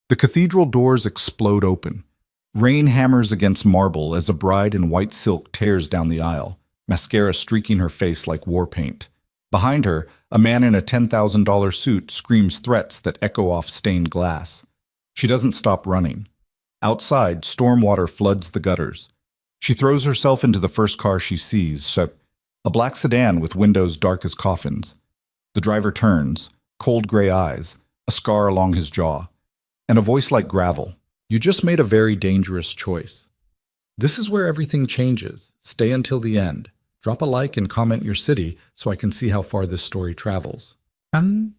The cathedral doors explode open. Rain hammers against marble as a bride in white silk tears down the aisle, mascara streaking her face like war paint. Behind her, a man in a $10,000 suit screams threats that echo off stained glass. She doesn't stop running. Outside, storm water floods the gutters. She throws herself into the first car she sees, a black sedan with windows dark as coffins. The driver turns, cold gray eyes, a scar along his jaw, and a voice like gravel. You just made a very dangerous choice. This is where everything changes. Stay until the end. Drop a like and comment your city so I can see how far this story travels. The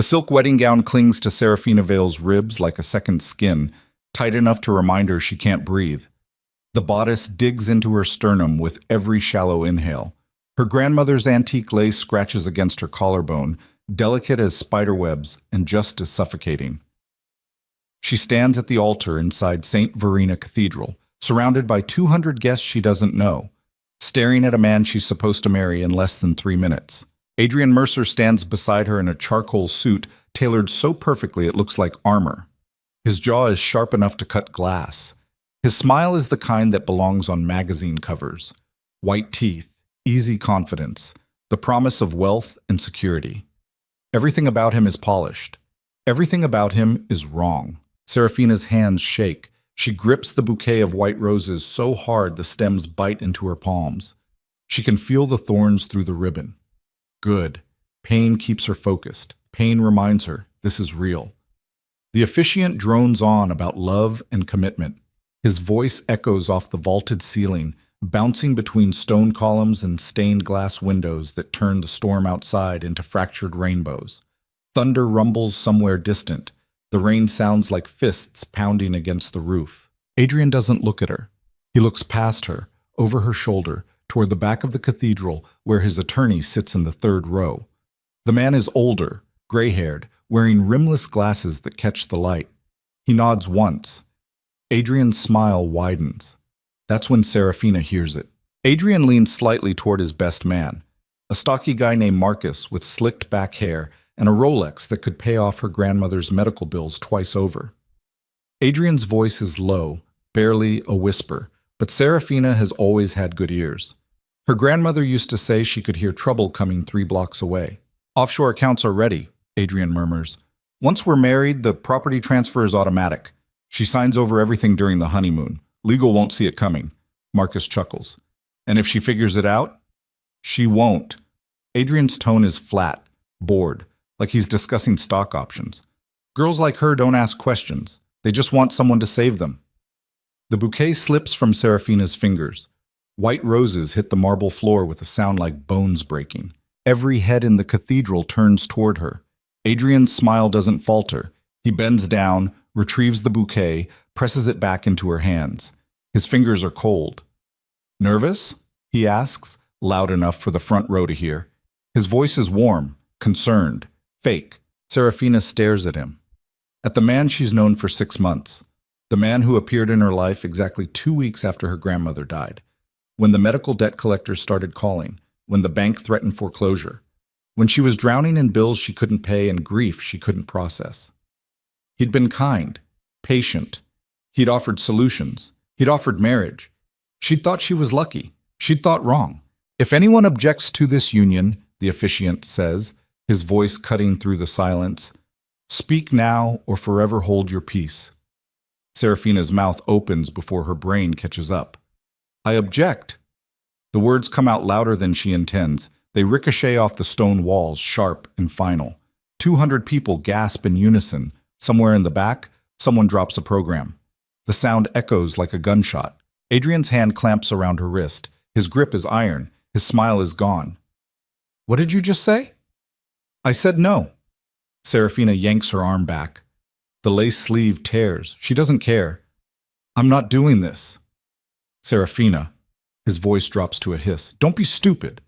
silk wedding gown clings to Serafina Vale's ribs like a second skin, tight enough to remind her she can't breathe. The bodice digs into her sternum with every shallow inhale. Her grandmother's antique lace scratches against her collarbone, delicate as spiderwebs and just as suffocating. She stands at the altar inside St. Verena Cathedral, surrounded by 200 guests she doesn't know, staring at a man she's supposed to marry in less than 3 minutes. Adrian Mercer stands beside her in a charcoal suit tailored so perfectly it looks like armor. His jaw is sharp enough to cut glass. His smile is the kind that belongs on magazine covers. White teeth, easy confidence, the promise of wealth and security. Everything about him is polished. Everything about him is wrong. Serafina's hands shake. She grips the bouquet of white roses so hard the stems bite into her palms. She can feel the thorns through the ribbon. Good. Pain keeps her focused. Pain reminds her this is real. The officiant drones on about love and commitment. His voice echoes off the vaulted ceiling, bouncing between stone columns and stained glass windows that turn the storm outside into fractured rainbows. Thunder rumbles somewhere distant. The rain sounds like fists pounding against the roof. Adrian doesn't look at her. He looks past her, over her shoulder, toward the back of the cathedral where his attorney sits in the third row. The man is older, gray-haired, wearing rimless glasses that catch the light. He nods once. Adrian's smile widens. That's when Serafina hears it. Adrian leans slightly toward his best man, a stocky guy named Marcus with slicked back hair and a Rolex that could pay off her grandmother's medical bills twice over. Adrian's voice is low, barely a whisper, but Serafina has always had good ears. Her grandmother used to say she could hear trouble coming 3 blocks away. Offshore accounts are ready, Adrian murmurs. Once we're married, the property transfer is automatic. She signs over everything during the honeymoon. Legal won't see it coming. Marcus chuckles. And if she figures it out? She won't. Adrian's tone is flat, bored, like he's discussing stock options. Girls like her don't ask questions. They just want someone to save them. The bouquet slips from Serafina's fingers. White roses hit the marble floor with a sound like bones breaking. Every head in the cathedral turns toward her. Adrian's smile doesn't falter. He bends down, retrieves the bouquet, presses it back into her hands. His fingers are cold. Nervous? He asks, loud enough for the front row to hear. His voice is warm, concerned, fake. Serafina stares at him. At the man she's known for 6 months. The man who appeared in her life exactly 2 weeks after her grandmother died. When the medical debt collectors started calling, when the bank threatened foreclosure, when she was drowning in bills she couldn't pay and grief she couldn't process. He'd been kind, patient. He'd offered solutions. He'd offered marriage. She'd thought she was lucky. She'd thought wrong. If anyone objects to this union, the officiant says, his voice cutting through the silence, speak now or forever hold your peace. Serafina's mouth opens before her brain catches up. I object. The words come out louder than she intends. They ricochet off the stone walls, sharp and final. 200 people gasp in unison. Somewhere in the back, someone drops a program. The sound echoes like a gunshot. Adrian's hand clamps around her wrist. His grip is iron. His smile is gone. What did you just say? I said no. Serafina yanks her arm back. The lace sleeve tears. She doesn't care. I'm not doing this. Serafina. His voice drops to a hiss. Don't be stupid.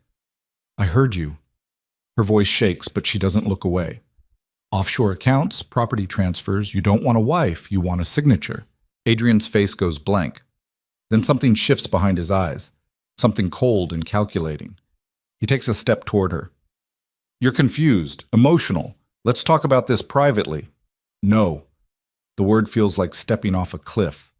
I heard you. Her voice shakes, but she doesn't look away. Offshore accounts, property transfers, you don't want a wife, you want a signature. Adrian's face goes blank. Then something shifts behind his eyes, something cold and calculating. He takes a step toward her. You're confused, emotional. Let's talk about this privately. No. The word feels like stepping off a cliff.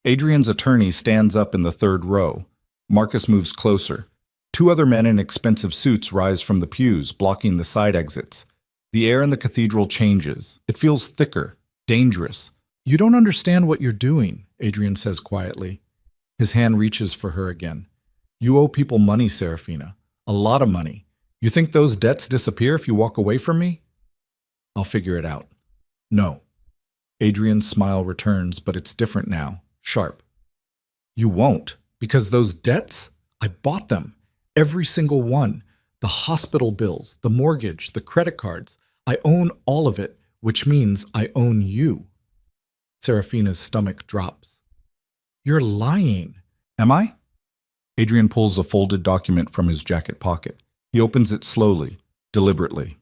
Adrian's attorney stands up in the third row. Marcus moves closer. Two other men in expensive suits rise from the pews, blocking the side exits. The air in the cathedral changes. It feels thicker, dangerous. You don't understand what you're doing, Adrian says quietly. His hand reaches for her again. You owe people money, Serafina. A lot of money. You think those debts disappear if you walk away from me? I'll figure it out. No. Adrian's smile returns, but it's different now, sharp. You won't, because those debts, I bought them. Every single one. The hospital bills, the mortgage, the credit cards. I own all of it, which means I own you. Serafina's stomach drops. You're lying. Am I? Adrian pulls a folded document from his jacket pocket. He opens it slowly, deliberately.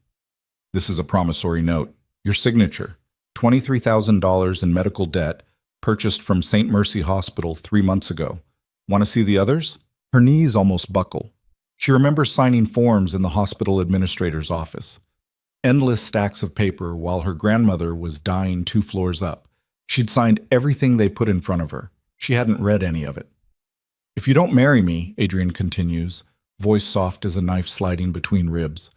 This is a promissory note. Your signature. $23,000 in medical debt, purchased from St. Mercy Hospital 3 months ago. Want to see the others? Her knees almost buckle. She remembers signing forms in the hospital administrator's office. Endless stacks of paper while her grandmother was dying 2 floors up. She'd signed everything they put in front of her. She hadn't read any of it. If you don't marry me, Adrian continues, voice soft as a knife sliding between ribs,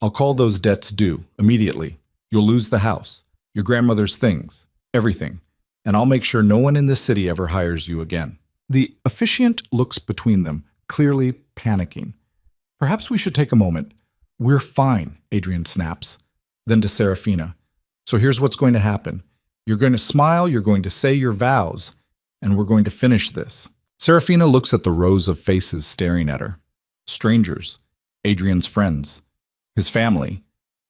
I'll call those debts due, immediately. You'll lose the house, your grandmother's things, everything, and I'll make sure no one in this city ever hires you again. The officiant looks between them, clearly panicking. Perhaps we should take a moment. We're fine, Adrian snaps. Then to Serafina. So here's what's going to happen. You're going to smile, you're going to say your vows, and we're going to finish this. Serafina looks at the rows of faces staring at her. Strangers, Adrian's friends, his family,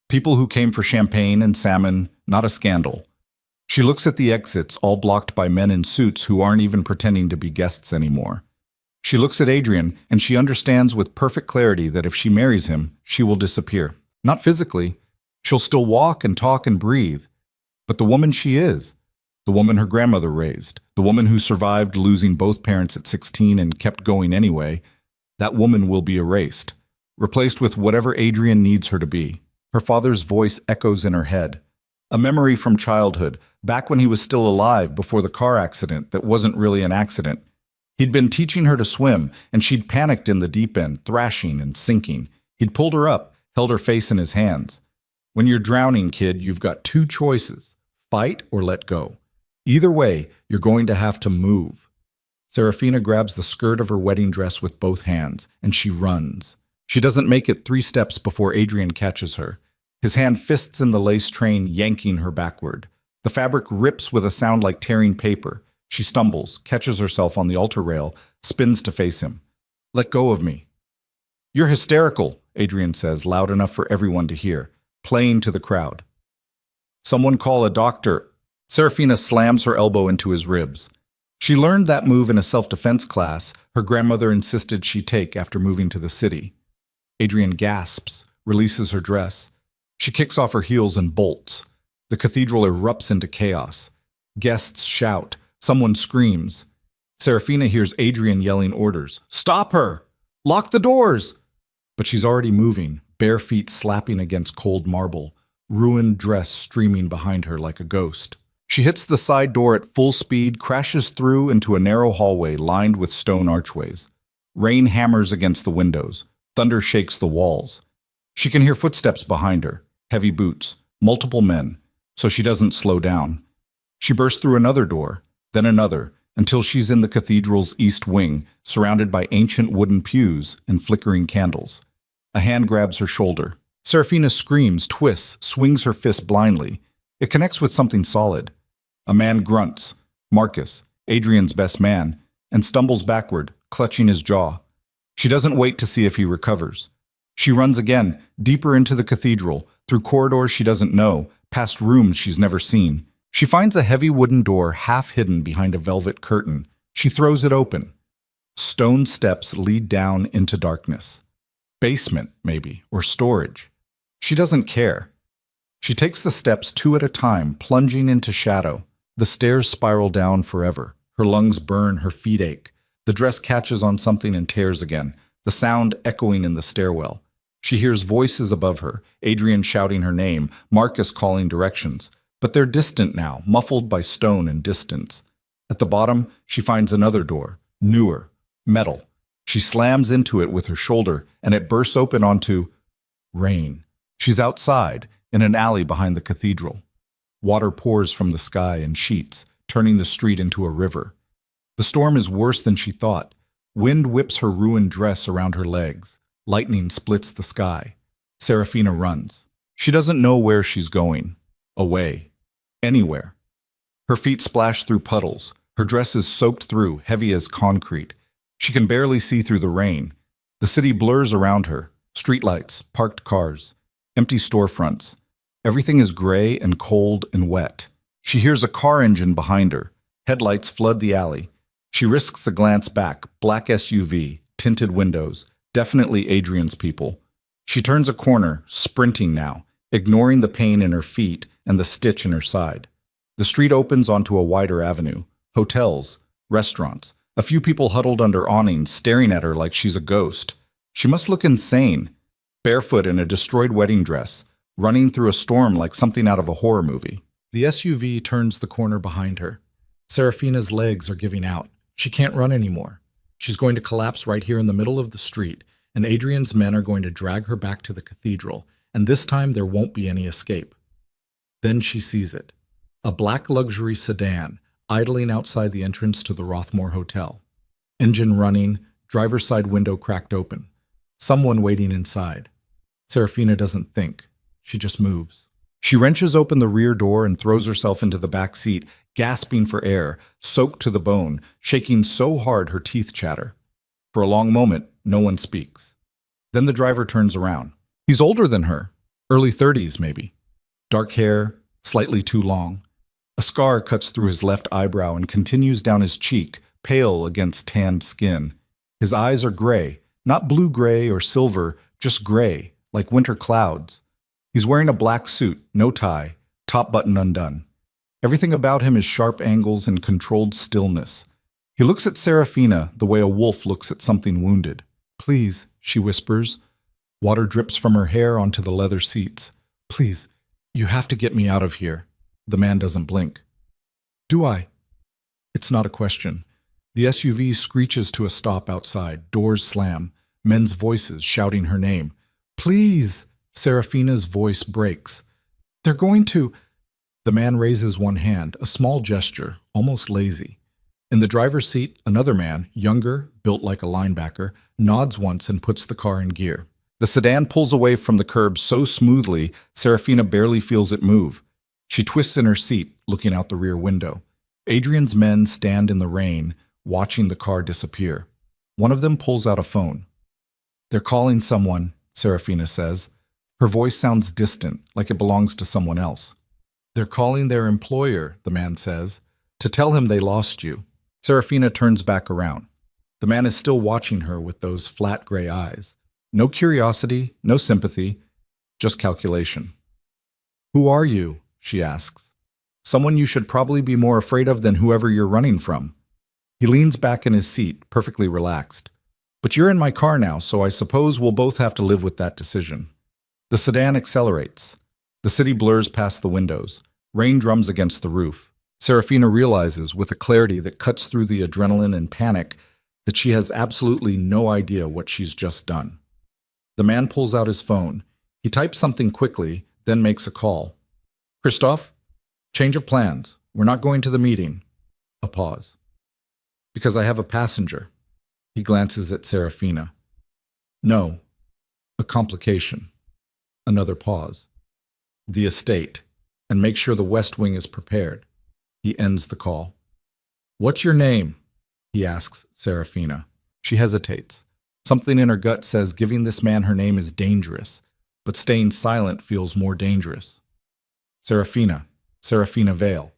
people who came for champagne and salmon, not a scandal. She looks at the exits, all blocked by men in suits who aren't even pretending to be guests anymore. She looks at Adrian, and she understands with perfect clarity that if she marries him, she will disappear. Not physically. She'll still walk and talk and breathe. But the woman she is, the woman her grandmother raised, the woman who survived losing both parents at 16 and kept going anyway, that woman will be erased, replaced with whatever Adrian needs her to be. Her father's voice echoes in her head. A memory from childhood, back when he was still alive before the car accident that wasn't really an accident. He'd been teaching her to swim, and she'd panicked in the deep end, thrashing and sinking. He'd pulled her up, held her face in his hands. When you're drowning, kid, you've got 2 choices, fight or let go. Either way, you're going to have to move. Serafina grabs the skirt of her wedding dress with both hands, and she runs. She doesn't make it 3 steps before Adrian catches her. His hand fists in the lace train, yanking her backward. The fabric rips with a sound like tearing paper. She stumbles, catches herself on the altar rail, spins to face him. Let go of me. You're hysterical, Adrian says, loud enough for everyone to hear, playing to the crowd. Someone call a doctor. Serafina slams her elbow into his ribs. She learned that move in a self-defense class her grandmother insisted she take after moving to the city. Adrian gasps, releases her dress. She kicks off her heels and bolts. The cathedral erupts into chaos. Guests shout. Someone screams. Serafina hears Adrian yelling orders. Stop her! Lock the doors! But she's already moving, bare feet slapping against cold marble, ruined dress streaming behind her like a ghost. She hits the side door at full speed, crashes through into a narrow hallway lined with stone archways. Rain hammers against the windows. Thunder shakes the walls. She can hear footsteps behind her, heavy boots, multiple men, so she doesn't slow down. She bursts through another door, then another, until she's in the cathedral's east wing, surrounded by ancient wooden pews and flickering candles. A hand grabs her shoulder. Serafina screams, twists, swings her fist blindly. It connects with something solid. A man grunts, Marcus, Adrian's best man, and stumbles backward, clutching his jaw. She doesn't wait to see if he recovers. She runs again, deeper into the cathedral, through corridors she doesn't know, past rooms she's never seen. She finds a heavy wooden door half hidden behind a velvet curtain. She throws it open. Stone steps lead down into darkness. Basement, maybe, or storage. She doesn't care. She takes the steps 2 at a time, plunging into shadow. The stairs spiral down forever. Her lungs burn, her feet ache. The dress catches on something and tears again, the sound echoing in the stairwell. She hears voices above her, Adrian shouting her name, Marcus calling directions. But they're distant now, muffled by stone and distance. At the bottom, she finds another door, newer, metal. She slams into it with her shoulder, and it bursts open onto rain. She's outside, in an alley behind the cathedral. Water pours from the sky in sheets, turning the street into a river. The storm is worse than she thought. Wind whips her ruined dress around her legs. Lightning splits the sky. Serafina runs. She doesn't know where she's going. Away. Anywhere. Her feet splash through puddles. Her dress is soaked through, heavy as concrete. She can barely see through the rain. The city blurs around her. Streetlights, parked cars, empty storefronts. Everything is gray and cold and wet. She hears a car engine behind her. Headlights flood the alley. She risks a glance back. Black SUV, tinted windows, definitely Adrian's people. She turns a corner, sprinting now, ignoring the pain in her feet and the stitch in her side. The street opens onto a wider avenue. Hotels, restaurants, a few people huddled under awnings staring at her like she's a ghost. She must look insane, barefoot in a destroyed wedding dress, running through a storm like something out of a horror movie. The SUV turns the corner behind her. Serafina's legs are giving out. She can't run anymore. She's going to collapse right here in the middle of the street, and Adrian's men are going to drag her back to the cathedral, and this time there won't be any escape. Then she sees it. A black luxury sedan, idling outside the entrance to the Rothmore Hotel. Engine running, driver's side window cracked open. Someone waiting inside. Serafina doesn't think. She just moves. She wrenches open the rear door and throws herself into the back seat, gasping for air, soaked to the bone, shaking so hard her teeth chatter. For a long moment, no one speaks. Then the driver turns around. He's older than her, early 30s maybe. Dark hair, slightly too long. A scar cuts through his left eyebrow and continues down his cheek, pale against tanned skin. His eyes are gray, not blue-gray or silver, just gray, like winter clouds. He's wearing a black suit, no tie, top button undone. Everything about him is sharp angles and controlled stillness. He looks at Serafina the way a wolf looks at something wounded. "Please," she whispers. Water drips from her hair onto the leather seats. "Please, you have to get me out of here." The man doesn't blink. "Do I?" It's not a question. The SUV screeches to a stop outside. Doors slam. Men's voices shouting her name. "Please!" Serafina's voice breaks. "They're going to—" The man raises one hand, a small gesture, almost lazy. In the driver's seat, another man, younger, built like a linebacker, nods once and puts the car in gear. The sedan pulls away from the curb so smoothly, Serafina barely feels it move. She twists in her seat, looking out the rear window. Adrian's men stand in the rain, watching the car disappear. One of them pulls out a phone. "They're calling someone," Serafina says. Her voice sounds distant, like it belongs to someone else. "They're calling their employer," the man says, "to tell him they lost you." Serafina turns back around. The man is still watching her with those flat gray eyes. No curiosity, no sympathy, just calculation. "Who are you?" she asks. "Someone you should probably be more afraid of than whoever you're running from." He leans back in his seat, perfectly relaxed. "But you're in my car now, so I suppose we'll both have to live with that decision." The sedan accelerates. The city blurs past the windows. Rain drums against the roof. Serafina realizes, with a clarity that cuts through the adrenaline and panic, that she has absolutely no idea what she's just done. The man pulls out his phone. He types something quickly, then makes a call. "Christoph? Change of plans. We're not going to the meeting." A pause. "Because I have a passenger." He glances at Serafina. "No. A complication." Another pause. "The estate. And make sure the West Wing is prepared." He ends the call. "What's your name?" he asks Serafina. She hesitates. Something in her gut says giving this man her name is dangerous, but staying silent feels more dangerous. "Serafina. Serafina Vale."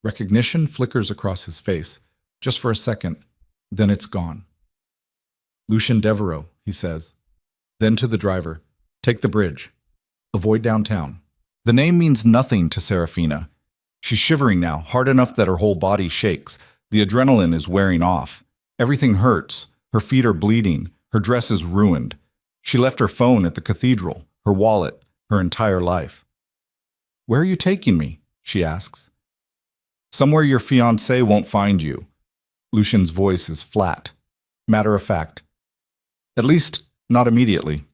Recognition flickers across his face, just for a second, then it's gone. "Lucien Devereaux," he says. Then to the driver, "Take the bridge. Avoid downtown." The name means nothing to Serafina. She's shivering now, hard enough that her whole body shakes. The adrenaline is wearing off. Everything hurts. Her feet are bleeding. Her dress is ruined. She left her phone at the cathedral, her wallet, her entire life. "Where are you taking me?" she asks. Somewhere your fiancé won't find you. Lucian's voice is flat, matter of fact. At least, not immediately.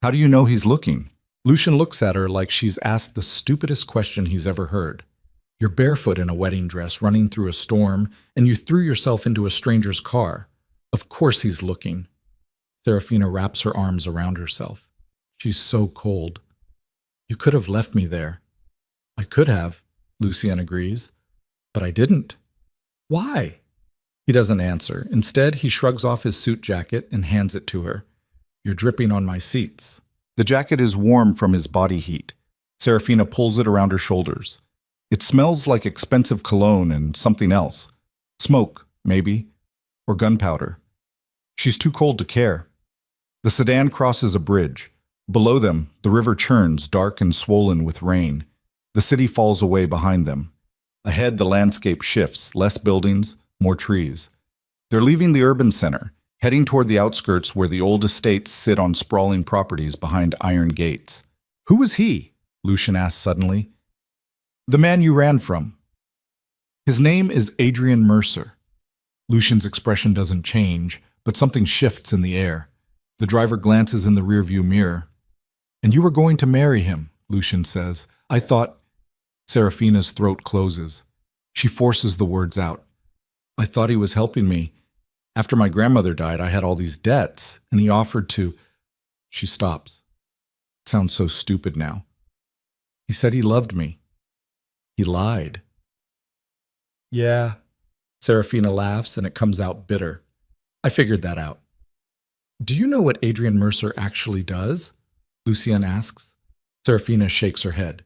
How do you know he's looking? Lucian looks at her like she's asked the stupidest question he's ever heard. You're barefoot in a wedding dress running through a storm, and you threw yourself into a stranger's car. Of course he's looking. Serafina wraps her arms around herself. She's so cold. You could have left me there. I could have, Lucian agrees, but I didn't. Why? He doesn't answer. Instead, he shrugs off his suit jacket and hands it to her. You're dripping on my seats. The jacket is warm from his body heat. Serafina pulls it around her shoulders. It smells like expensive cologne and something else. Smoke, maybe, or gunpowder. She's too cold to care. The sedan crosses a bridge. Below them, the river churns, dark and swollen with rain. The city falls away behind them. Ahead, the landscape shifts, less buildings, more trees. They're leaving the urban center, heading toward the outskirts where the old estates sit on sprawling properties behind iron gates. Who was he? Lucian asked suddenly. The man you ran from. His name is Adrian Mercer. Lucian's expression doesn't change, but something shifts in the air. The driver glances in the rearview mirror. And you were going to marry him, Lucian says. I thought... Serafina's throat closes. She forces the words out. I thought he was helping me. After my grandmother died, I had all these debts, and he offered to... She stops. It sounds so stupid now. He said he loved me. He lied. Yeah. Serafina laughs, and it comes out bitter. I figured that out. Do you know what Adrian Mercer actually does? Lucian asks. Serafina shakes her head.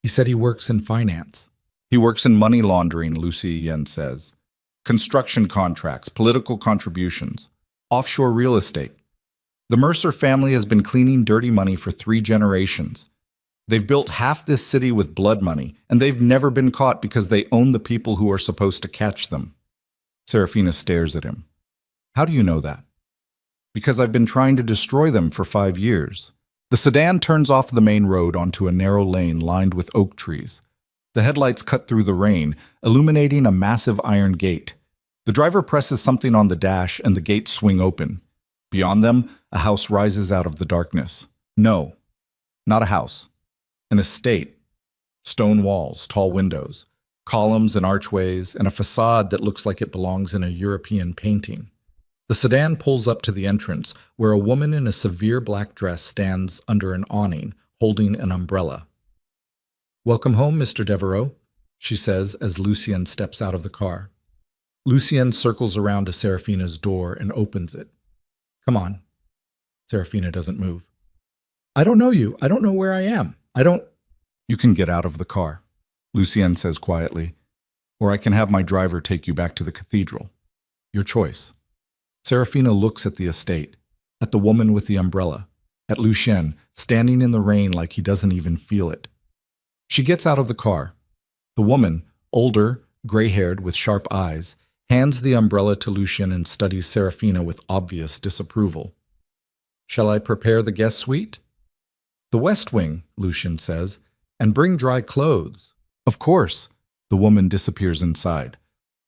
He said he works in finance. He works in money laundering, Lucian says. Construction contracts, political contributions, offshore real estate. The Mercer family has been cleaning dirty money for 3 generations. They've built half this city with blood money, and they've never been caught because they own the people who are supposed to catch them. Serafina stares at him. How do you know that? Because I've been trying to destroy them for 5 years. The sedan turns off the main road onto a narrow lane lined with oak trees. The headlights cut through the rain, illuminating a massive iron gate. The driver presses something on the dash and the gates swing open. Beyond them, a house rises out of the darkness. No, not a house. An estate. Stone walls, tall windows, columns and archways, and a facade that looks like it belongs in a European painting. The sedan pulls up to the entrance, where a woman in a severe black dress stands under an awning, holding an umbrella. Welcome home, Mr. Devereaux, she says as Lucian steps out of the car. Lucian circles around to Serafina's door and opens it. Come on. Serafina doesn't move. I don't know you. I don't know where I am. You can get out of the car, Lucian says quietly, or I can have my driver take you back to the cathedral. Your choice. Serafina looks at the estate, at the woman with the umbrella, at Lucian, standing in the rain like he doesn't even feel it. She gets out of the car. The woman, older, gray-haired with sharp eyes, hands the umbrella to Lucian and studies Serafina with obvious disapproval. Shall I prepare the guest suite? The West Wing, Lucian says, and bring dry clothes. Of course. The woman disappears inside.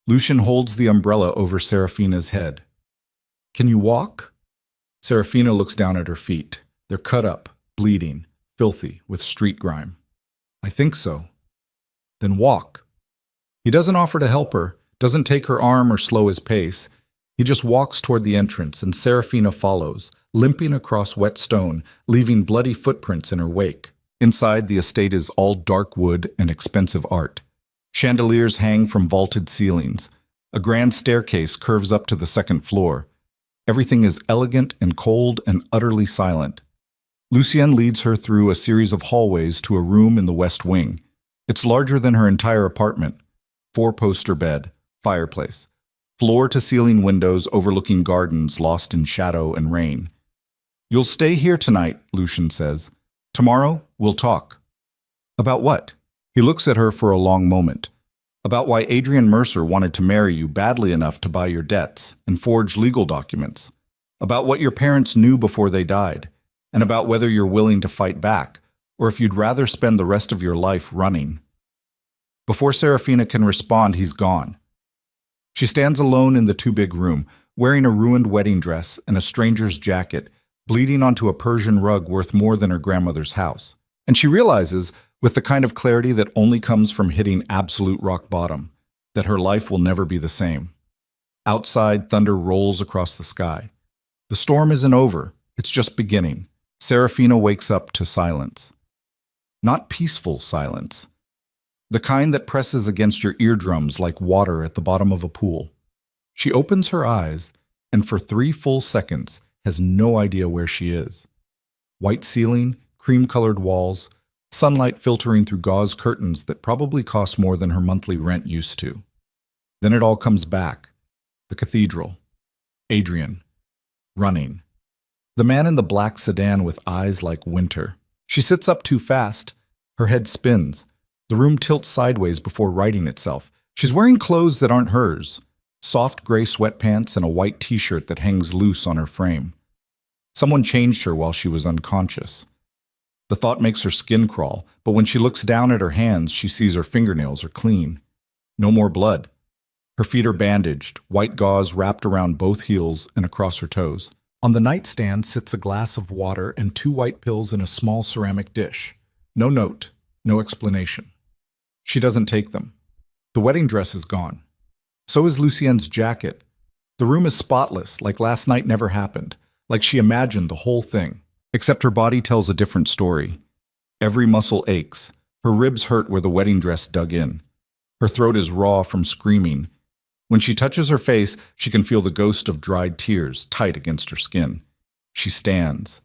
Lucian holds the umbrella over Serafina's head. Can you walk? Serafina looks down at her feet. They're cut up, bleeding, filthy, with street grime. I think so. Then walk. He doesn't offer to help her, doesn't take her arm or slow his pace. He just walks toward the entrance, and Serafina follows, limping across wet stone, leaving bloody footprints in her wake. Inside, the estate is all dark wood and expensive art. Chandeliers hang from vaulted ceilings. A grand staircase curves up to the second floor. Everything is elegant and cold and utterly silent. Lucian leads her through a series of hallways to a room in the West Wing. It's larger than her entire apartment. 4-poster bed, fireplace, floor-to-ceiling windows overlooking gardens lost in shadow and rain. You'll stay here tonight, Lucian says. Tomorrow, we'll talk. About what? He looks at her for a long moment. About why Adrian Mercer wanted to marry you badly enough to buy your debts and forge legal documents. About what your parents knew before they died. And about whether you're willing to fight back, or if you'd rather spend the rest of your life running. Before Serafina can respond, he's gone. She stands alone in the too-big room, wearing a ruined wedding dress and a stranger's jacket, bleeding onto a Persian rug worth more than her grandmother's house. And she realizes, with the kind of clarity that only comes from hitting absolute rock bottom, that her life will never be the same. Outside, thunder rolls across the sky. The storm isn't over, it's just beginning. Serafina wakes up to silence. Not peaceful silence. The kind that presses against your eardrums like water at the bottom of a pool. She opens her eyes, and for 3 full seconds has no idea where she is. White ceiling, cream-colored walls, sunlight filtering through gauze curtains that probably cost more than her monthly rent used to. Then it all comes back. The cathedral. Adrian. Running. The man in the black sedan with eyes like winter. She sits up too fast. Her head spins. The room tilts sideways before righting itself. She's wearing clothes that aren't hers. Soft gray sweatpants and a white t-shirt that hangs loose on her frame. Someone changed her while she was unconscious. The thought makes her skin crawl, but when she looks down at her hands, she sees her fingernails are clean. No more blood. Her feet are bandaged, white gauze wrapped around both heels and across her toes. On the nightstand sits a glass of water and 2 white pills in a small ceramic dish. No note, no explanation. She doesn't take them. The wedding dress is gone. So is Lucien's jacket. The room is spotless, like last night never happened, like she imagined the whole thing. Except her body tells a different story. Every muscle aches. Her ribs hurt where the wedding dress dug in. Her throat is raw from screaming. When she touches her face, she can feel the ghost of dried tears tight against her skin. She stands.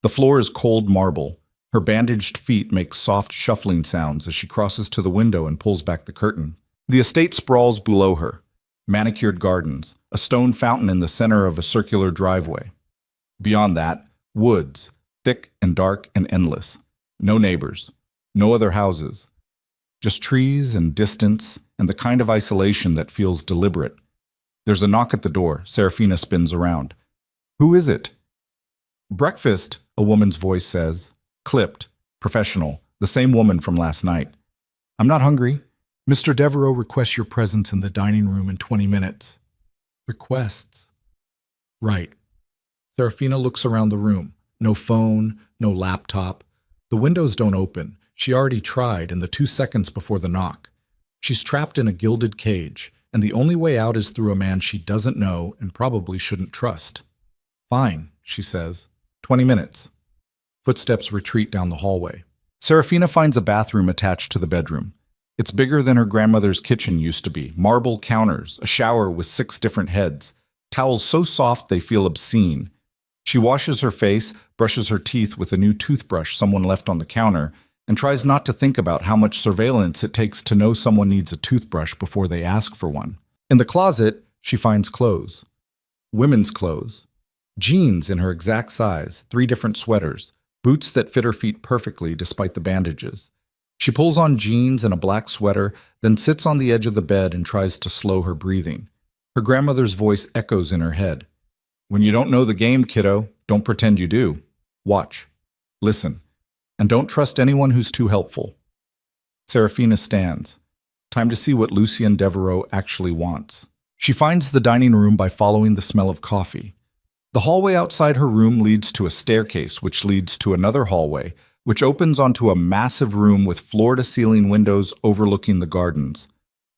The floor is cold marble. Her bandaged feet make soft shuffling sounds as she crosses to the window and pulls back the curtain. The estate sprawls below her. Manicured gardens, a stone fountain in the center of a circular driveway. Beyond that, woods, thick and dark and endless. No neighbors, no other houses. Just trees and distance and the kind of isolation that feels deliberate. There's a knock at the door. Serafina spins around. Who is it? Breakfast, a woman's voice says. Clipped, professional, the same woman from last night. I'm not hungry. Mr. Devereaux requests your presence in the dining room in 20 minutes. Requests. Right. Serafina looks around the room. No phone, no laptop. The windows don't open. She already tried in the 2 seconds before the knock. She's trapped in a gilded cage, and the only way out is through a man she doesn't know and probably shouldn't trust. Fine, she says. 20 minutes. Footsteps retreat down the hallway. Serafina finds a bathroom attached to the bedroom. It's bigger than her grandmother's kitchen used to be. Marble counters, a shower with 6 different heads, towels so soft they feel obscene. She washes her face, brushes her teeth with a new toothbrush someone left on the counter, and tries not to think about how much surveillance it takes to know someone needs a toothbrush before they ask for one. In the closet, she finds clothes. Women's clothes. Jeans in her exact size, 3 different sweaters, boots that fit her feet perfectly despite the bandages. She pulls on jeans and a black sweater, then sits on the edge of the bed and tries to slow her breathing. Her grandmother's voice echoes in her head. When you don't know the game, kiddo, don't pretend you do. Watch. Listen. And don't trust anyone who's too helpful. Serafina stands. Time to see what Lucien Devereaux actually wants. She finds the dining room by following the smell of coffee. The hallway outside her room leads to a staircase, which leads to another hallway, which opens onto a massive room with floor-to-ceiling windows overlooking the gardens.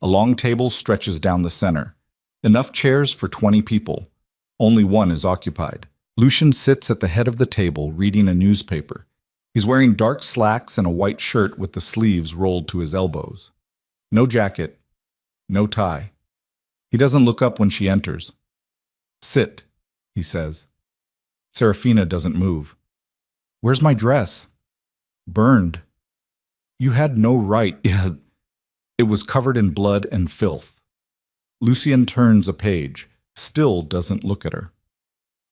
A long table stretches down the center. Enough chairs for 20 people. Only one is occupied. Lucien sits at the head of the table reading a newspaper. He's wearing dark slacks and a white shirt with the sleeves rolled to his elbows. No jacket. No tie. He doesn't look up when she enters. Sit, he says. Serafina doesn't move. Where's my dress? Burned. You had no right. It was covered in blood and filth. Lucien turns a page, still doesn't look at her.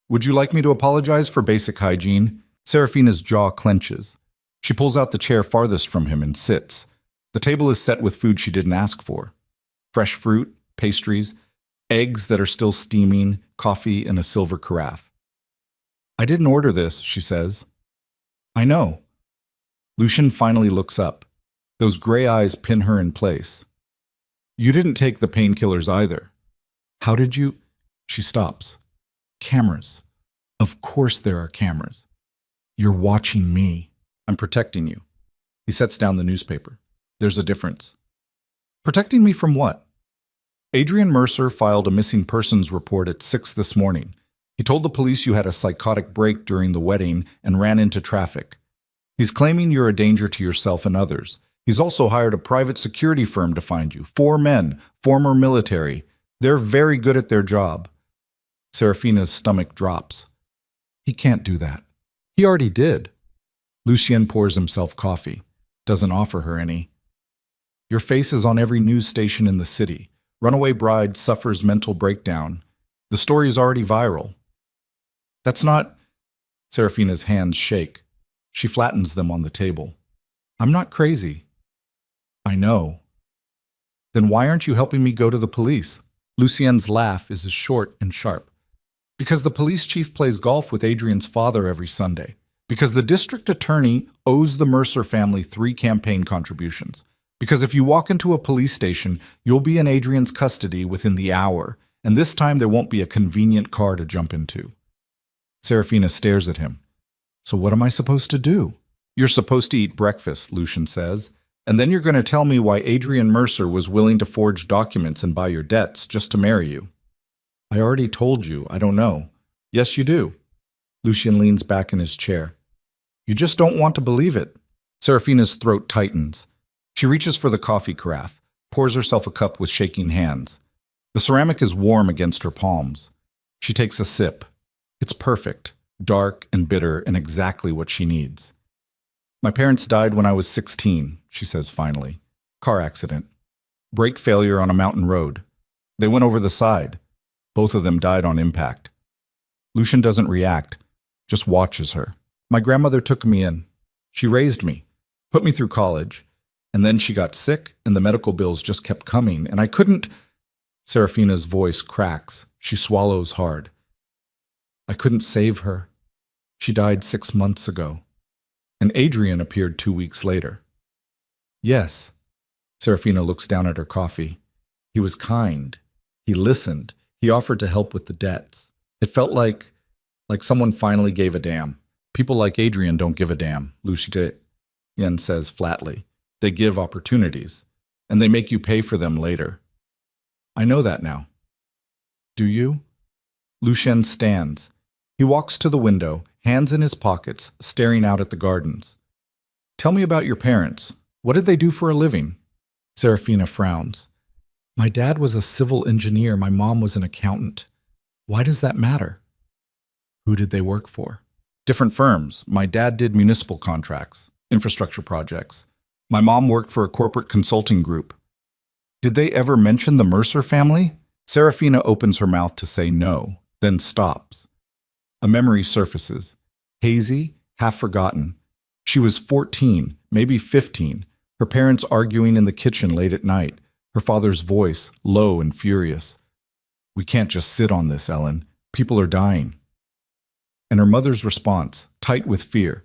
Would you like me to apologize for basic hygiene? Serafina's jaw clenches. She pulls out the chair farthest from him and sits. The table is set with food she didn't ask for. Fresh fruit, pastries, eggs that are still steaming, coffee in a silver carafe. I didn't order this, she says. I know. Lucien finally looks up. Those gray eyes pin her in place. You didn't take the painkillers either. How did you? She stops. Cameras. Of course there are cameras. You're watching me. I'm protecting you. He sets down the newspaper. There's a difference. Protecting me from what? Adrian Mercer filed a missing persons report at 6 this morning. He told the police you had a psychotic break during the wedding and ran into traffic. He's claiming you're a danger to yourself and others. He's also hired a private security firm to find you. 4 men, former military. They're very good at their job. Serafina's stomach drops. He can't do that. He already did. Lucien pours himself coffee. Doesn't offer her any. Your face is on every news station in the city. Runaway bride suffers mental breakdown. The story is already viral. That's not... Serafina's hands shake. She flattens them on the table. I'm not crazy. I know. Then why aren't you helping me go to the police? Lucien's laugh is as short and sharp. Because the police chief plays golf with Adrian's father every Sunday. Because the district attorney owes the Mercer family 3 campaign contributions. Because if you walk into a police station, you'll be in Adrian's custody within the hour, and this time there won't be a convenient car to jump into. Serafina stares at him. So what am I supposed to do? You're supposed to eat breakfast, Lucien says, and then you're going to tell me why Adrian Mercer was willing to forge documents and buy your debts just to marry you. I already told you, I don't know. Yes, you do. Lucien leans back in his chair. You just don't want to believe it. Serafina's throat tightens. She reaches for the coffee carafe, pours herself a cup with shaking hands. The ceramic is warm against her palms. She takes a sip. It's perfect, dark and bitter and exactly what she needs. My parents died when I was 16, she says finally. Car accident. Brake failure on a mountain road. They went over the side. Both of them died on impact. Lucien doesn't react, just watches her. My grandmother took me in. She raised me, put me through college, and then she got sick and the medical bills just kept coming, and I couldn't... Serafina's voice cracks. She swallows hard. I couldn't save her. She died 6 months ago. And Adrian appeared 2 weeks later. Yes. Serafina looks down at her coffee. He was kind. He listened. He offered to help with the debts. It felt like someone finally gave a damn. People like Adrian don't give a damn, Lucien says flatly. They give opportunities, and they make you pay for them later. I know that now. Do you? Lucien stands. He walks to the window, hands in his pockets, staring out at the gardens. Tell me about your parents. What did they do for a living? Serafina frowns. My dad was a civil engineer. My mom was an accountant. Why does that matter? Who did they work for? Different firms. My dad did municipal contracts, infrastructure projects. My mom worked for a corporate consulting group. Did they ever mention the Mercer family? Serafina opens her mouth to say no, then stops. A memory surfaces, hazy, half forgotten. She was 14, maybe 15, her parents arguing in the kitchen late at night, her father's voice low and furious. We can't just sit on this, Ellen. People are dying. And her mother's response, tight with fear.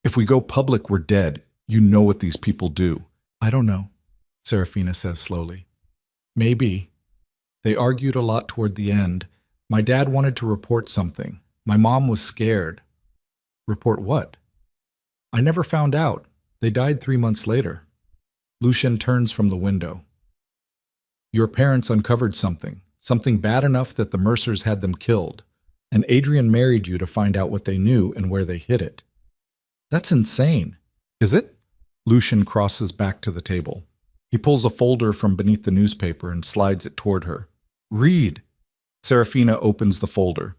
If we go public, we're dead. You know what these people do. I don't know, Serafina says slowly. Maybe. They argued a lot toward the end. My dad wanted to report something. My mom was scared. Report what? I never found out. They died 3 months later. Lucien turns from the window. Your parents uncovered something bad enough that the Mercers had them killed, and Adrian married you to find out what they knew and where they hid it. That's insane. Is it? Lucien crosses back to the table. He pulls a folder from beneath the newspaper and slides it toward her. Read. Serafina opens the folder.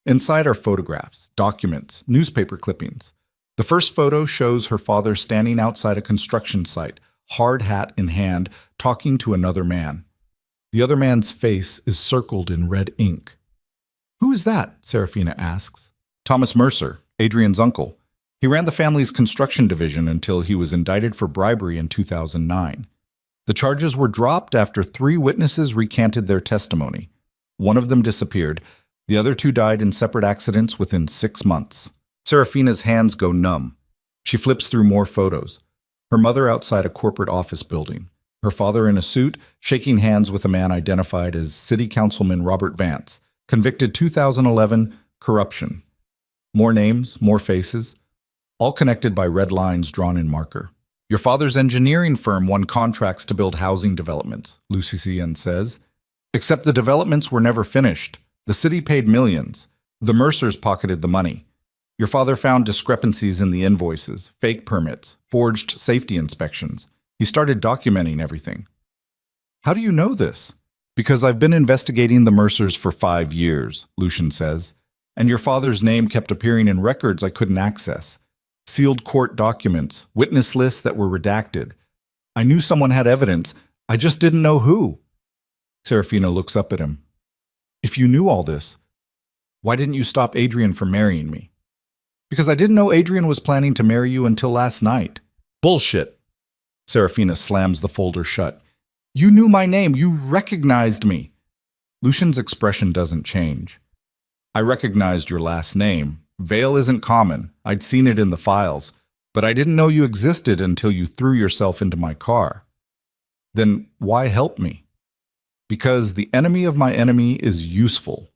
Inside are photographs, documents, newspaper clippings. The first photo shows her father standing outside a construction site, hard hat in hand, talking to another man. The other man's face is circled in red ink. Who is that? Serafina asks. Thomas Mercer, Adrian's uncle. He ran the family's construction division until he was indicted for bribery in 2009. The charges were dropped after 3 witnesses recanted their testimony. One of them disappeared. The other 2 died in separate accidents within 6 months. Serafina's hands go numb. She flips through more photos. Her her mother outside a corporate office building, her father in a suit, shaking hands with a man identified as City Councilman Robert Vance, convicted 2011, corruption. More names, more faces, all connected by red lines drawn in marker. Your father's engineering firm won contracts to build housing developments, Lucien says. Except the developments were never finished. The city paid millions. The Mercers pocketed the money. Your father found discrepancies in the invoices, fake permits, forged safety inspections. He started documenting everything. How do you know this? Because I've been investigating the Mercers for 5 years, Lucien says, and your father's name kept appearing in records I couldn't access. Sealed court documents, witness lists that were redacted. I knew someone had evidence. I just didn't know who. Serafina looks up at him. If you knew all this, why didn't you stop Adrian from marrying me? Because I didn't know Adrian was planning to marry you until last night. Bullshit. Serafina slams the folder shut. You knew my name. You recognized me. Lucian's expression doesn't change. I recognized your last name. Vale isn't common. I'd seen it in the files, but I didn't know you existed until you threw yourself into my car. Then why help me? Because the enemy of my enemy is useful.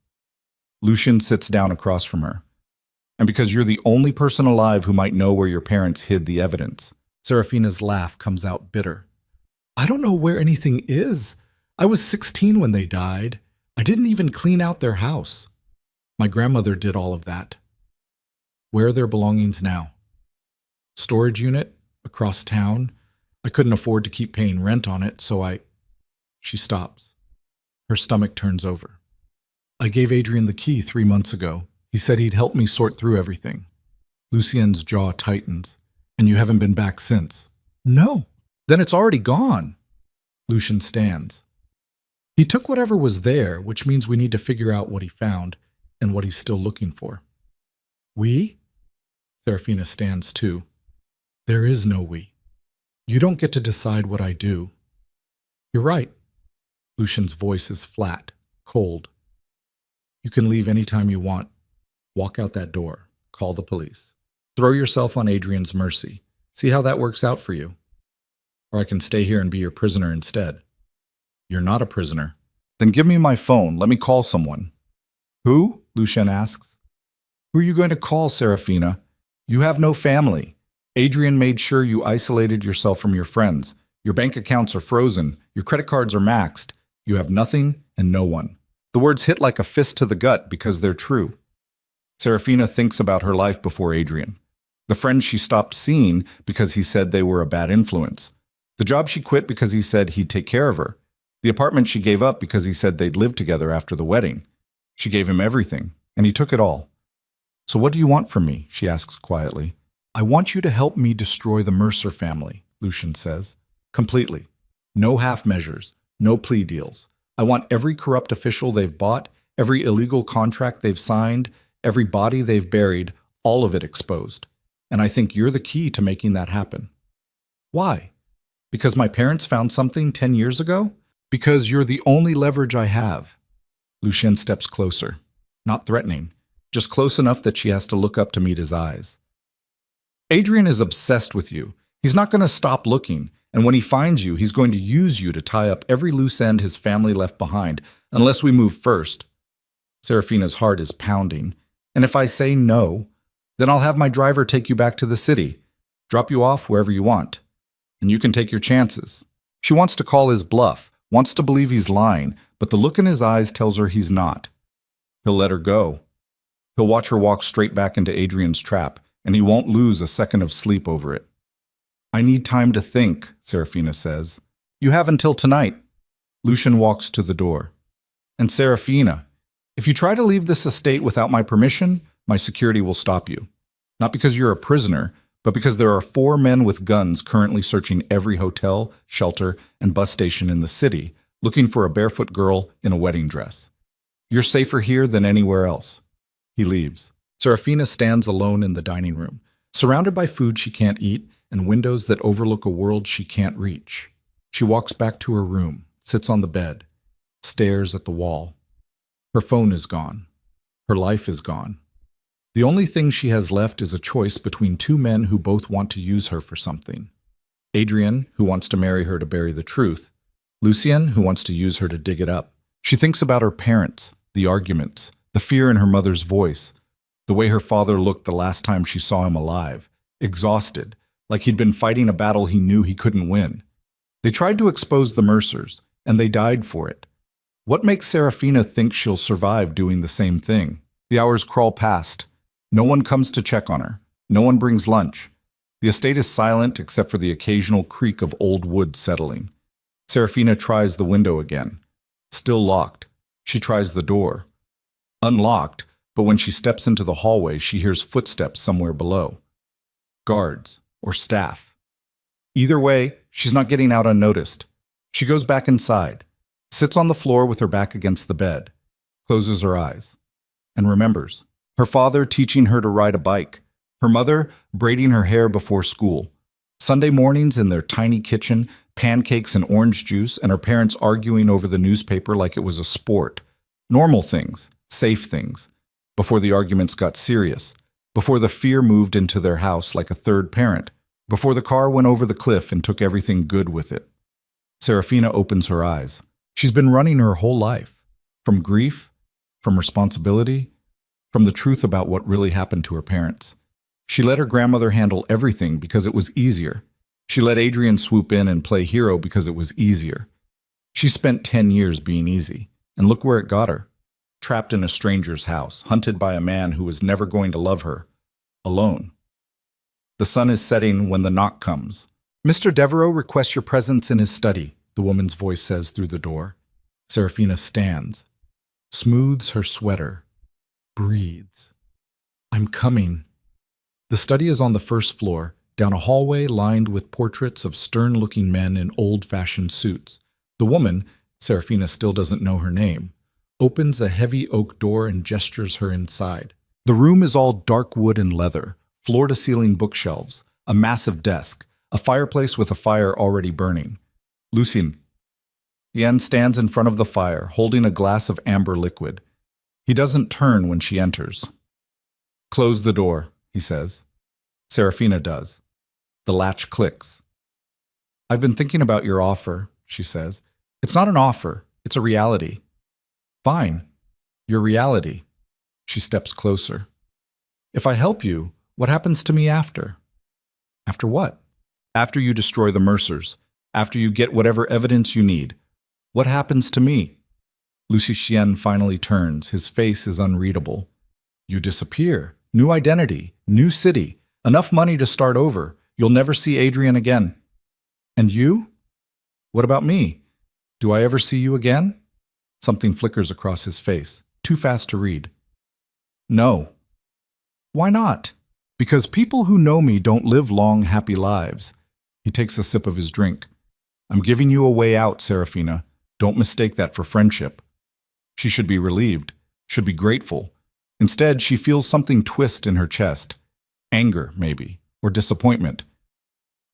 Lucien sits down across from her. And because you're the only person alive who might know where your parents hid the evidence. Serafina's laugh comes out bitter. I don't know where anything is. I was 16 when they died. I didn't even clean out their house. My grandmother did all of that. Where are their belongings now? Storage unit, across town. I couldn't afford to keep paying rent on it, so She stops. Her stomach turns over. I gave Adrian the key 3 months ago. He said he'd help me sort through everything. Lucien's jaw tightens. And you haven't been back since? No. Then it's already gone. Lucien stands. He took whatever was there, which means we need to figure out what he found and what he's still looking for. We? Serafina stands too. There is no we. You don't get to decide what I do. You're right. Lucien's voice is flat, cold. You can leave any time you want. Walk out that door. Call the police. Throw yourself on Adrian's mercy. See how that works out for you. Or I can stay here and be your prisoner instead. You're not a prisoner. Then give me my phone. Let me call someone. Who? Lucien asks. Who are you going to call, Serafina? You have no family. Adrian made sure you isolated yourself from your friends. Your bank accounts are frozen. Your credit cards are maxed. You have nothing and no one. The words hit like a fist to the gut because they're true. Serafina thinks about her life before Adrian. The friends she stopped seeing because he said they were a bad influence. The job she quit because he said he'd take care of her. The apartment she gave up because he said they'd live together after the wedding. She gave him everything, and he took it all. So what do you want from me? She asks quietly. I want you to help me destroy the Mercer family, Lucien says. Completely. No half measures. No plea deals. I want every corrupt official they've bought, every illegal contract they've signed, every body they've buried, all of it exposed. And I think you're the key to making that happen. Why? Because my parents found something 10 years ago? Because you're the only leverage I have. Lucien steps closer. Not threatening. Just close enough that she has to look up to meet his eyes. Adrian is obsessed with you. He's not going to stop looking. And when he finds you, he's going to use you to tie up every loose end his family left behind, unless we move first. Serafina's heart is pounding. And if I say no, then I'll have my driver take you back to the city, drop you off wherever you want. And you can take your chances. She wants to call his bluff, wants to believe he's lying, but the look in his eyes tells her he's not. He'll let her go. He'll watch her walk straight back into Adrian's trap, and he won't lose a second of sleep over it. I need time to think, Serafina says. You have until tonight. Lucien walks to the door. And Serafina, if you try to leave this estate without my permission, my security will stop you. Not because you're a prisoner, but because there are 4 men with guns currently searching every hotel, shelter, and bus station in the city, looking for a barefoot girl in a wedding dress. You're safer here than anywhere else. He leaves. Serafina stands alone in the dining room, surrounded by food she can't eat and windows that overlook a world she can't reach. She walks back to her room, sits on the bed, stares at the wall. Her phone is gone. Her life is gone. The only thing she has left is a choice between 2 men who both want to use her for something. Adrian, who wants to marry her to bury the truth. Lucien, who wants to use her to dig it up. She thinks about her parents, the arguments, the fear in her mother's voice, the way her father looked the last time she saw him alive, exhausted, like he'd been fighting a battle he knew he couldn't win. They tried to expose the Mercers, and they died for it. What makes Serafina think she'll survive doing the same thing? The hours crawl past. No one comes to check on her. No one brings lunch. The estate is silent except for the occasional creak of old wood settling. Serafina tries the window again. Still locked. She tries the door. Unlocked, but when she steps into the hallway, she hears footsteps somewhere below. Guards or staff. Either way, she's not getting out unnoticed. She goes back inside, sits on the floor with her back against the bed, closes her eyes, and remembers. Her father teaching her to ride a bike. Her mother braiding her hair before school. Sunday mornings in their tiny kitchen, pancakes and orange juice, and her parents arguing over the newspaper like it was a sport. Normal things, safe things, before the arguments got serious, before the fear moved into their house like a third parent, before the car went over the cliff and took everything good with it. Serafina opens her eyes. She's been running her whole life, from grief, from responsibility, from the truth about what really happened to her parents. She let her grandmother handle everything because it was easier. She let Adrian swoop in and play hero because it was easier. She spent 10 years being easy, and look where it got her. Trapped in a stranger's house, hunted by a man who was never going to love her, alone. The sun is setting when the knock comes. "Mr. Devereaux requests your presence in his study," the woman's voice says through the door. Serafina stands, smooths her sweater, breathes. "I'm coming." The study is on the first floor, down a hallway lined with portraits of stern-looking men in old-fashioned suits. The woman, Serafina still doesn't know her name, opens a heavy oak door and gestures her inside. The room is all dark wood and leather, floor-to-ceiling bookshelves, a massive desk, a fireplace with a fire already burning. "Lucien." Yen stands in front of the fire, holding a glass of amber liquid. He doesn't turn when she enters. "Close the door," he says. Serafina does. The latch clicks. "I've been thinking about your offer," she says. "It's not an offer, it's a reality." "Fine. Your reality." She steps closer. "If I help you, what happens to me after?" "After what?" "After you destroy the Mercers. After you get whatever evidence you need. What happens to me?" Lucien finally turns. His face is unreadable. "You disappear. New identity. New city. Enough money to start over. You'll never see Adrian again." "And you? What about me? Do I ever see you again?" Something flickers across his face, too fast to read. "No." "Why not?" "Because people who know me don't live long, happy lives." He takes a sip of his drink. "I'm giving you a way out, Serafina. Don't mistake that for friendship." She should be relieved, should be grateful. Instead, she feels something twist in her chest. Anger, maybe, or disappointment.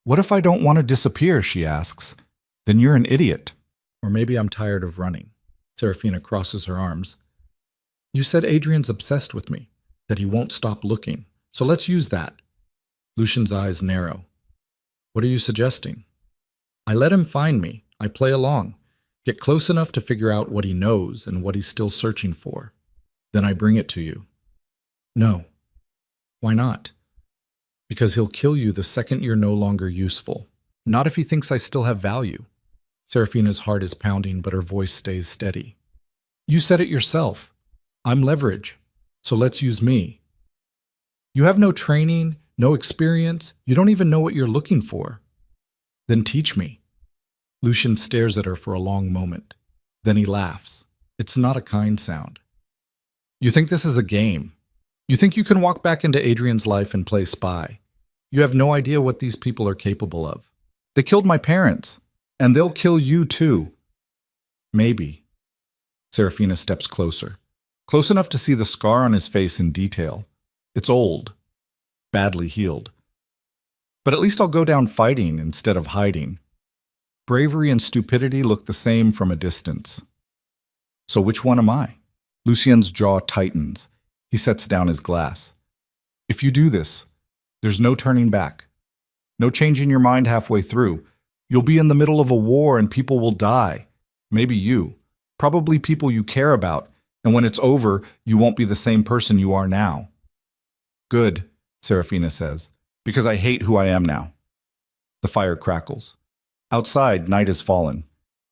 "What if I don't want to disappear?" she asks. "Then you're an idiot." "Or maybe I'm tired of running." Serafina crosses her arms. "You said Adrian's obsessed with me, that he won't stop looking. So let's use that." Lucien's eyes narrow. "What are you suggesting?" "I let him find me. I play along. Get close enough to figure out what he knows and what he's still searching for. Then I bring it to you." "No." "Why not?" "Because he'll kill you the second you're no longer useful. Not if he thinks I still have value." Serafina's heart is pounding, but her voice stays steady. "You said it yourself. I'm leverage. So let's use me. You have no training, no experience. You don't even know what you're looking for. Then teach me." Lucien stares at her for a long moment. Then he laughs. It's not a kind sound. "You think this is a game. You think you can walk back into Adrian's life and play spy. You have no idea what these people are capable of. They killed my parents, and they'll kill you too." "Maybe." Serafina steps closer. Close enough to see the scar on his face in detail. It's old, badly healed. "But at least I'll go down fighting instead of hiding. Bravery and stupidity look the same from a distance." "So which one am I?" Lucien's jaw tightens. He sets down his glass. "If you do this, there's no turning back. No changing your mind halfway through. You'll be in the middle of a war and people will die. Maybe you. Probably people you care about. And when it's over, you won't be the same person you are now. Good, Serafina says, because I hate who I am now. The fire crackles. Outside, night has fallen.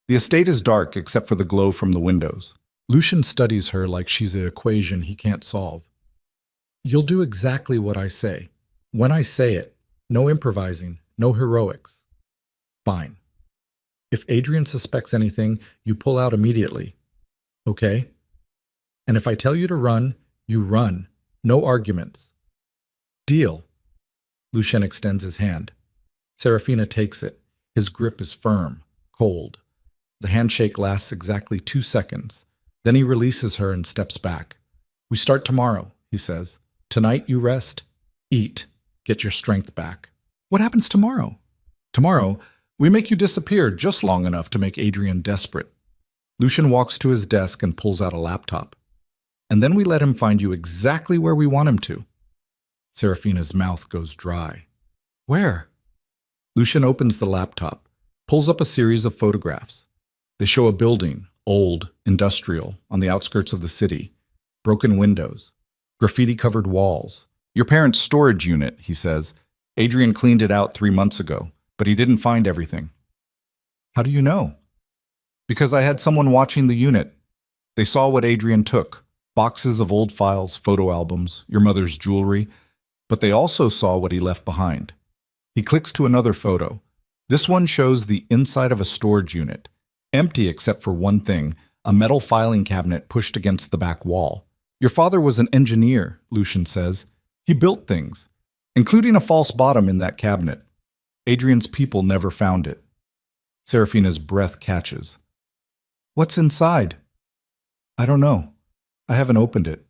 The estate is dark except for the glow from the windows. Lucian studies her like she's an equation he can't solve. You'll do exactly what I say. When I say it, no improvising, no heroics. Fine. If Adrian suspects anything, you pull out immediately. Okay? And if I tell you to run, you run. No arguments. Deal. Lucian extends his hand. Serafina takes it. His grip is firm, cold. The handshake lasts exactly 2 seconds. Then he releases her and steps back. We start tomorrow, he says. Tonight you rest, eat, get your strength back. What happens tomorrow? Tomorrow, we make you disappear just long enough to make Adrian desperate. Lucian walks to his desk and pulls out a laptop. And then we let him find you exactly where we want him to. Serafina's mouth goes dry. Where? Lucian opens the laptop, pulls up a series of photographs. They show a building, old, industrial, on the outskirts of the city. Broken windows, graffiti-covered walls. Your parents' storage unit, he says. Adrian cleaned it out 3 months ago, but he didn't find everything. How do you know? Because I had someone watching the unit. They saw what Adrian took. Boxes of old files, photo albums, your mother's jewelry. But they also saw what he left behind. He clicks to another photo. This one shows the inside of a storage unit. Empty except for one thing, a metal filing cabinet pushed against the back wall. Your father was an engineer, Lucian says. He built things, including a false bottom in that cabinet. Adrian's people never found it. Serafina's breath catches. What's inside? I don't know. I haven't opened it.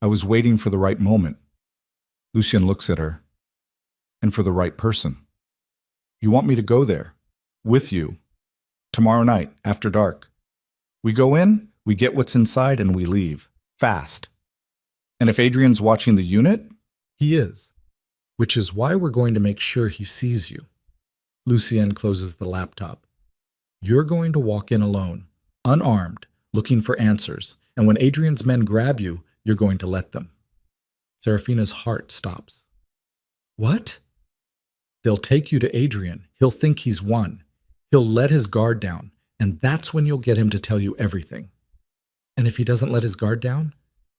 I was waiting for the right moment. Lucian looks at her. And for the right person. You want me to go there? With you. Tomorrow night, after dark. We go in, we get what's inside, and we leave. Fast. And if Adrian's watching the unit? He is. Which is why we're going to make sure he sees you. Lucien closes the laptop. You're going to walk in alone, unarmed, looking for answers, and when Adrian's men grab you, you're going to let them. Serafina's heart stops. What? They'll take you to Adrian. He'll think he's won. He'll let his guard down, and that's when you'll get him to tell you everything. And if he doesn't let his guard down?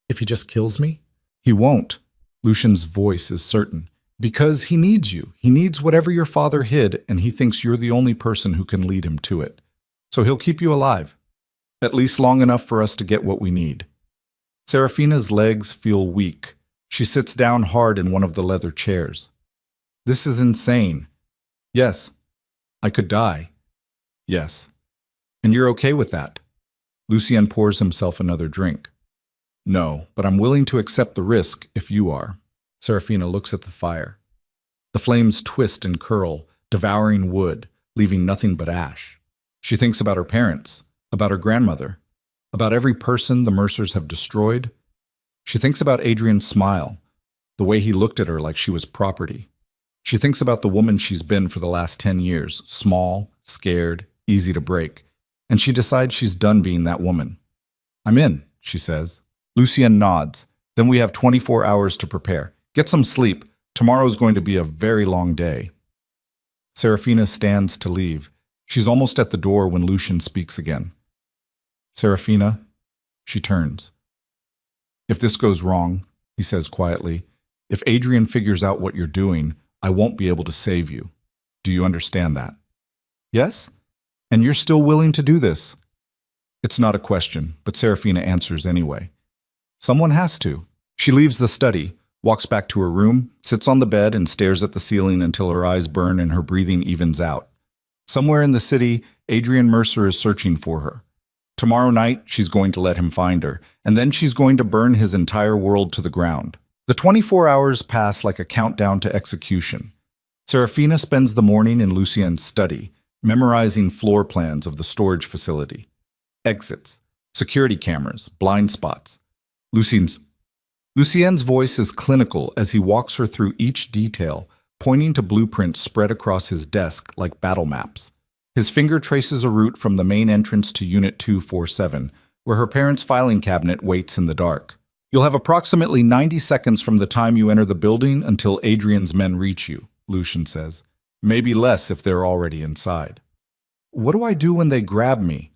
If he just kills me? He won't. Lucian's voice is certain. Because he needs you. He needs whatever your father hid, and he thinks you're the only person who can lead him to it. So he'll keep you alive. At least long enough for us to get what we need. Serafina's legs feel weak. She sits down hard in one of the leather chairs. This is insane. Yes. I could die. Yes. And you're okay with that? Lucien pours himself another drink. No, but I'm willing to accept the risk if you are. Serafina looks at the fire. The flames twist and curl, devouring wood, leaving nothing but ash. She thinks about her parents, about her grandmother, about every person the Mercers have destroyed. She thinks about Adrian's smile, the way he looked at her like she was property. She thinks about the woman she's been for the last 10 years, small, scared, easy to break, and she decides she's done being that woman. I'm in, she says. Lucien nods. Then we have 24 hours to prepare. Get some sleep. Tomorrow's going to be a very long day. Serafina stands to leave. She's almost at the door when Lucien speaks again. Serafina, she turns. If this goes wrong, he says quietly, if Adrian figures out what you're doing, I won't be able to save you. Do you understand that? Yes? And you're still willing to do this? It's not a question, but Serafina answers anyway. Someone has to. She leaves the study, walks back to her room, sits on the bed and stares at the ceiling until her eyes burn and her breathing evens out. Somewhere in the city, Adrian Mercer is searching for her. Tomorrow night, she's going to let him find her, and then she's going to burn his entire world to the ground. The 24 hours pass like a countdown to execution. Serafina spends the morning in Lucien's study, memorizing floor plans of the storage facility. Exits, security cameras, blind spots. Lucien's voice is clinical as he walks her through each detail, pointing to blueprints spread across his desk like battle maps. His finger traces a route from the main entrance to Unit 247, where her parents' filing cabinet waits in the dark. You'll have approximately 90 seconds from the time you enter the building until Adrian's men reach you, Lucian says. Maybe less if they're already inside. What do I do when they grab me?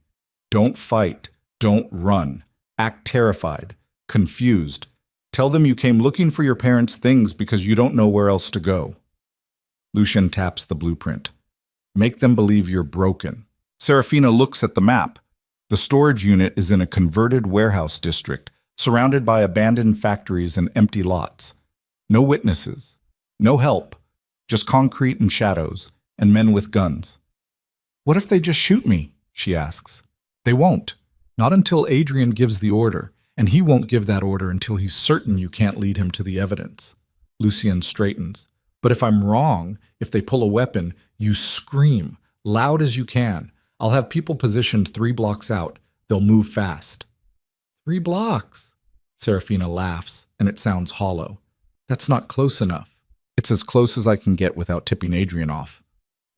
Don't fight. Don't run. Act terrified, confused. Tell them you came looking for your parents' things because you don't know where else to go. Lucian taps the blueprint. Make them believe you're broken. Serafina looks at the map. The storage unit is in a converted warehouse district, surrounded by abandoned factories and empty lots. No witnesses. No help. Just concrete and shadows, and men with guns. What if they just shoot me? She asks. They won't. Not until Adrian gives the order, and he won't give that order until he's certain you can't lead him to the evidence. Lucian straightens. But if I'm wrong, if they pull a weapon, you scream, loud as you can. I'll have people positioned 3 blocks out. They'll move fast. 3 blocks? Serafina laughs, and it sounds hollow. That's not close enough. It's as close as I can get without tipping Adrian off.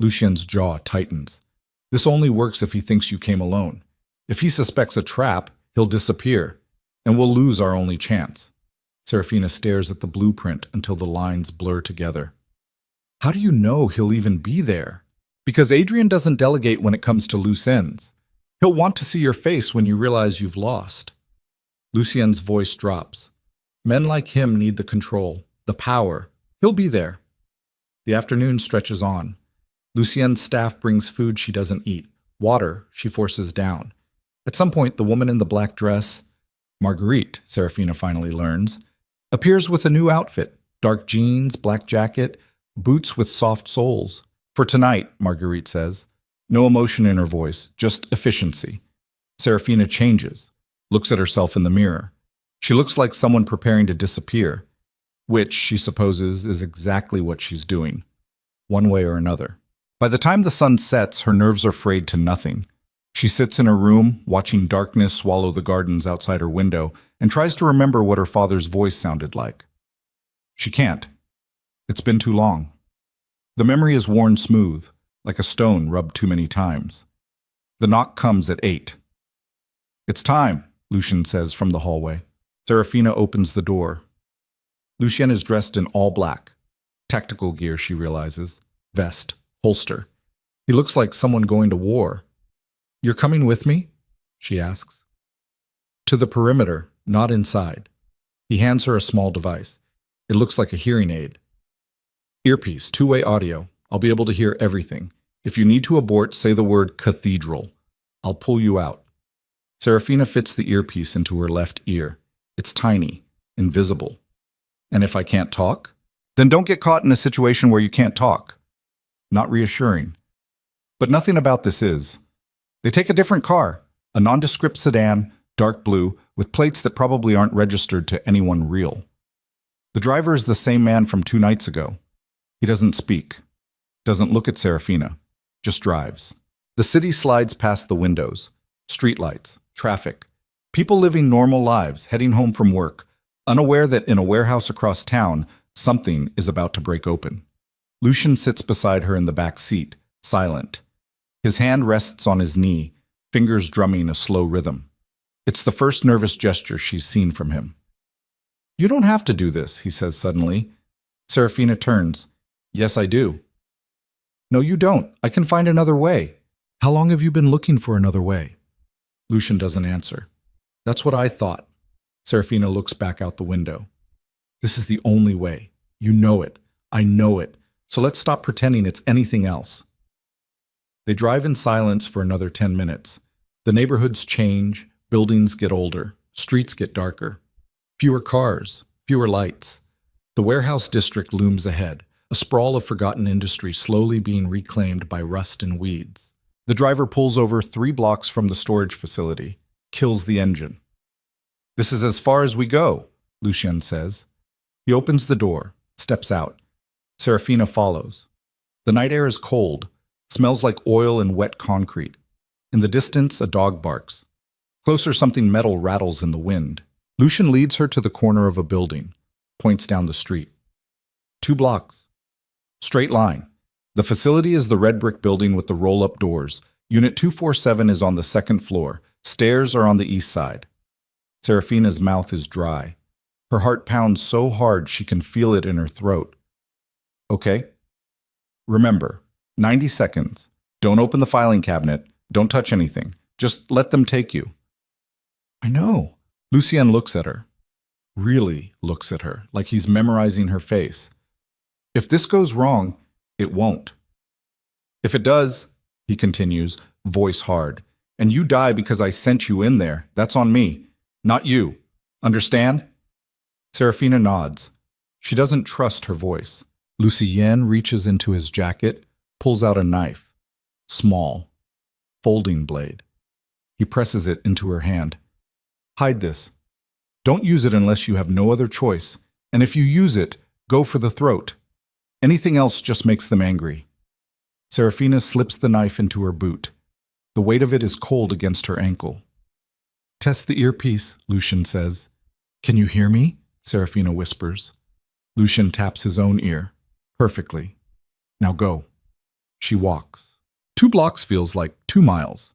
Lucian's jaw tightens. This only works if he thinks you came alone. If he suspects a trap, he'll disappear, and we'll lose our only chance. Serafina stares at the blueprint until the lines blur together. How do you know he'll even be there? Because Adrian doesn't delegate when it comes to loose ends. He'll want to see your face when you realize you've lost. Lucien's voice drops. Men like him need the control, the power. He'll be there. The afternoon stretches on. Lucien's staff brings food she doesn't eat, water she forces down. At some point, the woman in the black dress, Marguerite, Serafina finally learns, appears with a new outfit, dark jeans, black jacket, boots with soft soles. For tonight, Marguerite says. No emotion in her voice, just efficiency. Serafina changes, looks at herself in the mirror. She looks like someone preparing to disappear, which, she supposes, is exactly what she's doing, one way or another. By the time the sun sets, her nerves are frayed to nothing. She sits in her room, watching darkness swallow the gardens outside her window, and tries to remember what her father's voice sounded like. She can't. It's been too long. The memory is worn smooth, like a stone rubbed too many times. The knock comes at 8. It's time, Lucian says from the hallway. Serafina opens the door. Lucien is dressed in all black. Tactical gear, she realizes. Vest, holster. He looks like someone going to war. You're coming with me? She asks. To the perimeter, not inside. He hands her a small device. It looks like a hearing aid. Earpiece, 2-way audio. I'll be able to hear everything. If you need to abort, say the word cathedral. I'll pull you out. Serafina fits the earpiece into her left ear. It's tiny, invisible. And if I can't talk? Then don't get caught in a situation where you can't talk. Not reassuring. But nothing about this is. They take a different car, a nondescript sedan, dark blue, with plates that probably aren't registered to anyone real. The driver is the same man from 2 nights ago. He doesn't speak, doesn't look at Serafina, just drives. The city slides past the windows, streetlights, traffic, people living normal lives, heading home from work, unaware that in a warehouse across town, something is about to break open. Lucian sits beside her in the back seat, silent. His hand rests on his knee, fingers drumming a slow rhythm. It's the first nervous gesture she's seen from him. You don't have to do this, he says suddenly. Serafina turns. Yes, I do. No, you don't. I can find another way. How long have you been looking for another way? Lucian doesn't answer. That's what I thought. Serafina looks back out the window. This is the only way. You know it. I know it. So let's stop pretending it's anything else. They drive in silence for another 10 minutes. The neighborhoods change, buildings get older, streets get darker. Fewer cars, fewer lights. The warehouse district looms ahead, a sprawl of forgotten industry slowly being reclaimed by rust and weeds. The driver pulls over 3 blocks from the storage facility, kills the engine. This is as far as we go, Lucien says. He opens the door, steps out. Serafina follows. The night air is cold, smells like oil and wet concrete. In the distance, a dog barks. Closer, something metal rattles in the wind. Lucien leads her to the corner of a building, points down the street. 2 blocks. Straight line. The facility is the red brick building with the roll-up doors. Unit 247 is on the second floor. Stairs are on the east side. Serafina's mouth is dry. Her heart pounds so hard she can feel it in her throat. Okay. Remember, 90 seconds. Don't open the filing cabinet. Don't touch anything. Just let them take you. I know. Lucien looks at her. Really looks at her, like he's memorizing her face. If this goes wrong, it won't. If it does, he continues, voice hard, and you die because I sent you in there, that's on me, not you. Understand? Serafina nods. She doesn't trust her voice. Lucien reaches into his jacket, pulls out a knife. Small. Folding blade. He presses it into her hand. Hide this. Don't use it unless you have no other choice, and if you use it, go for the throat. Anything else just makes them angry. Serafina slips the knife into her boot. The weight of it is cold against her ankle. Test the earpiece, Lucien says. Can you hear me? Serafina whispers. Lucien taps his own ear. Perfectly. Now go. She walks. 2 blocks feels like 2 miles.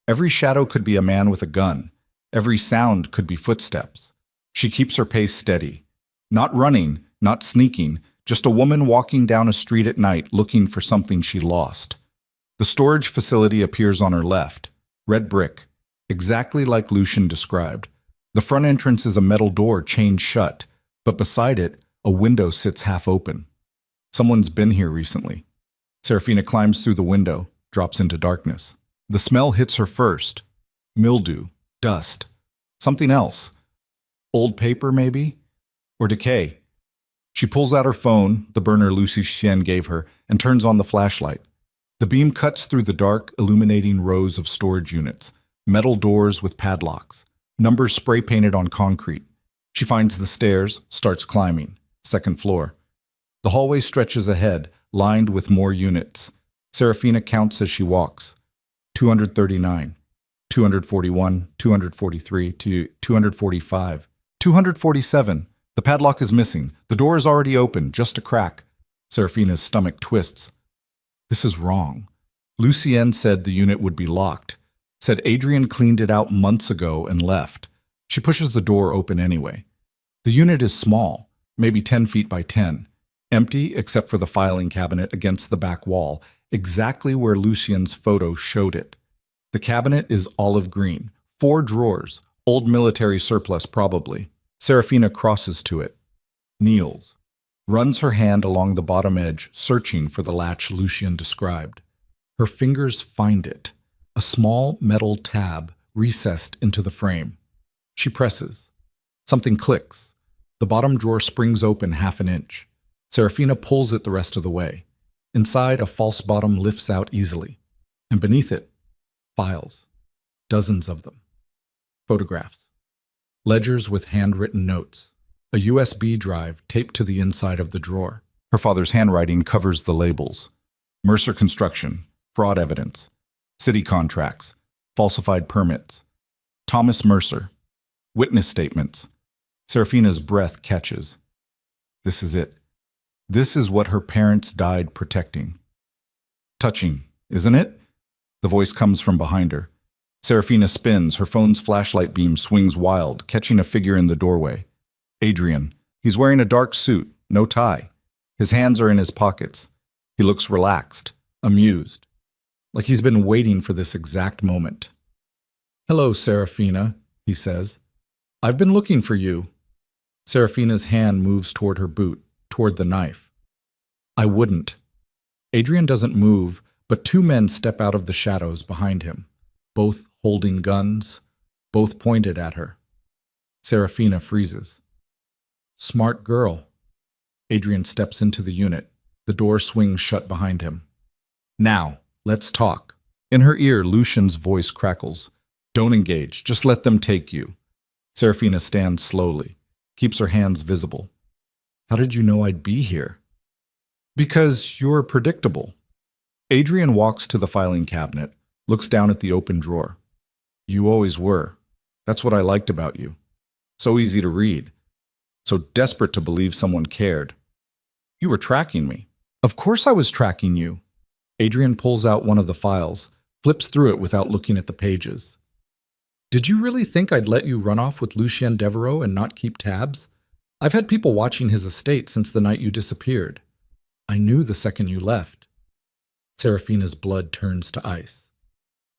Every shadow could be a man with a gun. Every sound could be footsteps. She keeps her pace steady. Not running, not sneaking, just a woman walking down a street at night looking for something she lost. The storage facility appears on her left. Red brick. Exactly like Lucien described. The front entrance is a metal door chained shut, but beside it, a window sits half open. Someone's been here recently. Serafina climbs through the window, drops into darkness. The smell hits her first. Mildew. Dust. Something else. Old paper, maybe? Or decay. She pulls out her phone, the burner Lucien gave her, and turns on the flashlight. The beam cuts through the dark, illuminating rows of storage units, metal doors with padlocks, numbers spray-painted on concrete. She finds the stairs, starts climbing. Second floor. The hallway stretches ahead, lined with more units. Serafina counts as she walks. 239. 241, 243, to 245, 247. The padlock is missing. The door is already open, just a crack. Serafina's stomach twists. This is wrong. Lucien said the unit would be locked. Said Adrian cleaned it out months ago and left. She pushes the door open anyway. The unit is small, maybe 10 feet by 10. Empty except for the filing cabinet against the back wall, exactly where Lucien's photo showed it. The cabinet is olive green, 4 drawers, old military surplus probably. Serafina crosses to it, kneels, runs her hand along the bottom edge, searching for the latch Lucien described. Her fingers find it, a small metal tab recessed into the frame. She presses. Something clicks. The bottom drawer springs open half an inch. Serafina pulls it the rest of the way. Inside, a false bottom lifts out easily. And beneath it, files. Dozens of them. Photographs. Ledgers with handwritten notes. A USB drive taped to the inside of the drawer. Her father's handwriting covers the labels. Mercer Construction. Fraud evidence. City contracts. Falsified permits. Thomas Mercer. Witness statements. Serafina's breath catches. This is it. This is what her parents died protecting. Touching, isn't it? The voice comes from behind her. Serafina spins, her phone's flashlight beam swings wild, catching a figure in the doorway. Adrian. He's wearing a dark suit, no tie. His hands are in his pockets. He looks relaxed, amused, like he's been waiting for this exact moment. Hello, Serafina, he says. I've been looking for you. Serafina's hand moves toward her boot, toward the knife. I wouldn't. Adrian doesn't move, but 2 men step out of the shadows behind him, both holding guns, both pointed at her. Serafina freezes. Smart girl. Adrian steps into the unit. The door swings shut behind him. Now, let's talk. In her ear, Lucien's voice crackles. Don't engage, just let them take you. Serafina stands slowly, keeps her hands visible. How did you know I'd be here? Because you're predictable. Adrian walks to the filing cabinet, looks down at the open drawer. You always were. That's what I liked about you. So easy to read. So desperate to believe someone cared. You were tracking me. Of course I was tracking you. Adrian pulls out one of the files, flips through it without looking at the pages. Did you really think I'd let you run off with Lucien Devereaux and not keep tabs? I've had people watching his estate since the night you disappeared. I knew the second you left. Serafina's blood turns to ice.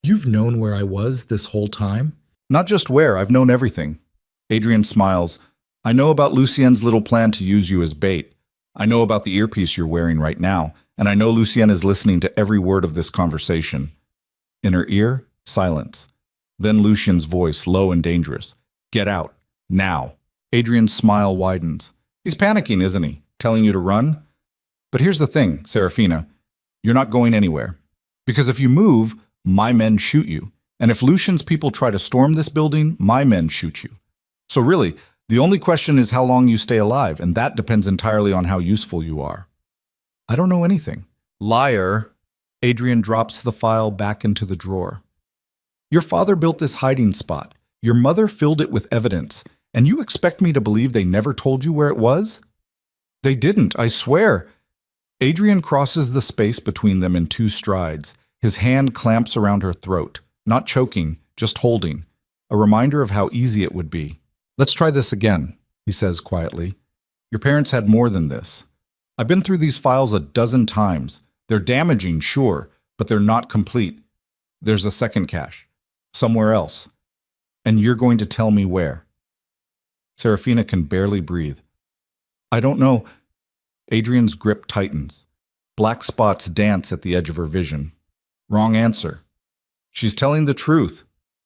You've known where I was this whole time? Not just where, I've known everything. Adrian smiles. I know about Lucien's little plan to use you as bait. I know about the earpiece you're wearing right now, and I know Lucien is listening to every word of this conversation. In her ear, silence. Then Lucien's voice, low and dangerous. Get out. Now. Adrian's smile widens. He's panicking, isn't he? Telling you to run? But here's the thing, Serafina. You're not going anywhere. Because if you move, my men shoot you. And if Lucien's people try to storm this building, my men shoot you. So really, the only question is how long you stay alive, and that depends entirely on how useful you are. I don't know anything. Liar. Adrian drops the file back into the drawer. Your father built this hiding spot. Your mother filled it with evidence. And you expect me to believe they never told you where it was? They didn't, I swear. Adrian crosses the space between them in 2 strides. His hand clamps around her throat, not choking, just holding, a reminder of how easy it would be. Let's try this again, he says quietly. Your parents had more than this. I've been through these files a dozen times. They're damaging, sure, but they're not complete. There's a second cache, somewhere else. And you're going to tell me where. Serafina can barely breathe. I don't know. Adrian's grip tightens. Black spots dance at the edge of her vision. Wrong answer. She's telling the truth.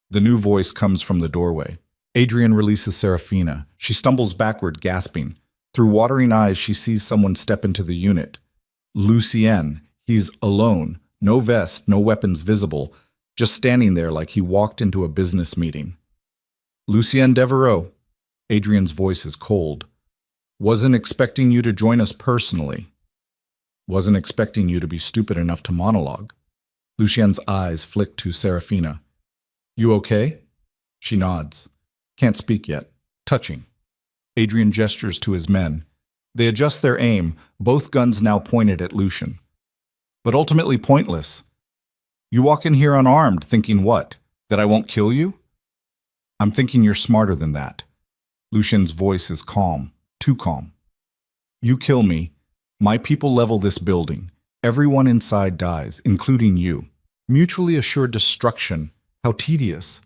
The new voice comes from the doorway. Adrian releases Serafina. She stumbles backward, gasping. Through watering eyes, she sees someone step into the unit. Lucien. He's alone. No vest, no weapons visible. Just standing there like he walked into a business meeting. Lucien Devereaux. Adrian's voice is cold. Wasn't expecting you to join us personally. Wasn't expecting you to be stupid enough to monologue. Lucien's eyes flick to Serafina. You okay? She nods. Can't speak yet. Touching. Adrian gestures to his men. They adjust their aim, both guns now pointed at Lucien. But ultimately pointless. You walk in here unarmed, thinking what? That I won't kill you? I'm thinking you're smarter than that. Lucien's voice is calm, too calm. You kill me, my people level this building. Everyone inside dies, including you. Mutually assured destruction. How tedious.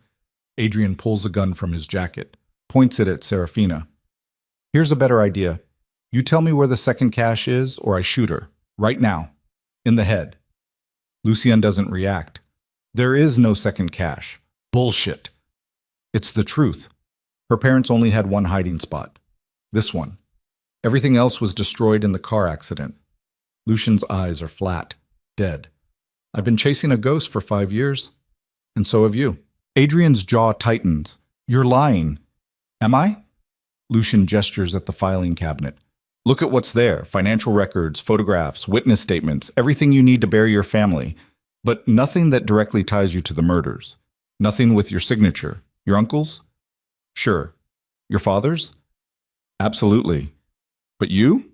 Adrian pulls a gun from his jacket, points it at Serafina. Here's a better idea. You tell me where the second cache is, or I shoot her. Right now. In the head. Lucien doesn't react. There is no second cache. Bullshit. It's the truth. Her parents only had one hiding spot. This one. Everything else was destroyed in the car accident. Lucien's eyes are flat, dead. I've been chasing a ghost for 5 years. And so have you. Adrian's jaw tightens. You're lying. Am I? Lucien gestures at the filing cabinet. Look at what's there. Financial records, photographs, witness statements, everything you need to bury your family. But nothing that directly ties you to the murders. Nothing with your signature. Your uncle's? Sure. Your father's? Absolutely. But you?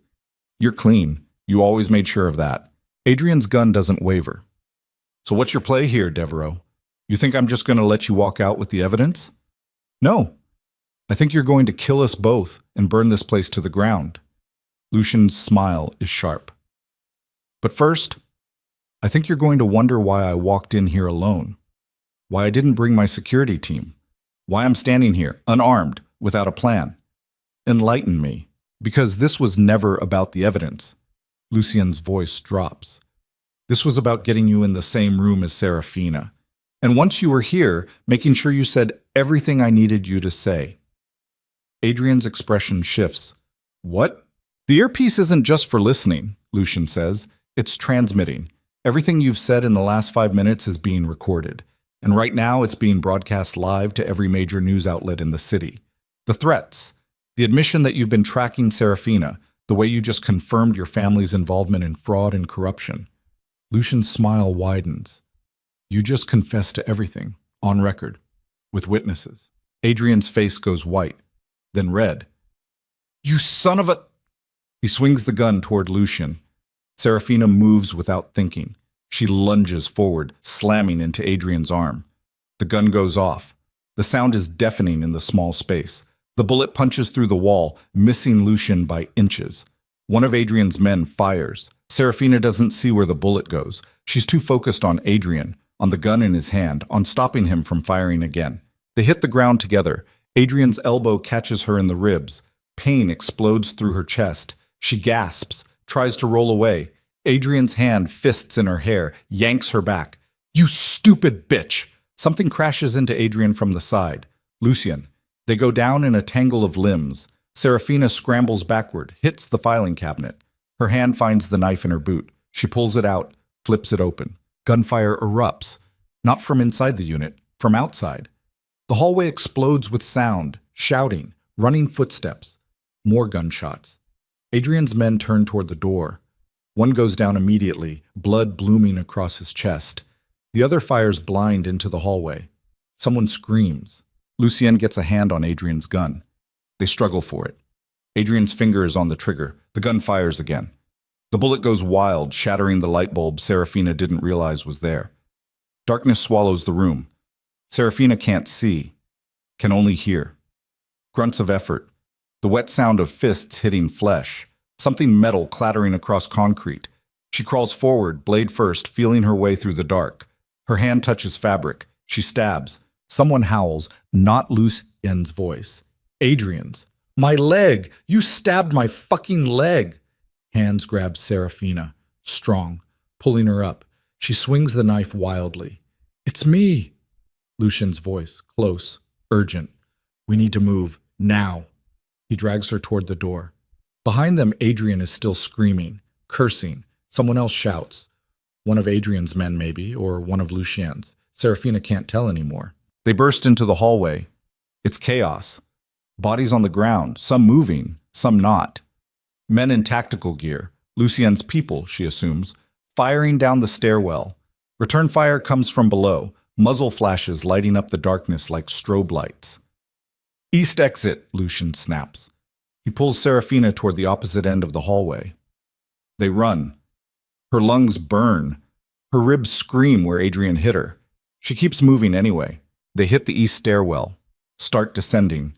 You're clean. You always made sure of that. Adrian's gun doesn't waver. So what's your play here, Devereaux? You think I'm just going to let you walk out with the evidence? No. I think you're going to kill us both and burn this place to the ground. Lucien's smile is sharp. But first, I think you're going to wonder why I walked in here alone. Why I didn't bring my security team. Why I'm standing here, unarmed, without a plan. Enlighten me, because this was never about the evidence. Lucien's voice drops. This was about getting you in the same room as Serafina. And once you were here, making sure you said everything I needed you to say. Adrian's expression shifts. What? The earpiece isn't just for listening, Lucien says. It's transmitting. Everything you've said in the last 5 minutes is being recorded. And right now it's being broadcast live to every major news outlet in the city. The threats, the admission that you've been tracking Serafina, the way you just confirmed your family's involvement in fraud and corruption. Lucien's smile widens. You just confessed to everything, on record, with witnesses. Adrian's face goes white, then red. You son of a... He swings the gun toward Lucien. Serafina moves without thinking. She lunges forward, slamming into Adrian's arm. The gun goes off. The sound is deafening in the small space. The bullet punches through the wall, missing Lucian by inches. One of Adrian's men fires. Serafina doesn't see where the bullet goes. She's too focused on Adrian, on the gun in his hand, on stopping him from firing again. They hit the ground together. Adrian's elbow catches her in the ribs. Pain explodes through her chest. She gasps, tries to roll away. Adrian's hand fists in her hair, yanks her back. "You stupid bitch!" Something crashes into Adrian from the side. Lucian. They go down in a tangle of limbs. Serafina scrambles backward, hits the filing cabinet. Her hand finds the knife in her boot. She pulls it out, flips it open. Gunfire erupts. Not from inside the unit, from outside. The hallway explodes with sound, shouting, running footsteps. More gunshots. Adrian's men turn toward the door. One goes down immediately, blood blooming across his chest. The other fires blind into the hallway. Someone screams. Lucien gets a hand on Adrian's gun. They struggle for it. Adrian's finger is on the trigger. The gun fires again. The bullet goes wild, shattering the light bulb Serafina didn't realize was there. Darkness swallows the room. Serafina can't see, can only hear. Grunts of effort. The wet sound of fists hitting flesh. Something metal clattering across concrete. She crawls forward, blade first, feeling her way through the dark. Her hand touches fabric. She stabs. Someone howls, not Lucien's voice. Adrian's. "My leg! You stabbed my fucking leg!" Hands grab Serafina, strong, pulling her up. She swings the knife wildly. "It's me!" Lucian's voice, close, urgent. "We need to move, now." He drags her toward the door. Behind them, Adrian is still screaming, cursing. Someone else shouts. One of Adrian's men, maybe, or one of Lucien's. Serafina can't tell anymore. They burst into the hallway. It's chaos. Bodies on the ground, some moving, some not. Men in tactical gear, Lucien's people, she assumes, firing down the stairwell. Return fire comes from below, muzzle flashes lighting up the darkness like strobe lights. "East exit," Lucien snaps. He pulls Serafina toward the opposite end of the hallway. They run. Her lungs burn. Her ribs scream where Adrian hit her. She keeps moving anyway. They hit the east stairwell. Start descending.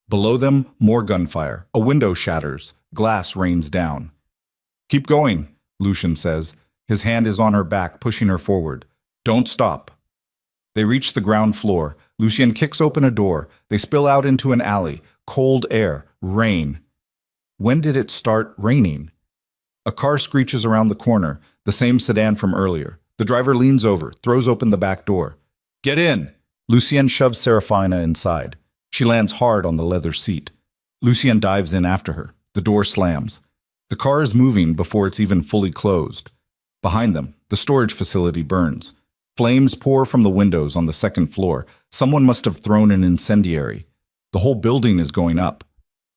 Below them, more gunfire. A window shatters. Glass rains down. "Keep going," Lucien says. His hand is on her back, pushing her forward. "Don't stop." They reach the ground floor. Lucien kicks open a door. They spill out into an alley. Cold air. Rain. When did it start raining? A car screeches around the corner, the same sedan from earlier. The driver leans over, throws open the back door. "Get in!" Lucien shoves Serafina inside. She lands hard on the leather seat. Lucien dives in after her. The door slams. The car is moving before it's even fully closed. Behind them, the storage facility burns. Flames pour from the windows on the second floor. Someone must have thrown an incendiary. The whole building is going up.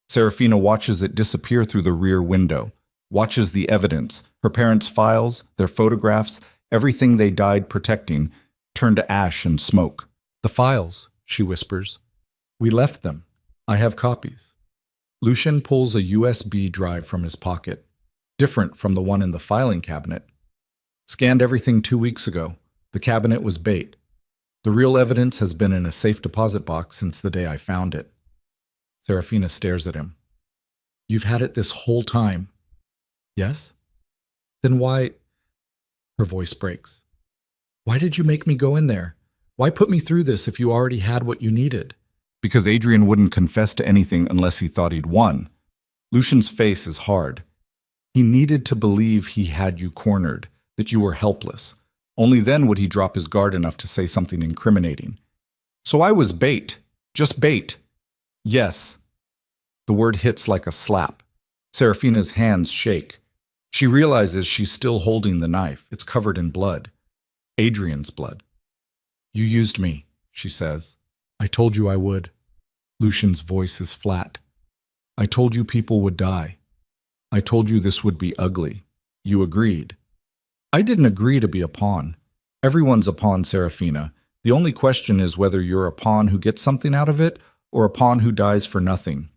Serafina watches it disappear through the rear window. Watches the evidence, her parents' files, their photographs, everything they died protecting, turn to ash and smoke. "The files," she whispers. "We left them. I have copies." Lucien pulls a USB drive from his pocket, different from the one in the filing cabinet. "Scanned everything 2 weeks ago. The cabinet was bait. The real evidence has been in a safe deposit box since the day I found it." Serafina stares at him. "You've had it this whole time." "Yes?" "Then why—" Her voice breaks. "Why did you make me go in there? Why put me through this if you already had what you needed?" "Because Adrian wouldn't confess to anything unless he thought he'd won." Lucien's face is hard. He needed to believe he had you cornered, that you were helpless. Only then would he drop his guard enough to say something incriminating. "So I was bait. Just bait." "Yes." The word hits like a slap. Serafina's hands shake. She realizes she's still holding the knife. It's covered in blood. Adrian's blood. "You used me," she says. "I told you I would." Lucien's voice is flat. "I told you people would die. I told you this would be ugly. You agreed." "I didn't agree to be a pawn. Everyone's a pawn, Serafina. The only question is whether you're a pawn who gets something out of it or a pawn who dies for nothing."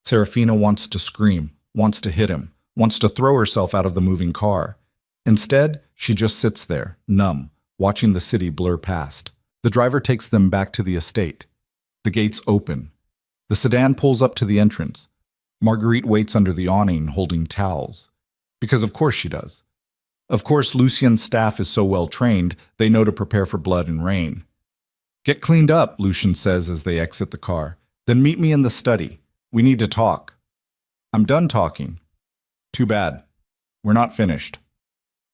Serafina wants to scream, wants to hit him, wants to throw herself out of the moving car. Instead, she just sits there, numb, watching the city blur past. The driver takes them back to the estate. The gates open. The sedan pulls up to the entrance. Marguerite waits under the awning, holding towels. Because of course she does. Of course, Lucien's staff is so well trained, they know to prepare for blood and rain. "Get cleaned up," Lucien says as they exit the car. "Then meet me in the study. We need to talk." "I'm done talking." "Too bad. We're not finished."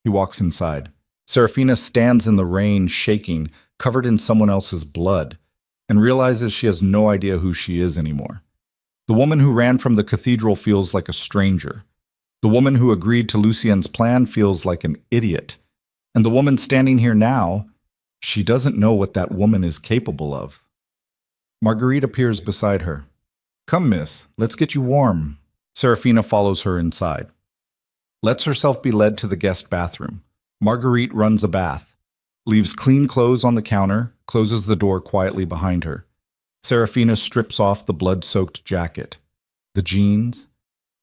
He walks inside. Serafina stands in the rain, shaking, covered in someone else's blood, and realizes she has no idea who she is anymore. The woman who ran from the cathedral feels like a stranger. The woman who agreed to Lucien's plan feels like an idiot. And the woman standing here now, she doesn't know what that woman is capable of. Marguerite appears beside her. "Come, miss, let's get you warm." Serafina follows her inside. Lets herself be led to the guest bathroom. Marguerite runs a bath, leaves clean clothes on the counter, closes the door quietly behind her. Serafina strips off the blood-soaked jacket, the jeans,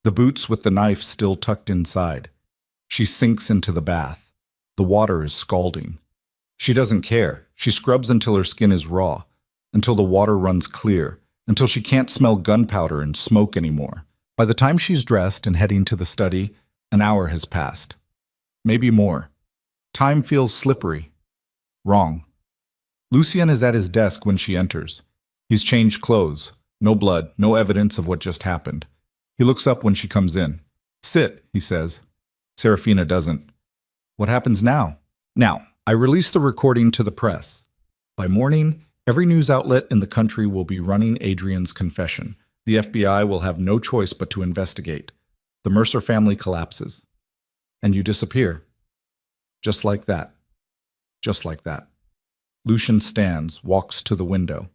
the boots with the knife still tucked inside. She sinks into the bath. The water is scalding. She doesn't care. She scrubs until her skin is raw, until the water runs clear, until she can't smell gunpowder and smoke anymore. By the time she's dressed and heading to the study, an hour has passed. Maybe more. Time feels slippery. Wrong. Lucien is at his desk when she enters. He's changed clothes. No blood, no evidence of what just happened. He looks up when she comes in. "Sit," he says. Serafina doesn't. "What happens now?" "Now, I release the recording to the press. By morning, every news outlet in the country will be running Adrian's confession. The FBI will have no choice but to investigate. The Mercer family collapses. And you disappear. Just like that. Just like that." Lucien stands, walks to the window.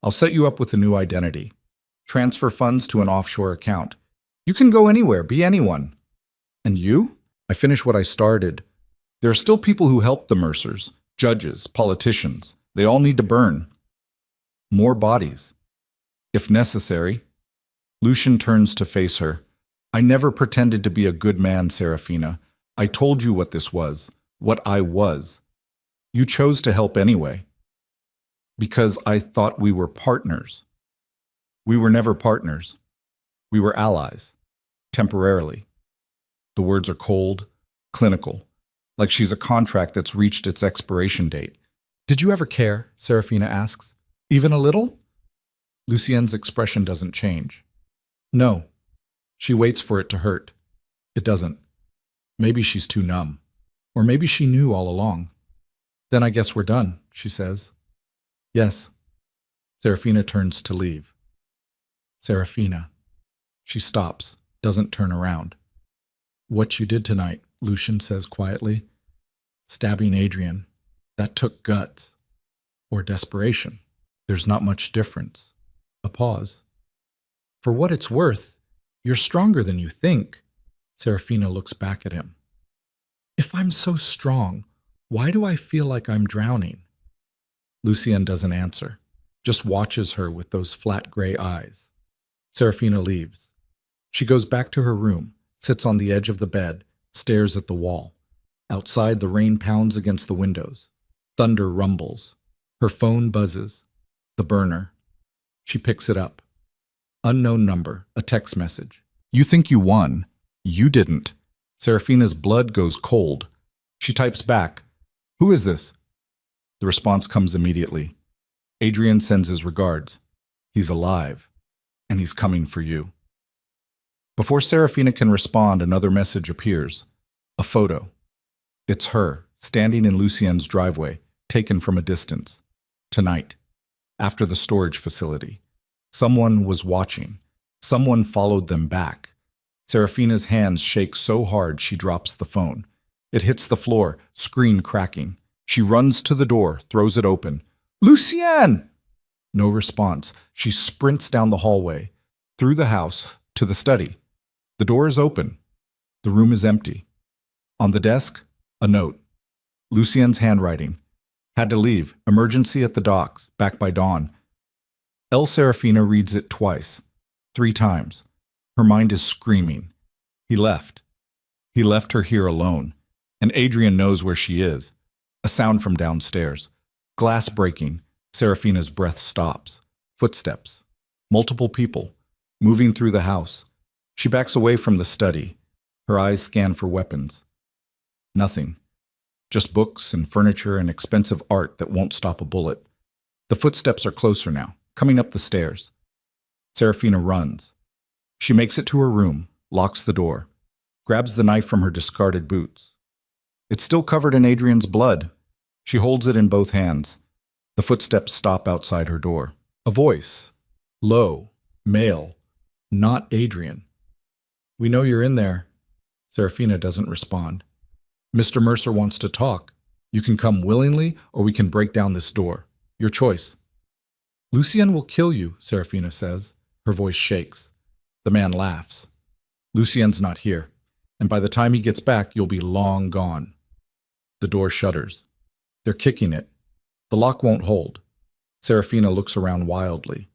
"I'll set you up with a new identity. Transfer funds to an offshore account. You can go anywhere, be anyone." "And you?" "I finish what I started. There are still people who helped the Mercers, judges, politicians. They all need to burn. More bodies. If necessary." Lucien turns to face her. "I never pretended to be a good man, Serafina. I told you what this was, what I was. You chose to help anyway. Because I thought we were partners. We were never partners. We were allies. Temporarily." The words are cold, clinical, like she's a contract that's reached its expiration date. "Did you ever care?" Serafina asks. "Even a little?" Lucien's expression doesn't change. "No." She waits for it to hurt. It doesn't. Maybe she's too numb. Or maybe she knew all along. "Then I guess we're done," she says. "Yes." Serafina turns to leave. "Serafina." She stops, doesn't turn around. "What you did tonight," Lucien says quietly. "Stabbing Adrian. That took guts. Or desperation. There's not much difference." A pause. "For what it's worth, you're stronger than you think." Serafina looks back at him. "If I'm so strong, why do I feel like I'm drowning?" Lucien doesn't answer, just watches her with those flat gray eyes. Serafina leaves. She goes back to her room, sits on the edge of the bed, stares at the wall. Outside, the rain pounds against the windows. Thunder rumbles. Her phone buzzes. The burner. She picks it up. Unknown number, a text message. "You think you won. You didn't." Serafina's blood goes cold. She types back, "Who is this?" The response comes immediately. Adrian sends his regards. He's alive, and he's coming for you. Before Serafina can respond, another message appears. A photo. It's her, standing in Lucien's driveway, taken from a distance. Tonight, after the storage facility. Someone was watching. Someone followed them back. Serafina's hands shake so hard she drops the phone. It hits the floor, screen cracking. She runs to the door, throws it open. "Lucien!" No response. She sprints down the hallway, through the house, to the study. The door is open. The room is empty. On the desk, a note. Lucien's handwriting. Had to leave. Emergency at the docks. Back by dawn. Serafina reads it twice. 3 times. Her mind is screaming. He left. He left her here alone. And Adrian knows where she is. A sound from downstairs. Glass breaking. Serafina's breath stops. Footsteps. Multiple people. Moving through the house. She backs away from the study. Her eyes scan for weapons. Nothing. Just books and furniture and expensive art that won't stop a bullet. The footsteps are closer now, coming up the stairs. Serafina runs. She makes it to her room, locks the door, grabs the knife from her discarded boots. It's still covered in Adrian's blood. She holds it in both hands. The footsteps stop outside her door. A voice. Low. Male. Not Adrian. "We know you're in there." Serafina doesn't respond. "Mr. Mercer wants to talk. You can come willingly, or we can break down this door. Your choice." "Lucien will kill you," Serafina says. Her voice shakes. The man laughs. "Lucien's not here, and by the time he gets back, you'll be long gone." The door shudders. They're kicking it. The lock won't hold. Serafina looks around wildly.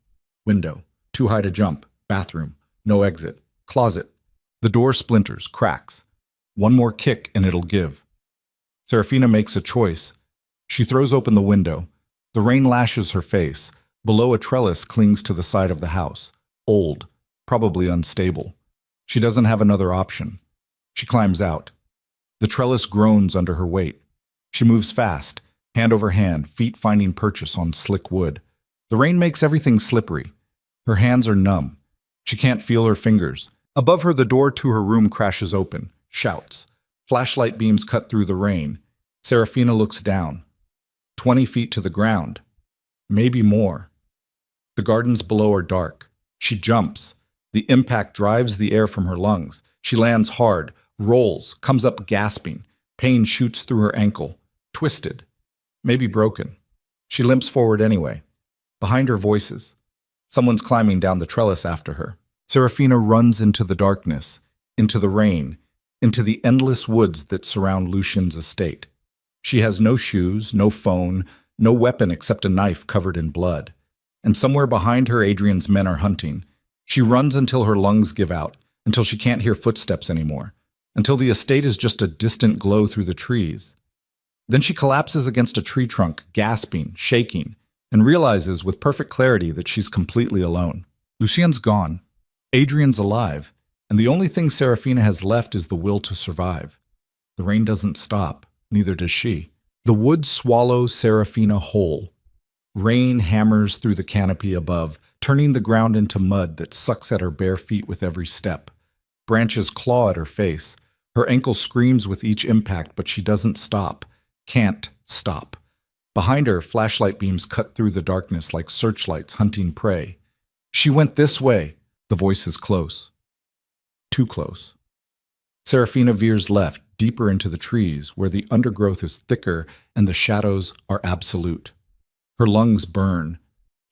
Window. Too high to jump. Bathroom. No exit. Closet. The door splinters, cracks. One more kick and it'll give. Serafina makes a choice. She throws open the window. The rain lashes her face. Below, a trellis clings to the side of the house. Old. Probably unstable. She doesn't have another option. She climbs out. The trellis groans under her weight. She moves fast, hand over hand, feet finding purchase on slick wood. The rain makes everything slippery. Her hands are numb. She can't feel her fingers. Above her, the door to her room crashes open, shouts. Flashlight beams cut through the rain. Serafina looks down. 20 feet to the ground. Maybe more. The gardens below are dark. She jumps. The impact drives the air from her lungs. She lands hard, rolls, comes up gasping. Pain shoots through her ankle. Twisted. Maybe broken. She limps forward anyway. Behind her, voices. Someone's climbing down the trellis after her. Serafina runs into the darkness, into the rain, into the endless woods that surround Lucien's estate. She has no shoes, no phone, no weapon except a knife covered in blood. And somewhere behind her, Adrian's men are hunting. She runs until her lungs give out, until she can't hear footsteps anymore, until the estate is just a distant glow through the trees. Then she collapses against a tree trunk, gasping, shaking, and realizes with perfect clarity that she's completely alone. Lucien's gone. Adrian's alive, and the only thing Serafina has left is the will to survive. The rain doesn't stop, neither does she. The woods swallow Serafina whole. Rain hammers through the canopy above, turning the ground into mud that sucks at her bare feet with every step. Branches claw at her face. Her ankle screams with each impact, but she doesn't stop. Can't stop. Behind her, flashlight beams cut through the darkness like searchlights hunting prey. "She went this way." The voice is close. Too close. Serafina veers left, deeper into the trees, where the undergrowth is thicker and the shadows are absolute. Her lungs burn.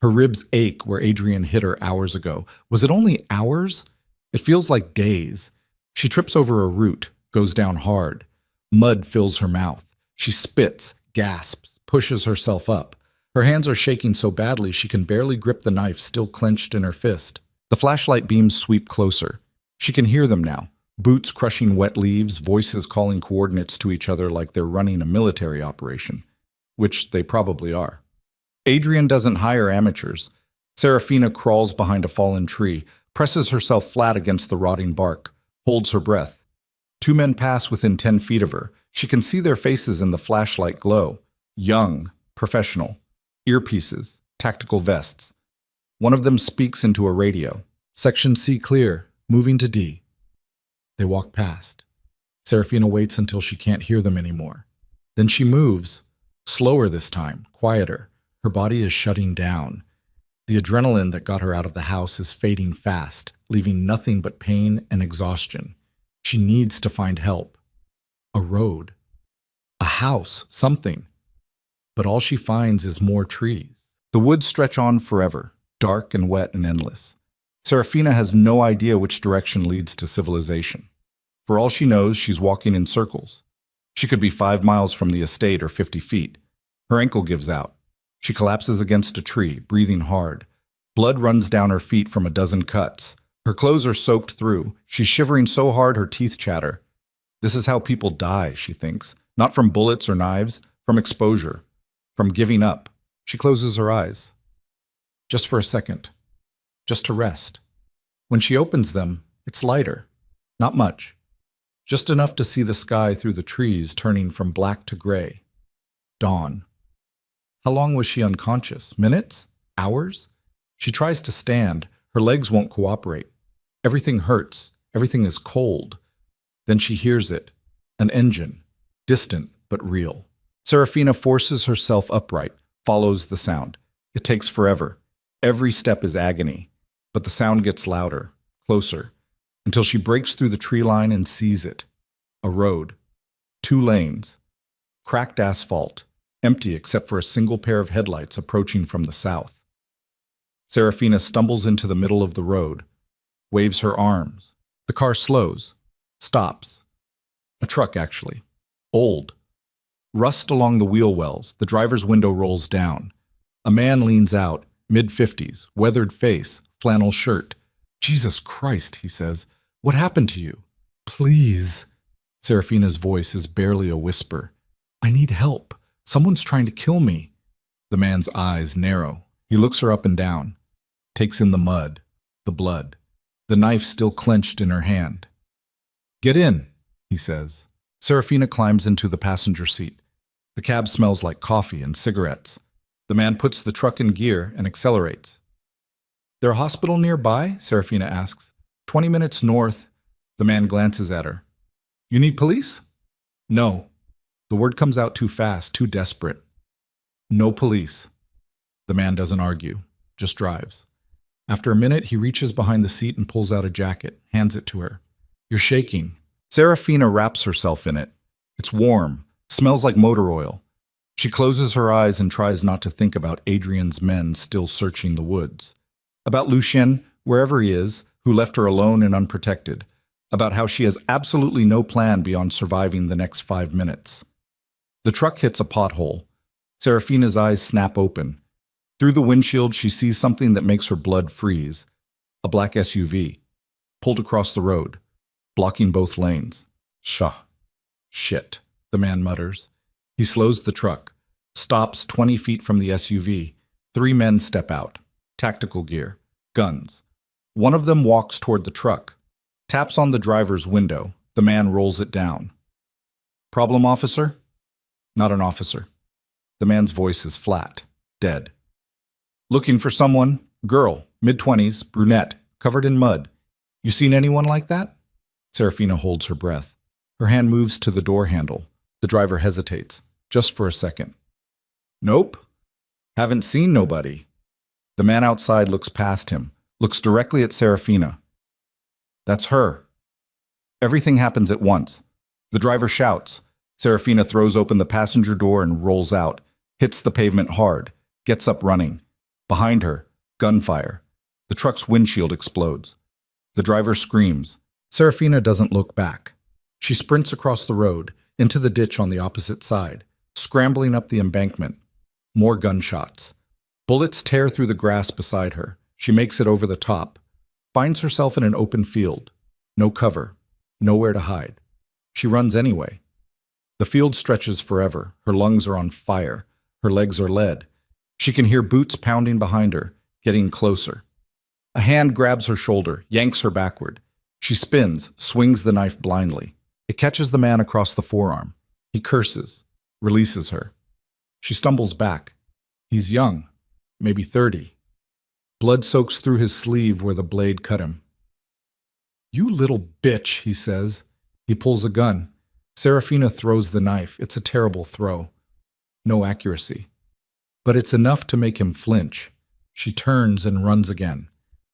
Her ribs ache where Adrian hit her hours ago. Was it only hours? It feels like days. She trips over a root, goes down hard. Mud fills her mouth. She spits, gasps, pushes herself up. Her hands are shaking so badly she can barely grip the knife still clenched in her fist. The flashlight beams sweep closer. She can hear them now. Boots crushing wet leaves, voices calling coordinates to each other like they're running a military operation. Which they probably are. Adrian doesn't hire amateurs. Serafina crawls behind a fallen tree, presses herself flat against the rotting bark, holds her breath. 2 men pass within 10 feet of her. She can see their faces in the flashlight glow. Young, professional, earpieces, tactical vests. One of them speaks into a radio. "Section C clear, moving to D." They walk past. Serafina waits until she can't hear them anymore. Then she moves, slower this time, quieter. Her body is shutting down. The adrenaline that got her out of the house is fading fast, leaving nothing but pain and exhaustion. She needs to find help. A road. A house, something. But all she finds is more trees. The woods stretch on forever, dark and wet and endless. Serafina has no idea which direction leads to civilization. For all she knows, she's walking in circles. She could be 5 miles from the estate or 50 feet. Her ankle gives out. She collapses against a tree, breathing hard. Blood runs down her feet from a dozen cuts. Her clothes are soaked through. She's shivering so hard her teeth chatter. This is how people die, she thinks. Not from bullets or knives, from exposure, from giving up. She closes her eyes. Just for a second. Just to rest. When she opens them, it's lighter. Not much. Just enough to see the sky through the trees turning from black to gray. Dawn. How long was she unconscious? Minutes? Hours? She tries to stand. Her legs won't cooperate. Everything hurts. Everything is cold. Then she hears it. An engine. Distant, but real. Serafina forces herself upright, follows the sound. It takes forever. Every step is agony. But the sound gets louder, closer, until she breaks through the tree line and sees it. A road. 2 lanes. Cracked asphalt. Empty except for a single pair of headlights approaching from the south. Serafina stumbles into the middle of the road, waves her arms. The car slows, stops. A truck, actually. Old. Rust along the wheel wells, the driver's window rolls down. A man leans out, mid-50s, weathered face, flannel shirt. Jesus Christ, he says. What happened to you? Please. Serafina's voice is barely a whisper. I need help. Someone's trying to kill me. The man's eyes narrow. He looks her up and down. Takes in the mud, the blood. The knife still clenched in her hand. Get in, he says. Serafina climbs into the passenger seat. The cab smells like coffee and cigarettes. The man puts the truck in gear and accelerates. There a hospital nearby? Serafina asks. 20 minutes north. The man glances at her. You need police? No. The word comes out too fast, too desperate. No police. The man doesn't argue, just drives. After a minute, he reaches behind the seat and pulls out a jacket, hands it to her. You're shaking. Serafina wraps herself in it. It's warm, smells like motor oil. She closes her eyes and tries not to think about Adrian's men still searching the woods. About Lucien, wherever he is, who left her alone and unprotected. About how she has absolutely no plan beyond surviving the next 5 minutes. The truck hits a pothole. Serafina's eyes snap open. Through the windshield, she sees something that makes her blood freeze. A black SUV. Pulled across the road. Blocking both lanes. Shit, the man mutters. He slows the truck. Stops 20 feet from the SUV. 3 men step out. Tactical gear. Guns. One of them walks toward the truck. Taps on the driver's window. The man rolls it down. Problem, officer? Not an officer. The man's voice is flat, dead. Looking for someone, girl, mid-20s, brunette, covered in mud. You seen anyone like that? Serafina holds her breath. Her hand moves to the door handle. The driver hesitates, just for a second. Nope. Haven't seen nobody. The man outside looks past him, looks directly at Serafina. That's her. Everything happens at once. The driver shouts. Serafina throws open the passenger door and rolls out, hits the pavement hard, gets up running. Behind her, gunfire. The truck's windshield explodes. The driver screams. Serafina doesn't look back. She sprints across the road, into the ditch on the opposite side, scrambling up the embankment. More gunshots. Bullets tear through the grass beside her. She makes it over the top. Finds herself in an open field. No cover. Nowhere to hide. She runs anyway. The field stretches forever. Her lungs are on fire. Her legs are lead. She can hear boots pounding behind her, getting closer. A hand grabs her shoulder, yanks her backward. She spins, swings the knife blindly. It catches the man across the forearm. He curses, releases her. She stumbles back. He's young, maybe 30. Blood soaks through his sleeve where the blade cut him. You little bitch, he says. He pulls a gun. Serafina throws the knife. It's a terrible throw. No accuracy. But it's enough to make him flinch. She turns and runs again.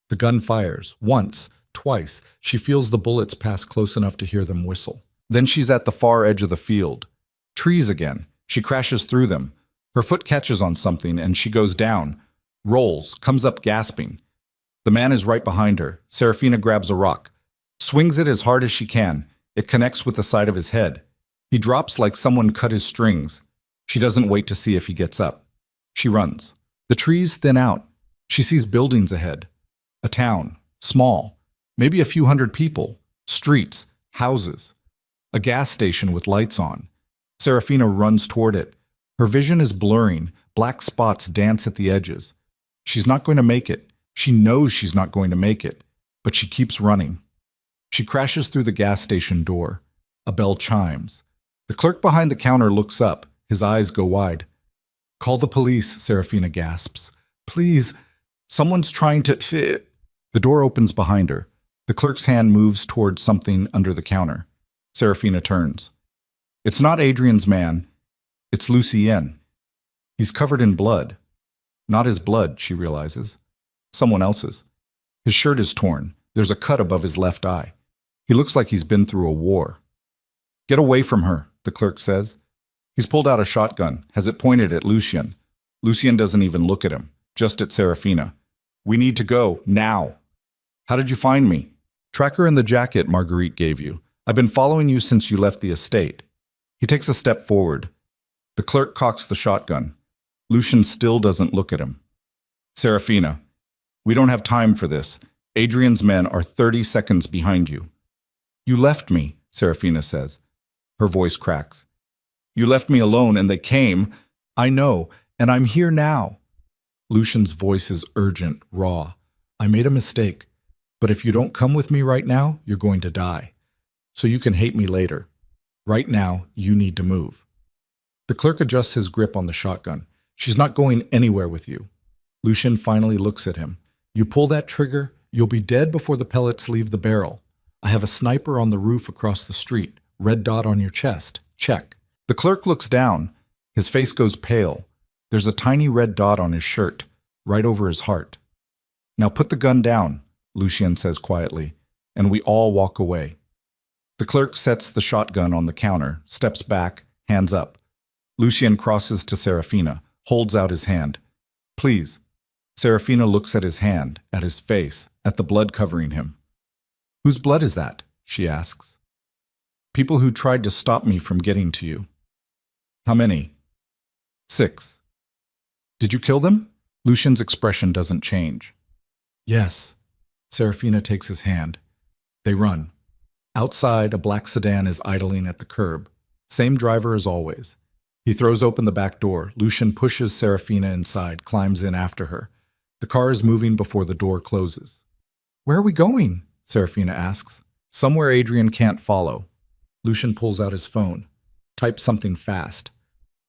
The gun fires. Once, twice. She feels the bullets pass close enough to hear them whistle. Then she's at the far edge of the field. Trees again. She crashes through them. Her foot catches on something and she goes down. Rolls, comes up gasping. The man is right behind her. Serafina grabs a rock. Swings it as hard as she can. It connects with the side of his head. He drops like someone cut his strings. She doesn't wait to see if he gets up. She runs. The trees thin out. She sees buildings ahead. A town. Small. Maybe a few hundred people. Streets, houses. A gas station with lights on. Serafina runs toward it. Her vision is blurring. Black spots dance at the edges. She's not going to make it. She knows she's not going to make it, but she keeps running. She crashes through the gas station door. A bell chimes. The clerk behind the counter looks up. His eyes go wide. "Call the police," Serafina gasps. "Please, someone's trying to..." The door opens behind her. The clerk's hand moves towards something under the counter. Serafina turns. It's not Adrian's man. It's Lucien. He's covered in blood. Not his blood, she realizes. Someone else's. His shirt is torn. There's a cut above his left eye. He looks like he's been through a war. "Get away from her," the clerk says. He's pulled out a shotgun, has it pointed at Lucien. Lucien doesn't even look at him, just at Serafina. "We need to go, now." "How did you find me?" "Tracker in the jacket Marguerite gave you. I've been following you since you left the estate." He takes a step forward. The clerk cocks the shotgun. Lucien still doesn't look at him. "Serafina, we don't have time for this. Adrian's men are 30 seconds behind you." "You left me," Serafina says. Her voice cracks. "You left me alone and they came." "I know, and I'm here now." Lucien's voice is urgent, raw. "I made a mistake, but if you don't come with me right now, you're going to die. So you can hate me later. Right now, you need to move." The clerk adjusts his grip on the shotgun. "She's not going anywhere with you." Lucien finally looks at him. "You pull that trigger, you'll be dead before the pellets leave the barrel. I have a sniper on the roof across the street. Red dot on your chest. Check." The clerk looks down. His face goes pale. There's a tiny red dot on his shirt, right over his heart. "Now put the gun down," Lucien says quietly, and we all walk away. The clerk sets the shotgun on the counter, steps back, hands up. Lucien crosses to Serafina, holds out his hand. "Please." Serafina looks at his hand, at his face, at the blood covering him. "Whose blood is that?" she asks. "People who tried to stop me from getting to you." "How many?" "6. "Did you kill them?" Lucien's expression doesn't change. "Yes." Serafina takes his hand. They run. Outside, a black sedan is idling at the curb. Same driver as always. He throws open the back door. Lucien pushes Serafina inside, climbs in after her. The car is moving before the door closes. "Where are we going?" Serafina asks. "Somewhere Adrian can't follow." Lucien pulls out his phone. Types something fast.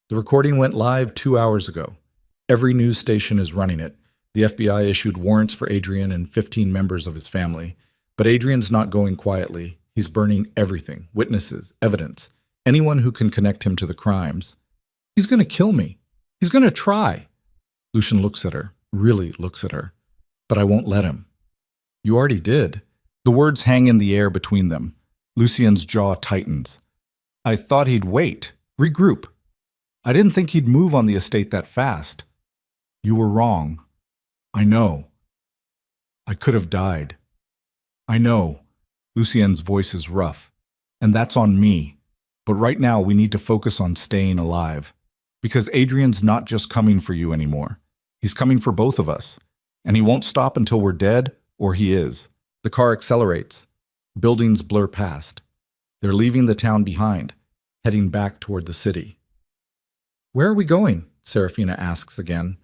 "The recording went live 2 hours ago. Every news station is running it. The FBI issued warrants for Adrian and 15 members of his family. But Adrian's not going quietly. He's burning everything, witnesses, evidence, anyone who can connect him to the crimes. He's going to kill me. He's going to try." Lucien looks at her, really looks at her. "But I won't let him." "You already did." The words hang in the air between them. Lucien's jaw tightens. "I thought he'd wait, regroup. I didn't think he'd move on the estate that fast." "You were wrong." "I know. I could have died." "I know." Lucien's voice is rough. "And that's on me. But right now we need to focus on staying alive. Because Adrian's not just coming for you anymore. He's coming for both of us. And he won't stop until we're dead, or he is." The car accelerates. Buildings blur past. They're leaving the town behind, heading back toward the city. "Where are we going?" Serafina asks again.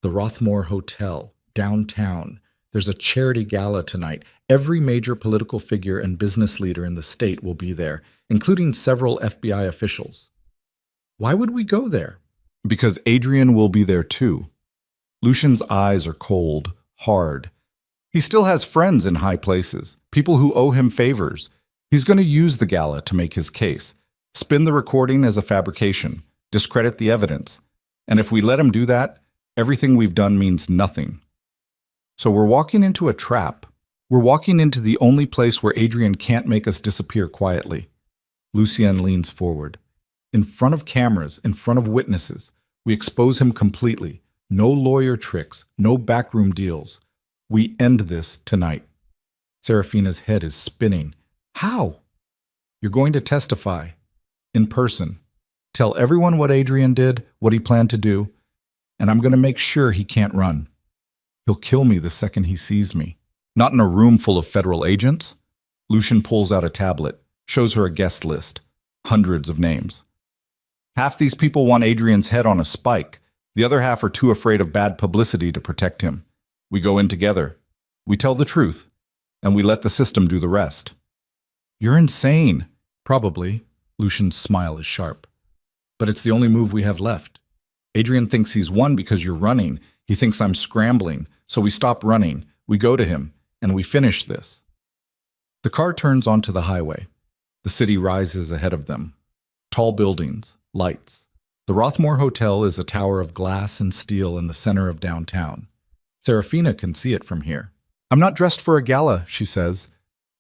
"The Rothmore Hotel, downtown. There's a charity gala tonight. Every major political figure and business leader in the state will be there, including several FBI officials." "Why would we go there?" "Because Adrian will be there too." Lucien's eyes are cold, hard. He still has friends in high places, people who owe him favors. He's going to use the gala to make his case, spin the recording as a fabrication, discredit the evidence. And if we let him do that, everything we've done means nothing. So we're walking into a trap. We're walking into the only place where Adrian can't make us disappear quietly. Lucien leans forward. In front of cameras, in front of witnesses, we expose him completely. No lawyer tricks, no backroom deals. We end this tonight. Serafina's head is spinning. "How?" "You're going to testify. In person. Tell everyone what Adrian did, what he planned to do, and I'm going to make sure he can't run. He'll kill me the second he sees me." Not in a room full of federal agents. Lucian pulls out a tablet, shows her a guest list. Hundreds of names. Half these people want Adrian's head on a spike. The other half are too afraid of bad publicity to protect him. We go in together. We tell the truth. And we let the system do the rest. You're insane. Probably. Lucian's smile is sharp. But it's the only move we have left. Adrian thinks he's won because you're running. He thinks I'm scrambling. So we stop running. We go to him. And we finish this. The car turns onto the highway. The city rises ahead of them. Tall buildings, lights. The Rothmore Hotel is a tower of glass and steel in the center of downtown. Serafina can see it from here. I'm not dressed for a gala, she says.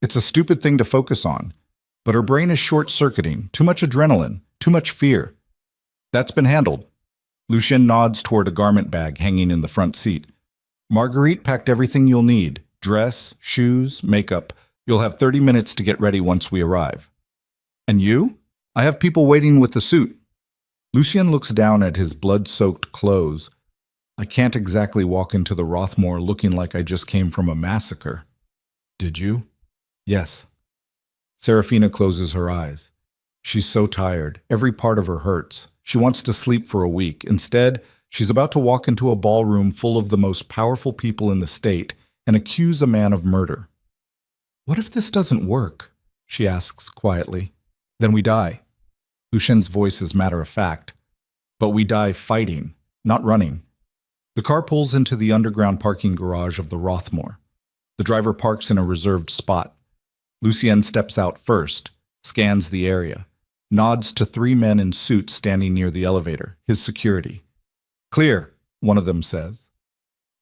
It's a stupid thing to focus on. But her brain is short-circuiting. Too much adrenaline. Too much fear. That's been handled. Lucien nods toward a garment bag hanging in the front seat. Marguerite packed everything you'll need. Dress, shoes, makeup. You'll have 30 minutes to get ready once we arrive. And you? I have people waiting with the suit. Lucien looks down at his blood-soaked clothes. I can't exactly walk into the Rothmore looking like I just came from a massacre. Did you? Yes. Serafina closes her eyes. She's so tired. Every part of her hurts. She wants to sleep for a week. Instead, she's about to walk into a ballroom full of the most powerful people in the state and accuse a man of murder. What if this doesn't work? She asks quietly. Then we die. Lucien's voice is matter-of-fact. But we die fighting, not running. The car pulls into the underground parking garage of the Rothmore. The driver parks in a reserved spot. Lucien steps out first, scans the area, nods to 3 men in suits standing near the elevator, his security. Clear, one of them says.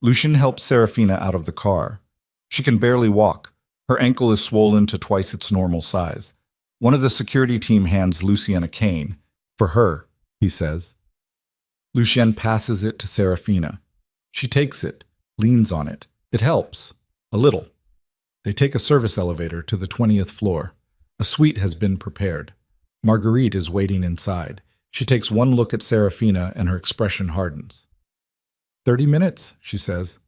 Lucien helps Serafina out of the car. She can barely walk. Her ankle is swollen to twice its normal size. One of the security team hands Lucien a cane. For her, he says. Lucien passes it to Serafina. She takes it, leans on it. It helps. A little. They take a service elevator to the 20th floor. A suite has been prepared. Marguerite is waiting inside. She takes one look at Serafina and her expression hardens. 30 minutes, she says.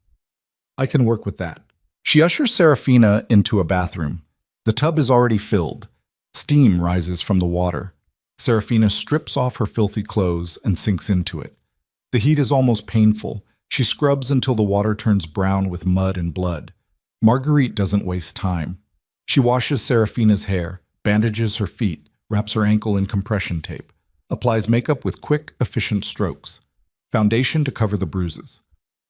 I can work with that. She ushers Serafina into a bathroom. The tub is already filled. Steam rises from the water. Serafina strips off her filthy clothes and sinks into it. The heat is almost painful. She scrubs until the water turns brown with mud and blood. Marguerite doesn't waste time. She washes Serafina's hair, bandages her feet, wraps her ankle in compression tape, applies makeup with quick, efficient strokes, foundation to cover the bruises,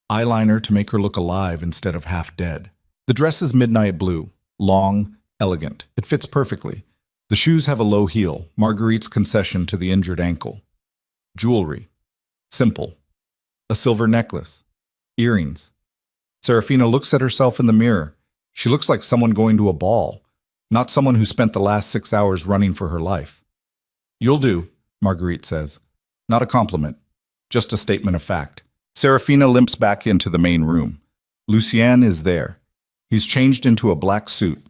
eyeliner to make her look alive instead of half dead. The dress is midnight blue, long, elegant. It fits perfectly. The shoes have a low heel, Marguerite's concession to the injured ankle. Jewelry. Simple. A silver necklace. Earrings. Serafina looks at herself in the mirror. She looks like someone going to a ball, not someone who spent the last 6 hours running for her life. You'll do, Marguerite says. Not a compliment, just a statement of fact. Serafina limps back into the main room. Lucien is there. He's changed into a black suit,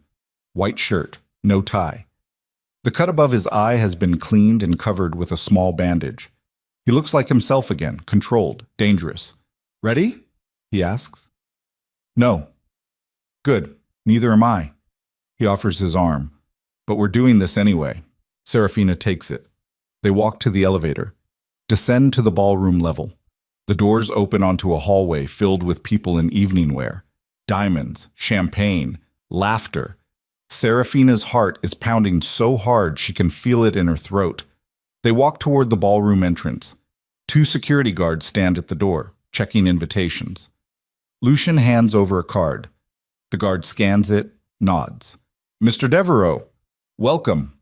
white shirt, no tie. The cut above his eye has been cleaned and covered with a small bandage. He looks like himself again, controlled, dangerous. Ready? He asks. No. Good. Neither am I. He offers his arm. But we're doing this anyway. Serafina takes it. They walk to the elevator, descend to the ballroom level. The doors open onto a hallway filled with people in evening wear. Diamonds, champagne, laughter. Serafina's heart is pounding so hard she can feel it in her throat. They walk toward the ballroom entrance. 2 security guards stand at the door, checking invitations. Lucien hands over a card. The guard scans it, nods. Mr. Devereaux, welcome.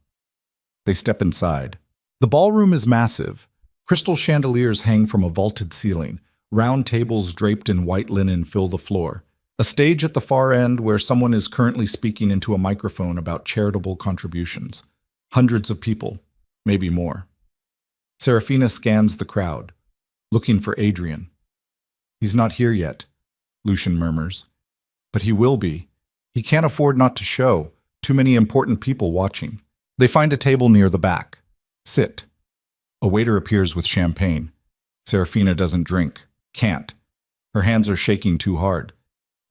They step inside. The ballroom is massive. Crystal chandeliers hang from a vaulted ceiling. Round tables draped in white linen fill the floor. A stage at the far end where someone is currently speaking into a microphone about charitable contributions. Hundreds of people, maybe more. Serafina scans the crowd, looking for Adrian. He's not here yet, Lucien murmurs. But he will be. He can't afford not to show. Too many important people watching. They find a table near the back. Sit. A waiter appears with champagne. Serafina doesn't drink. Can't. Her hands are shaking too hard.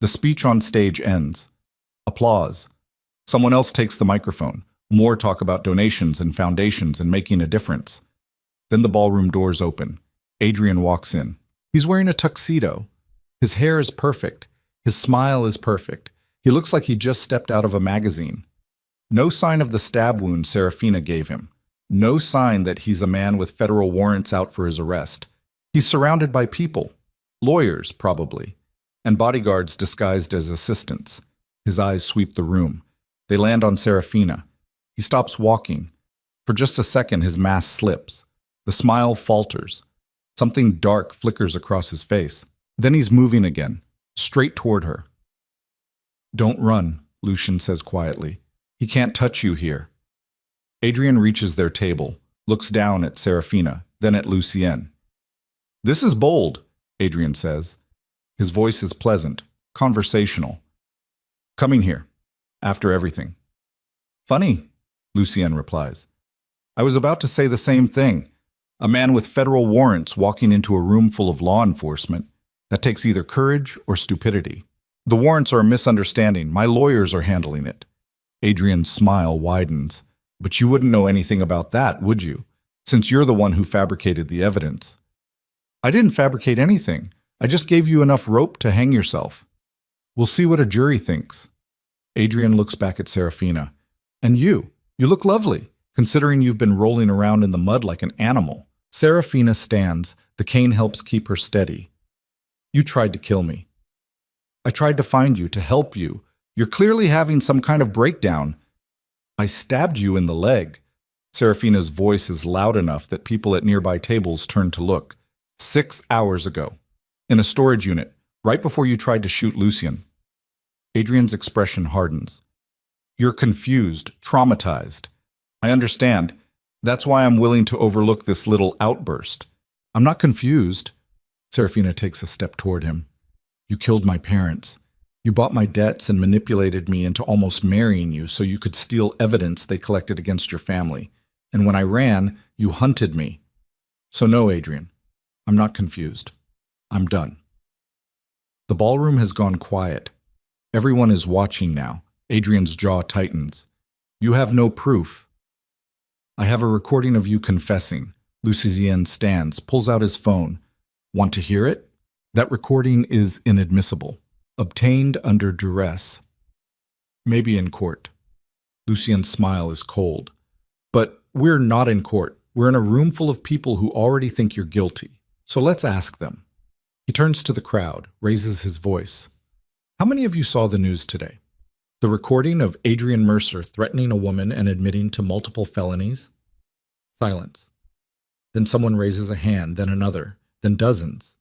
The speech on stage ends. Applause. Someone else takes the microphone. More talk about donations and foundations and making a difference. Then the ballroom doors open. Adrian walks in. He's wearing a tuxedo. His hair is perfect. His smile is perfect. He looks like he just stepped out of a magazine. No sign of the stab wound Serafina gave him. No sign that he's a man with federal warrants out for his arrest. He's surrounded by people. Lawyers, probably. And bodyguards disguised as assistants. His eyes sweep the room. They land on Serafina. He stops walking. For just a second, his mask slips. The smile falters. Something dark flickers across his face. Then he's moving again, straight toward her. "Don't run," Lucian says quietly. "He can't touch you here." Adrian reaches their table, looks down at Serafina, then at Lucien. "This is bold," Adrian says. His voice is pleasant, conversational. "Coming here, after everything." "Funny," Lucien replies. "I was about to say the same thing. A man with federal warrants walking into a room full of law enforcement. That takes either courage or stupidity. The warrants are a misunderstanding. My lawyers are handling it." Adrian's smile widens. "But you wouldn't know anything about that, would you? Since you're the one who fabricated the evidence." "I didn't fabricate anything. I just gave you enough rope to hang yourself." "We'll see what a jury thinks." Adrian looks back at Serafina. "And you look lovely, considering you've been rolling around in the mud like an animal." Serafina stands. The cane helps keep her steady. "You tried to kill me. I tried to find you, to help you. You're clearly having some kind of breakdown. I stabbed you in the leg." Serafina's voice is loud enough that people at nearby tables turn to look. 6 hours ago. In a storage unit, right before you tried to shoot Lucien. Adrian's expression hardens. "You're confused, traumatized. I understand. That's why I'm willing to overlook this little outburst." "I'm not confused." Serafina takes a step toward him. "You killed my parents. You bought my debts and manipulated me into almost marrying you so you could steal evidence they collected against your family. And when I ran, you hunted me. So no, Adrian, I'm not confused. I'm done." The ballroom has gone quiet. Everyone is watching now. Adrian's jaw tightens. "You have no proof." "I have a recording of you confessing." Lucien stands, pulls out his phone. "Want to hear it?" "That recording is inadmissible. Obtained under duress." "Maybe in court." Lucien's smile is cold. "But we're not in court. We're in a room full of people who already think you're guilty. So let's ask them." He turns to the crowd, raises his voice. "How many of you saw the news today? The recording of Adrian Mercer threatening a woman and admitting to multiple felonies?" Silence. Then someone raises a hand, then another, then dozens.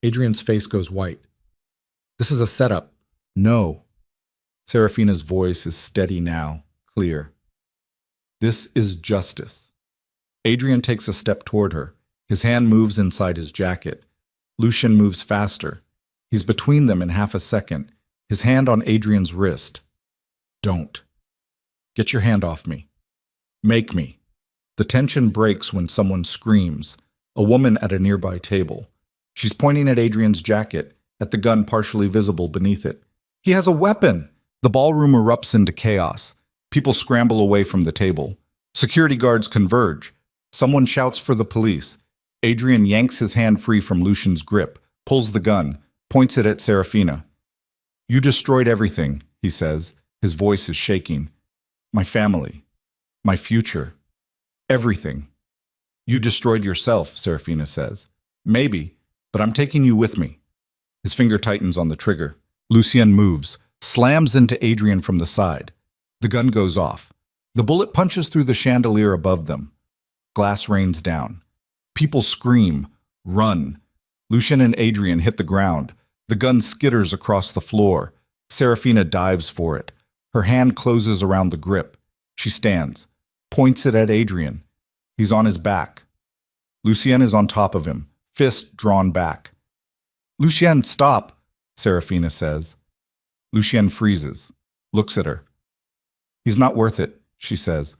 Adrian's face goes white. "This is a setup." "No." Serafina's voice is steady now, clear. "This is justice." Adrian takes a step toward her. His hand moves inside his jacket. Lucien moves faster. He's between them in half a second, his hand on Adrian's wrist. "Don't. Get your hand off me. Make me." The tension breaks when someone screams, a woman at a nearby table. She's pointing at Adrian's jacket, at the gun partially visible beneath it. "He has a weapon!" The ballroom erupts into chaos. People scramble away from the table. Security guards converge. Someone shouts for the police. Adrian yanks his hand free from Lucien's grip, pulls the gun, points it at Serafina. "You destroyed everything," he says. His voice is shaking. "My family. My future. Everything." "You destroyed yourself," Serafina says. "Maybe, but I'm taking you with me." His finger tightens on the trigger. Lucien moves, slams into Adrian from the side. The gun goes off. The bullet punches through the chandelier above them. Glass rains down. People scream, run. Lucien and Adrian hit the ground. The gun skitters across the floor. Serafina dives for it. Her hand closes around the grip. She stands, points it at Adrian. He's on his back. Lucien is on top of him, fist drawn back. "Lucien, stop," Serafina says. Lucien freezes, looks at her. "He's not worth it," she says.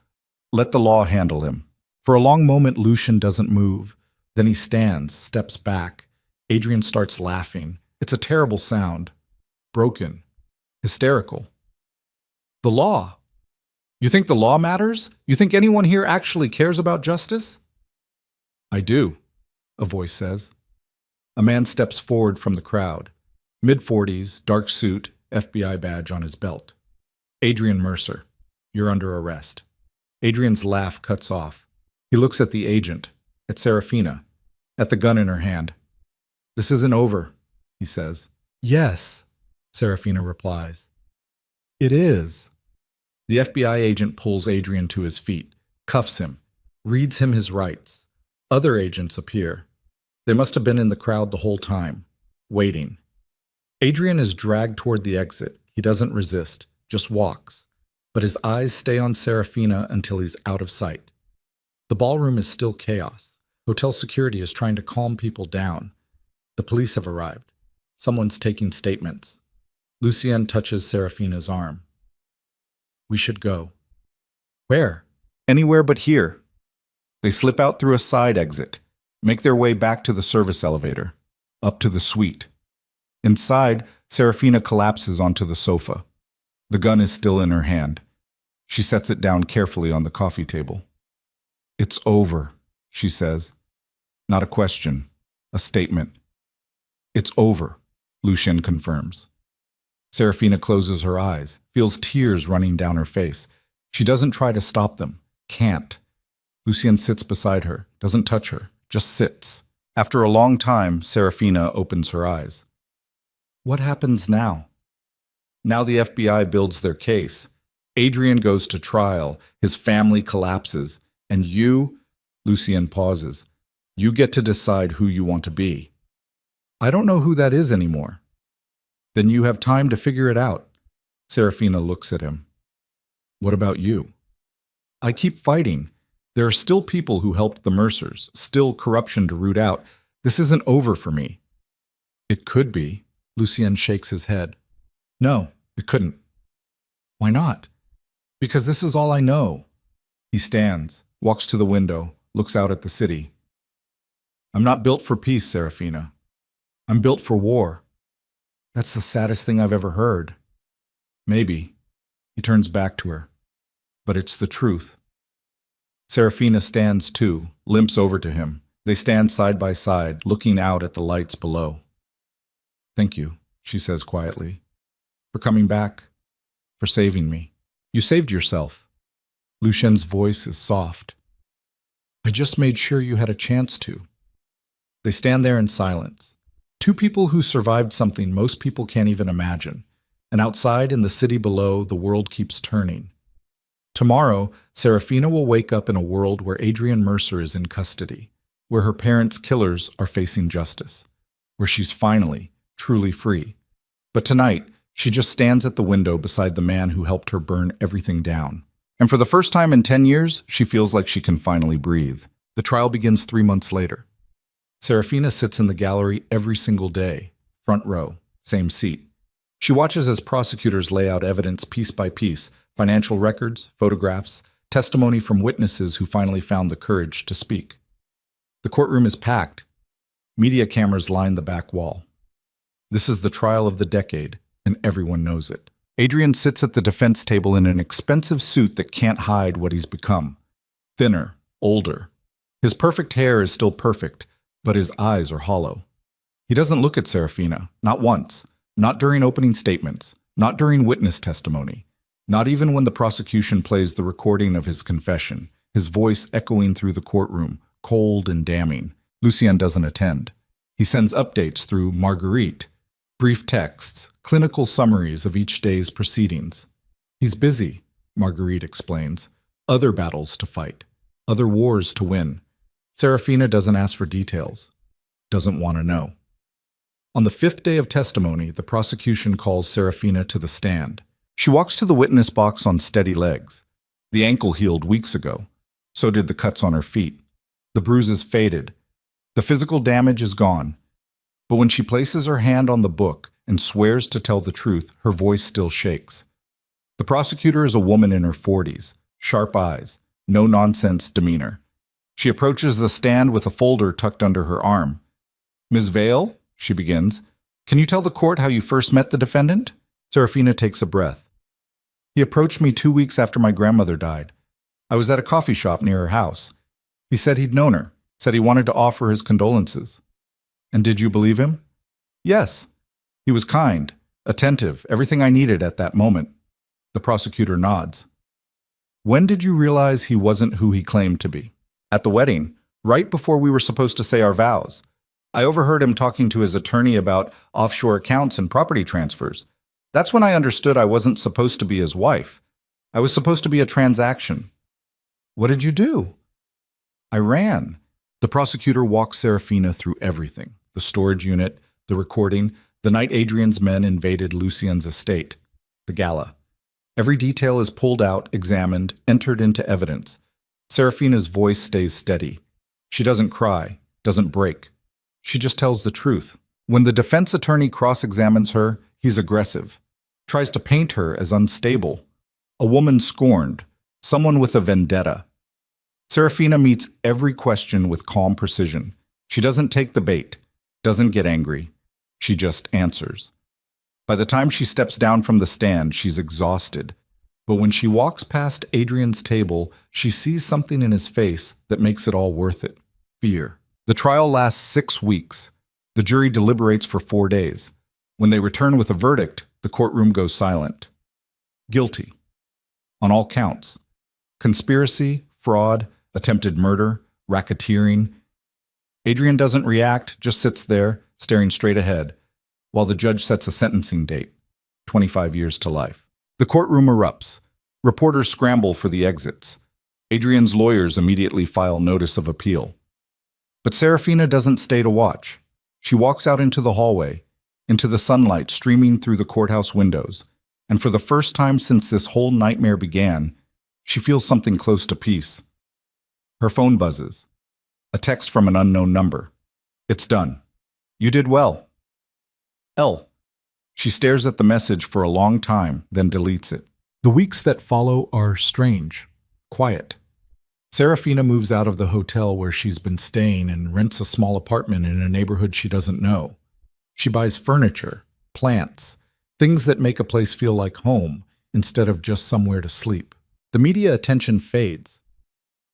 "Let the law handle him." For a long moment, Lucien doesn't move. Then he stands, steps back. Adrian starts laughing. It's a terrible sound. broken, hysterical. The law. You think the law matters? You think anyone here actually cares about justice? I do, a voice says. A man steps forward from the crowd. Mid-40s, dark suit, FBI badge on his belt. Adrian Mercer, you're under arrest. Adrian's laugh cuts off. He looks at the agent, at Serafina, at the gun in her hand. This isn't over, he says. Yes, Serafina replies. It is. The FBI agent pulls Adrian to his feet, cuffs him, reads him his rights. Other agents appear. They must have been in the crowd the whole time, waiting. Adrian is dragged toward the exit. He doesn't resist, just walks. But his eyes stay on Serafina until he's out of sight. The ballroom is still chaos. Hotel security is trying to calm people down. The police have arrived. Someone's taking statements. Lucien touches Serafina's arm. We should go. Where? Anywhere but here. They slip out through a side exit, make their way back to the service elevator, up to the suite. Inside, Serafina collapses onto the sofa. The gun is still in her hand. She sets it down carefully on the coffee table. It's over, she says. Not a question, a statement. It's over, Lucien confirms. Serafina closes her eyes, feels tears running down her face. She doesn't try to stop them, can't. Lucien sits beside her, doesn't touch her, just sits. After a long time, Serafina opens her eyes. What happens now? Now the FBI builds their case. Adrian goes to trial, his family collapses, and you, Lucien pauses, you get to decide who you want to be. I don't know who that is anymore. Then you have time to figure it out. Serafina looks at him. What about you? I keep fighting. There are still people who helped the Mercers, still corruption to root out. This isn't over for me. It could be. Lucien shakes his head. No, it couldn't. Why not? Because this is all I know. He stands, walks to the window, looks out at the city. I'm not built for peace, Serafina. I'm built for war. That's the saddest thing I've ever heard. Maybe. He turns back to her. But it's the truth. Serafina stands too, limps over to him. They stand side by side, looking out at the lights below. Thank you, she says quietly, for coming back, for saving me. You saved yourself. Lucien's voice is soft. I just made sure you had a chance to. They stand there in silence. Two people who survived something most people can't even imagine. And outside in the city below, the world keeps turning. Tomorrow, Serafina will wake up in a world where Adrian Mercer is in custody, where her parents' killers are facing justice, where she's finally, truly free. But tonight, she just stands at the window beside the man who helped her burn everything down. And for the first time in 10 years, she feels like she can finally breathe. The trial begins 3 months later. Serafina sits in the gallery every single day, front row, same seat. She watches as prosecutors lay out evidence piece by piece, financial records, photographs, testimony from witnesses who finally found the courage to speak. The courtroom is packed. Media cameras line the back wall. This is the trial of the decade, and everyone knows it. Adrian sits at the defense table in an expensive suit that can't hide what he's become. Thinner, older. His perfect hair is still perfect, but his eyes are hollow. He doesn't look at Serafina, not once, not during opening statements, not during witness testimony, not even when the prosecution plays the recording of his confession, his voice echoing through the courtroom, cold and damning. Lucien doesn't attend. He sends updates through Marguerite, brief texts, clinical summaries of each day's proceedings. He's busy, Marguerite explains. Other battles to fight, other wars to win. Serafina doesn't ask for details, doesn't want to know. On the 5th day of testimony, the prosecution calls Serafina to the stand. She walks to the witness box on steady legs. The ankle healed weeks ago. So did the cuts on her feet. The bruises faded. The physical damage is gone. But when she places her hand on the book and swears to tell the truth, her voice still shakes. The prosecutor is a woman in her 40s, sharp eyes, no-nonsense demeanor. She approaches the stand with a folder tucked under her arm. Ms. Vale, she begins, Can you tell the court how you first met the defendant? Serafina takes a breath. He approached me 2 weeks after my grandmother died. I was at a coffee shop near her house. He said he'd known her, said he wanted to offer his condolences. And did you believe him? Yes. He was kind, attentive, everything I needed at that moment. The prosecutor nods. When did you realize he wasn't who he claimed to be? At the wedding, right before we were supposed to say our vows. I overheard him talking to his attorney about offshore accounts and property transfers. That's when I understood I wasn't supposed to be his wife. I was supposed to be a transaction. What did you do? I ran. The prosecutor walks Serafina through everything. The storage unit, the recording, the night Adrian's men invaded Lucien's estate, the gala. Every detail is pulled out, examined, entered into evidence. Serafina's voice stays steady. She doesn't cry, doesn't break. She just tells the truth. When the defense attorney cross-examines her, he's aggressive, tries to paint her as unstable, a woman scorned, someone with a vendetta. Serafina meets every question with calm precision. She doesn't take the bait, doesn't get angry. She just answers. By the time she steps down from the stand, she's exhausted. But when she walks past Adrian's table, she sees something in his face that makes it all worth it. Fear. The trial lasts 6 weeks. The jury deliberates for 4 days. When they return with a verdict, the courtroom goes silent. Guilty. On all counts. Conspiracy, fraud, attempted murder, racketeering. Adrian doesn't react, just sits there, staring straight ahead, while the judge sets a sentencing date, 25 years to life. The courtroom erupts. Reporters scramble for the exits. Adrian's lawyers immediately file notice of appeal. But Serafina doesn't stay to watch. She walks out into the hallway, into the sunlight streaming through the courthouse windows, and for the first time since this whole nightmare began, she feels something close to peace. Her phone buzzes. A text from an unknown number. It's done. You did well. L. She stares at the message for a long time, then deletes it. The weeks that follow are strange, quiet. Serafina moves out of the hotel where she's been staying and rents a small apartment in a neighborhood she doesn't know. She buys furniture, plants, things that make a place feel like home instead of just somewhere to sleep. The media attention fades.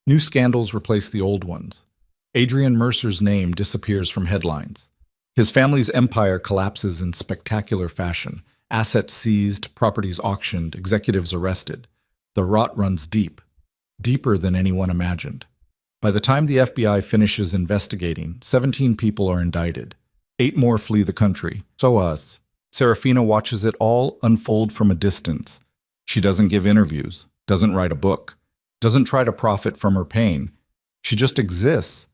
New scandals replace the old ones. Adrian Mercer's name disappears from headlines. His family's empire collapses in spectacular fashion. Assets seized, properties auctioned, executives arrested. The rot runs deep, deeper than anyone imagined. By the time the FBI finishes investigating, 17 people are indicted. 8 more flee the country. So us. Serafina watches it all unfold from a distance. She doesn't give interviews, doesn't write a book, doesn't try to profit from her pain. She just exists,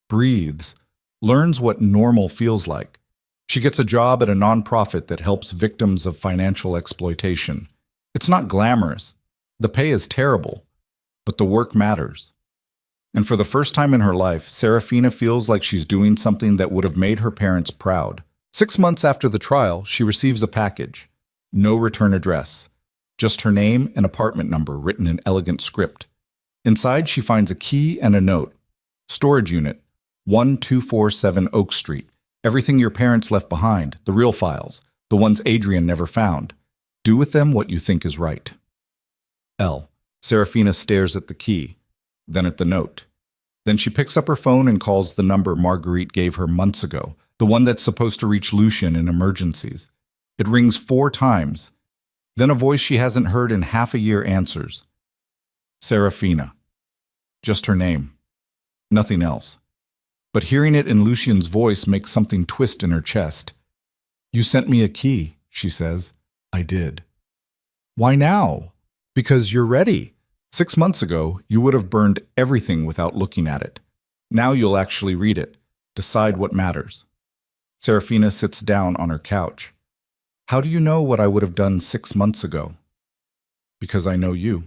breathes, learns what normal feels like. She gets a job at a nonprofit that helps victims of financial exploitation. It's not glamorous. The pay is terrible, but the work matters. And for the first time in her life, Serafina feels like she's doing something that would have made her parents proud. 6 months after the trial, she receives a package. No return address. Just her name and apartment number written in elegant script. Inside, she finds a key and a note. Storage unit, 1247 Oak Street. Everything your parents left behind, the real files, the ones Adrian never found. Do with them what you think is right. L. Serafina stares at the key, then at the note. Then she picks up her phone and calls the number Marguerite gave her months ago, the one that's supposed to reach Lucien in emergencies. It rings 4 times. Then a voice she hasn't heard in half a year answers. Serafina. Just her name. Nothing else. But hearing it in Lucien's voice makes something twist in her chest. You sent me a key, she says. I did. Why now? Because you're ready. 6 months ago, you would have burned everything without looking at it. Now you'll actually read it, decide what matters. Serafina sits down on her couch. How do you know what I would have done 6 months ago? Because I know you.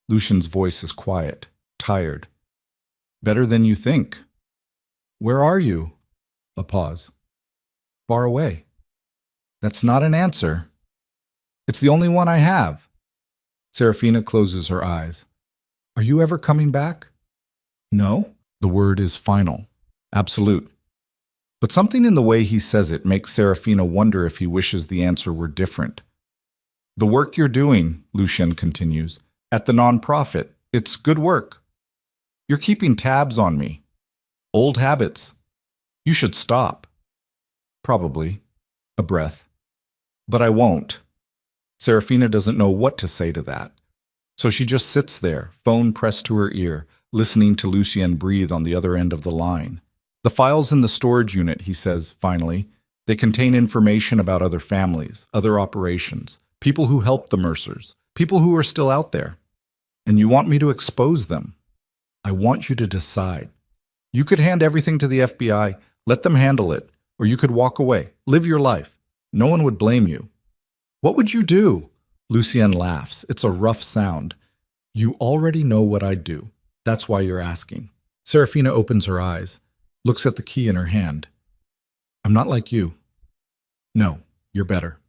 Lucien's voice is quiet, tired. Better than you think. Where are you? A pause. Far away. That's not an answer. It's the only one I have. Serafina closes her eyes. Are you ever coming back? No. The word is final, absolute. But something in the way he says it makes Serafina wonder if he wishes the answer were different. The work you're doing, Lucien continues, at the nonprofit, it's good work. You're keeping tabs on me. Old habits. You should stop. Probably. A breath. But I won't. Serafina doesn't know what to say to that. So she just sits there, phone pressed to her ear, listening to Lucien breathe on the other end of the line. The files in the storage unit, he says, finally, they contain information about other families, other operations, people who helped the Mercers, people who are still out there. And you want me to expose them. I want you to decide. You could hand everything to the FBI, let them handle it, or you could walk away, live your life. No one would blame you. What would you do? Lucien laughs. It's a rough sound. You already know what I'd do. That's why you're asking. Serafina opens her eyes, looks at the key in her hand. I'm not like you. No, you're better.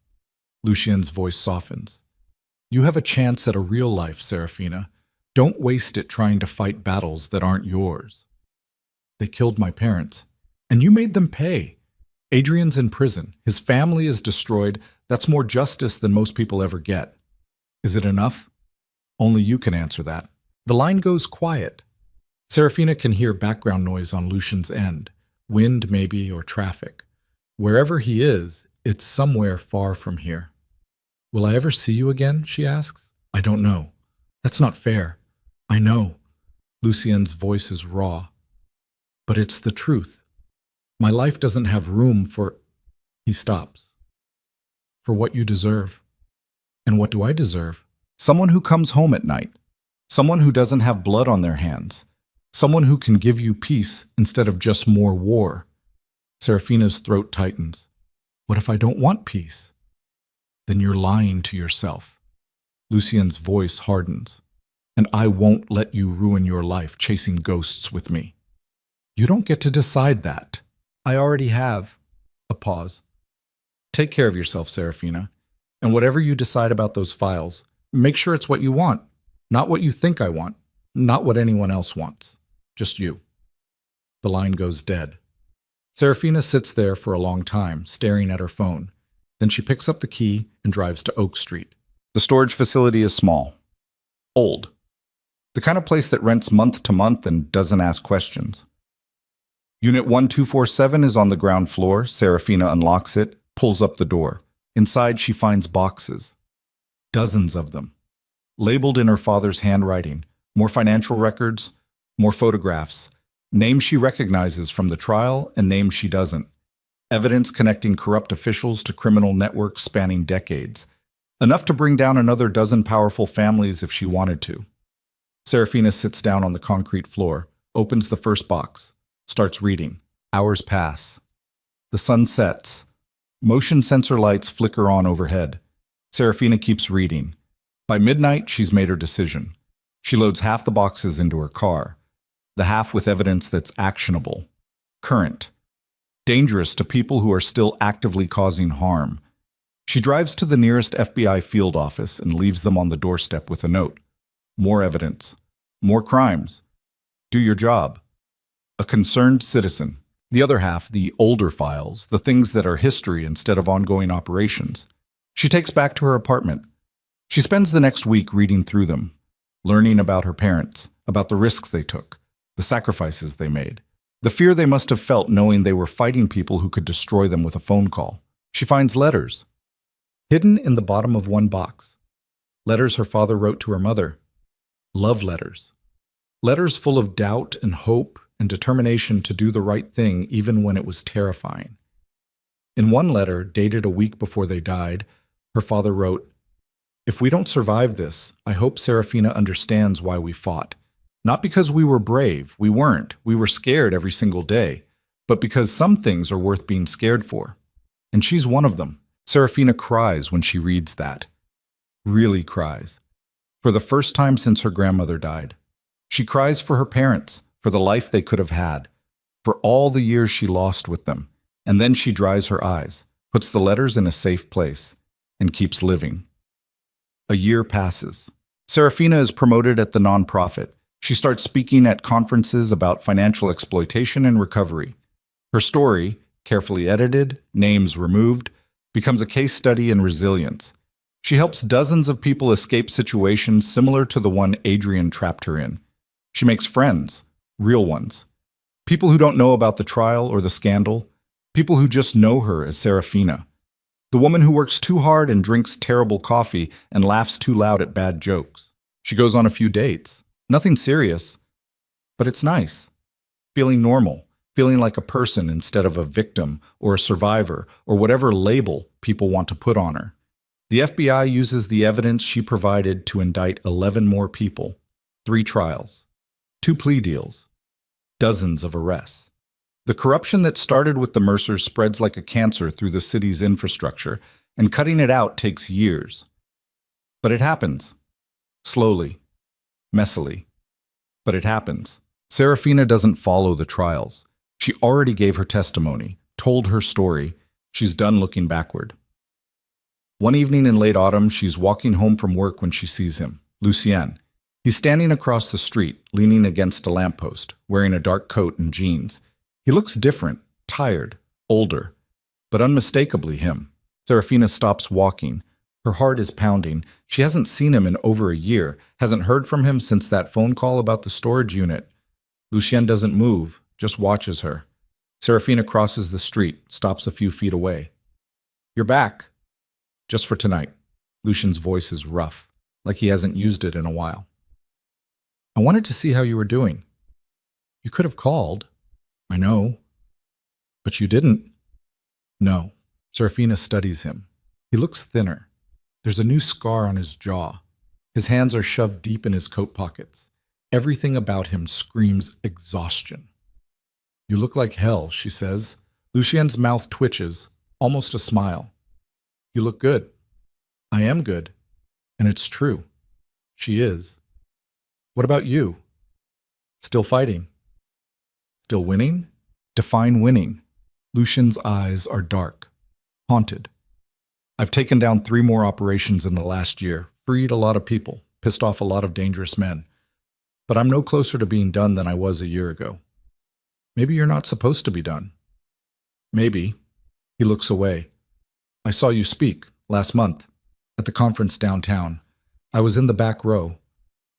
Lucien's voice softens. You have a chance at a real life, Serafina. Don't waste it trying to fight battles that aren't yours. They killed my parents, and you made them pay. Adrian's in prison. His family is destroyed. That's more justice than most people ever get. Is it enough? Only you can answer that. The line goes quiet. Serafina can hear background noise on Lucien's end. Wind, maybe, or traffic. Wherever he is, it's somewhere far from here. Will I ever see you again? She asks. I don't know. That's not fair. I know. Lucien's voice is raw. But it's the truth. My life doesn't have room for... He stops. For what you deserve. And what do I deserve? Someone who comes home at night. Someone who doesn't have blood on their hands. Someone who can give you peace instead of just more war. Serafina's throat tightens. What if I don't want peace? Then you're lying to yourself. Lucien's voice hardens. And I won't let you ruin your life chasing ghosts with me. You don't get to decide that. I already have. A pause. Take care of yourself, Serafina. And whatever you decide about those files, make sure it's what you want. Not what you think I want. Not what anyone else wants. Just you. The line goes dead. Serafina sits there for a long time, staring at her phone. Then she picks up the key and drives to Oak Street. The storage facility is small. Old. The kind of place that rents month to month and doesn't ask questions. Unit 1247 is on the ground floor. Serafina unlocks it, pulls up the door. Inside, she finds boxes. Dozens of them. Labeled in her father's handwriting. More financial records, more photographs. Names she recognizes from the trial and names she doesn't. Evidence connecting corrupt officials to criminal networks spanning decades. Enough to bring down another dozen powerful families if she wanted to. Serafina sits down on the concrete floor, opens the first box, starts reading. Hours pass. The sun sets. Motion sensor lights flicker on overhead. Serafina keeps reading. By midnight, she's made her decision. She loads half the boxes into her car, the half with evidence that's actionable, current, dangerous to people who are still actively causing harm. She drives to the nearest FBI field office and leaves them on the doorstep with a note. More evidence. More crimes. Do your job. A concerned citizen. The other half, the older files, the things that are history instead of ongoing operations. She takes back to her apartment. She spends the next week reading through them, learning about her parents, about the risks they took, the sacrifices they made, the fear they must have felt knowing they were fighting people who could destroy them with a phone call. She finds letters. Hidden in the bottom of one box. Letters her father wrote to her mother. Love letters. Letters full of doubt and hope and determination to do the right thing even when it was terrifying. In one letter, dated a week before they died, her father wrote, "If we don't survive this, I hope Serafina understands why we fought. Not because we were brave, we weren't. We were scared every single day. But because some things are worth being scared for. And she's one of them." Serafina cries when she reads that. Really cries. For the first time since her grandmother died. She cries for her parents, for the life they could have had, for all the years she lost with them. And then she dries her eyes, puts the letters in a safe place, and keeps living. A year passes. Serafina is promoted at the nonprofit. She starts speaking at conferences about financial exploitation and recovery. Her story, carefully edited, names removed, becomes a case study in resilience. She helps dozens of people escape situations similar to the one Adrian trapped her in. She makes friends, real ones. People who don't know about the trial or the scandal, people who just know her as Serafina. The woman who works too hard and drinks terrible coffee and laughs too loud at bad jokes. She goes on a few dates. Nothing serious, but it's nice. Feeling normal, feeling like a person instead of a victim or a survivor or whatever label people want to put on her. The FBI uses the evidence she provided to indict 11 more people, 3 trials, 2 plea deals, dozens of arrests. The corruption that started with the Mercers spreads like a cancer through the city's infrastructure, and cutting it out takes years. But it happens. Slowly. Messily. But it happens. Serafina doesn't follow the trials. She already gave her testimony, told her story. She's done looking backward. One evening in late autumn, she's walking home from work when she sees him, Lucien. He's standing across the street, leaning against a lamppost, wearing a dark coat and jeans. He looks different, tired, older, but unmistakably him. Serafina stops walking. Her heart is pounding. She hasn't seen him in over a year, hasn't heard from him since that phone call about the storage unit. Lucien doesn't move, just watches her. Serafina crosses the street, stops a few feet away. "You're back." "Just for tonight." Lucien's voice is rough, like he hasn't used it in a while. "I wanted to see how you were doing." "You could have called." "I know." "But you didn't." "No." Serafina studies him. He looks thinner. There's a new scar on his jaw. His hands are shoved deep in his coat pockets. Everything about him screams exhaustion. "You look like hell," she says. Lucien's mouth twitches, almost a smile. "You look good." "I am good." And it's true. She is. "What about you?" "Still fighting." "Still winning?" Define winning. Lucien's eyes are dark, haunted. "I've taken down 3 more operations in the last year, freed a lot of people, pissed off a lot of dangerous men. But I'm no closer to being done than I was a year ago." "Maybe you're not supposed to be done." "Maybe." He looks away. "I saw you speak, last month, at the conference downtown. I was in the back row."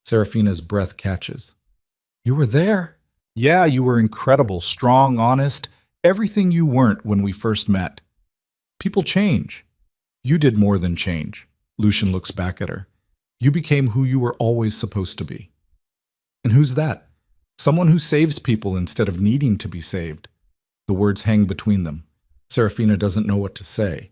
Serafina's breath catches. "You were there?" "Yeah, you were incredible, strong, honest, everything you weren't when we first met. People change. You did more than change." Lucien looks back at her. "You became who you were always supposed to be." "And who's that?" "Someone who saves people instead of needing to be saved." The words hang between them. Serafina doesn't know what to say,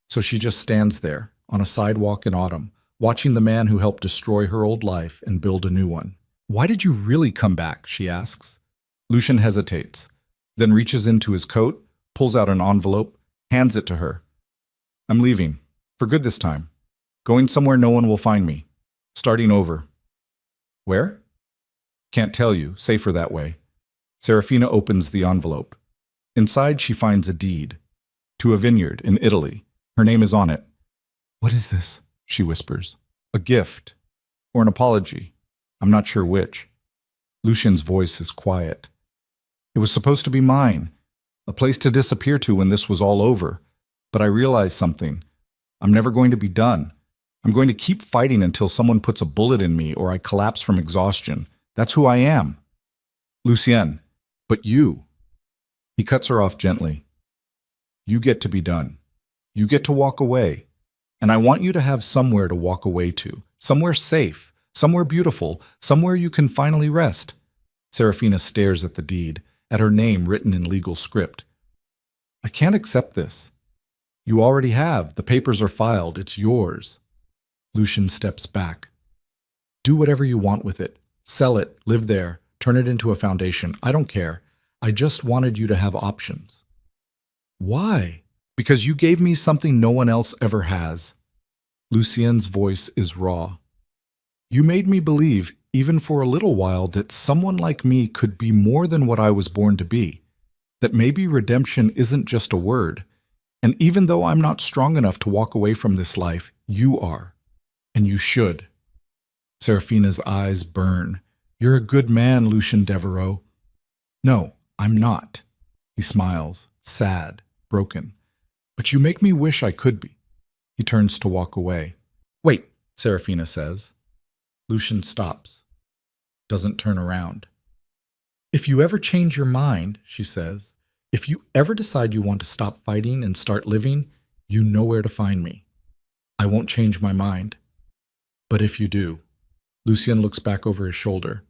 so she just stands there, on a sidewalk in autumn, watching the man who helped destroy her old life and build a new one. "Why did you really come back?" she asks. Lucien hesitates, then reaches into his coat, pulls out an envelope, hands it to her. "I'm leaving. For good this time. Going somewhere no one will find me. Starting over." "Where?" "Can't tell you. Safer that way." Serafina opens the envelope. Inside she finds a deed. To a vineyard in Italy. Her name is on it. "What is this?" she whispers. "A gift. Or an apology. I'm not sure which." Lucien's voice is quiet. "It was supposed to be mine. A place to disappear to when this was all over. But I realized something. I'm never going to be done. I'm going to keep fighting until someone puts a bullet in me or I collapse from exhaustion. That's who I am." "Lucien, but you." He cuts her off gently. "You get to be done. You get to walk away. And I want you to have somewhere to walk away to. Somewhere safe. Somewhere beautiful. Somewhere you can finally rest." Serafina stares at the deed, at her name written in legal script. "I can't accept this." "You already have. The papers are filed. It's yours." Lucien steps back. "Do whatever you want with it. Sell it, live there, turn it into a foundation. I don't care. I just wanted you to have options." "Why?" "Because you gave me something no one else ever has." Lucien's voice is raw. "You made me believe, even for a little while, that someone like me could be more than what I was born to be. That maybe redemption isn't just a word. And even though I'm not strong enough to walk away from this life, you are. And you should." Serafina's eyes burn. "You're a good man, Lucien Devereaux." "No, I'm not." He smiles. sad, broken. But you make me wish I could be. He turns to walk away. Wait, Serafina says. Lucian stops. Doesn't turn around. If you ever change your mind, she says, if you ever decide you want to stop fighting and start living, you know where to find me. I won't change my mind. But if you do, Lucien looks back over his shoulder.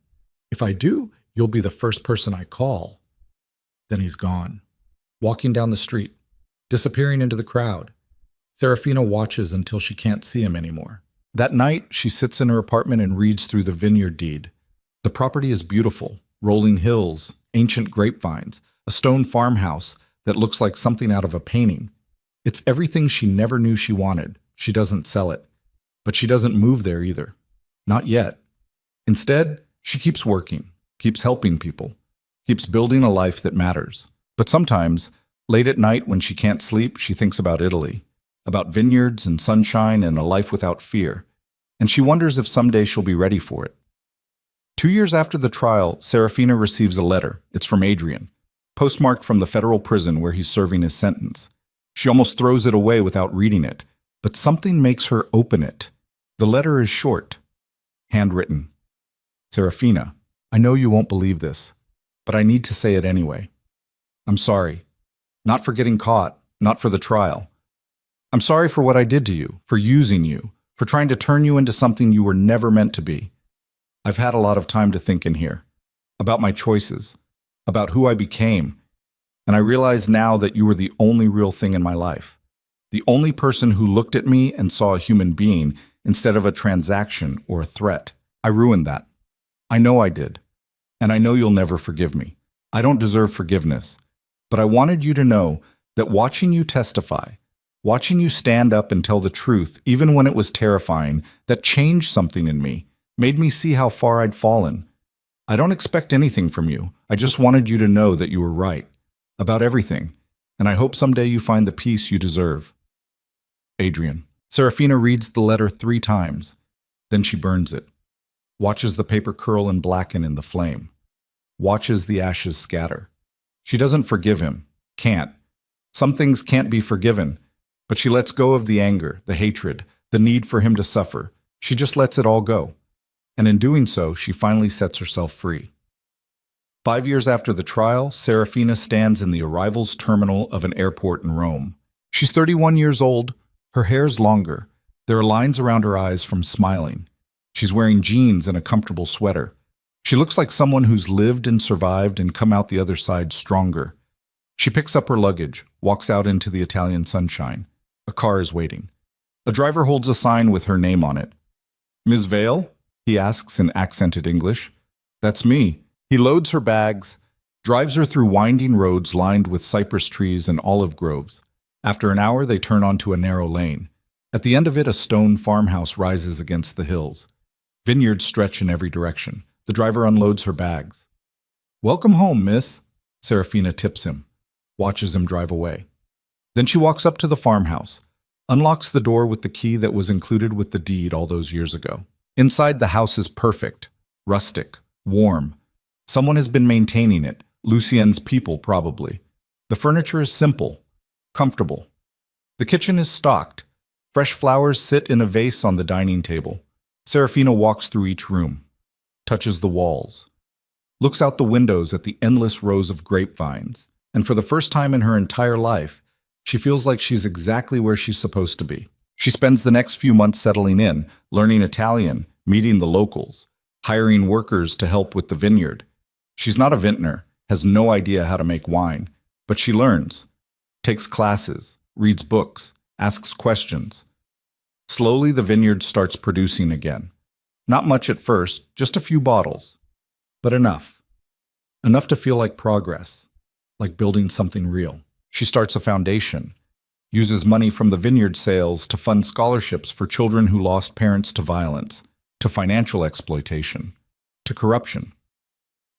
If I do, you'll be the first person I call. Then he's gone, walking down the street, disappearing into the crowd. Serafina watches until she can't see him anymore. That night, she sits in her apartment and reads through the vineyard deed. The property is beautiful, rolling hills, ancient grapevines, a stone farmhouse that looks like something out of a painting. It's everything she never knew she wanted. She doesn't sell it. But she doesn't move there either. Not yet. Instead, she keeps working, keeps helping people, keeps building a life that matters. But sometimes, late at night when she can't sleep, she thinks about Italy, about vineyards and sunshine and a life without fear. And she wonders if someday she'll be ready for it. 2 years after the trial, Serafina receives a letter. It's from Adrian, postmarked from the federal prison where he's serving his sentence. She almost throws it away without reading it, but something makes her open it. The letter is short, handwritten. Serafina, I know you won't believe this, but I need to say it anyway. I'm sorry. Not for getting caught, not for the trial. I'm sorry for what I did to you, for using you, for trying to turn you into something you were never meant to be. I've had a lot of time to think in here, about my choices, about who I became, and I realize now that you were the only real thing in my life, the only person who looked at me and saw a human being instead of a transaction or a threat. I ruined that. I know I did, and I know you'll never forgive me. I don't deserve forgiveness, but I wanted you to know that watching you testify, watching you stand up and tell the truth, even when it was terrifying, that changed something in me, made me see how far I'd fallen. I don't expect anything from you. I just wanted you to know that you were right, about everything, and I hope someday you find the peace you deserve. Adrian. Serafina reads the letter 3 times. Then she burns it, watches the paper curl and blacken in the flame, watches the ashes scatter. She doesn't forgive him, can't. Some things can't be forgiven, but she lets go of the anger, the hatred, the need for him to suffer. She just lets it all go. And in doing so, she finally sets herself free. 5 years after the trial, Serafina stands in the arrivals terminal of an airport in Rome. She's 31 years old. Her hair's longer. There are lines around her eyes from smiling. She's wearing jeans and a comfortable sweater. She looks like someone who's lived and survived and come out the other side stronger. She picks up her luggage, walks out into the Italian sunshine. A car is waiting. A driver holds a sign with her name on it. "Ms. Vale?" he asks in accented English. "That's me." He loads her bags, drives her through winding roads lined with cypress trees and olive groves. After an hour, they turn onto a narrow lane. At the end of it, a stone farmhouse rises against the hills. Vineyards stretch in every direction. The driver unloads her bags. "Welcome home, miss," Serafina tips him, watches him drive away. Then she walks up to the farmhouse, unlocks the door with the key that was included with the deed all those years ago. Inside, the house is perfect, rustic, warm. Someone has been maintaining it, Lucien's people probably. The furniture is simple, comfortable. The kitchen is stocked. Fresh flowers sit in a vase on the dining table. Serafina walks through each room, touches the walls, looks out the windows at the endless rows of grapevines, and for the first time in her entire life, she feels like she's exactly where she's supposed to be. She spends the next few months settling in, learning Italian, meeting the locals, hiring workers to help with the vineyard. She's not a vintner, has no idea how to make wine, but she learns, takes classes, reads books, asks questions. Slowly, the vineyard starts producing again. Not much at first, just a few bottles, but enough. Enough to feel like progress, like building something real. She starts a foundation, uses money from the vineyard sales to fund scholarships for children who lost parents to violence, to financial exploitation, to corruption.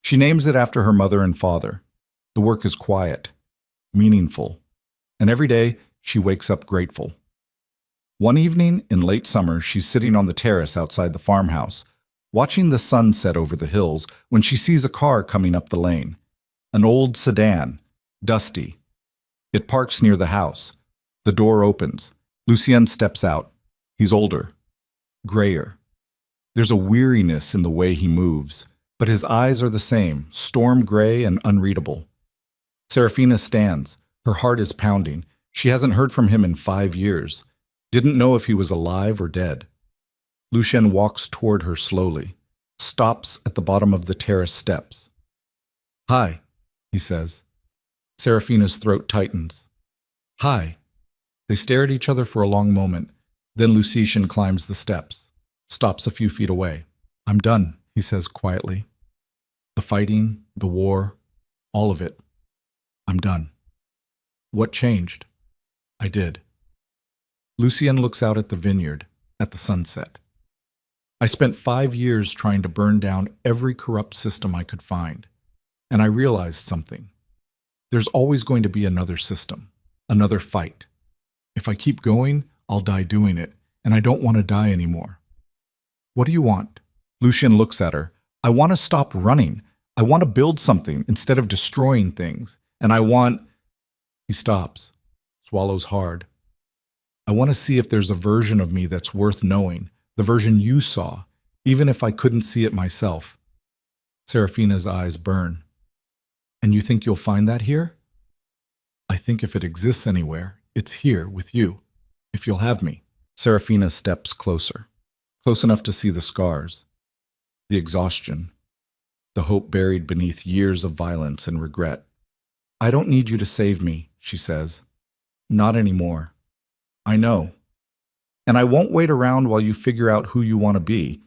She names it after her mother and father. The work is quiet, meaningful, and every day she wakes up grateful. One evening in late summer, she's sitting on the terrace outside the farmhouse, watching the sun set over the hills when she sees a car coming up the lane. An old sedan, dusty. It parks near the house. The door opens. Lucien steps out. He's older, grayer. There's a weariness in the way he moves, but his eyes are the same, storm gray and unreadable. Serafina stands. Her heart is pounding. She hasn't heard from him in 5 years. Didn't know if he was alive or dead. Lucien walks toward her slowly, stops at the bottom of the terrace steps. "Hi," he says. Serafina's throat tightens. "Hi." They stare at each other for a long moment. Then Lucien climbs the steps, stops a few feet away. "I'm done," he says quietly. "The fighting, the war, all of it. I'm done." "What changed?" "I did." Lucien looks out at the vineyard, at the sunset. "I spent 5 years trying to burn down every corrupt system I could find, and I realized something. There's always going to be another system, another fight. If I keep going, I'll die doing it, and I don't want to die anymore." "What do you want?" Lucien looks at her. "I want to stop running. I want to build something instead of destroying things. And I want—" He stops, swallows hard. "I want to see if there's a version of me that's worth knowing, the version you saw, even if I couldn't see it myself." Serafina's eyes burn. "And you think you'll find that here?" "I think if it exists anywhere, it's here with you, if you'll have me." Serafina steps closer, close enough to see the scars, the exhaustion, the hope buried beneath years of violence and regret. "I don't need you to save me," she says. "Not anymore. I know. And I won't wait around while you figure out who you want to be.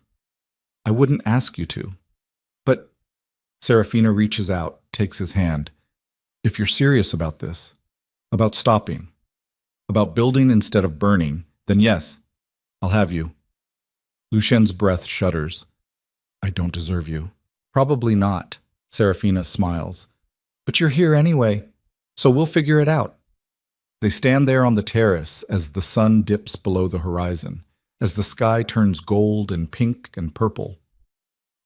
I wouldn't ask you to. But—" Serafina reaches out, takes his hand. "If you're serious about this, about stopping, about building instead of burning, then yes, I'll have you." Lucien's breath shudders. "I don't deserve you." "Probably not," Serafina smiles. "But you're here anyway, so we'll figure it out." They stand there on the terrace as the sun dips below the horizon, as the sky turns gold and pink and purple,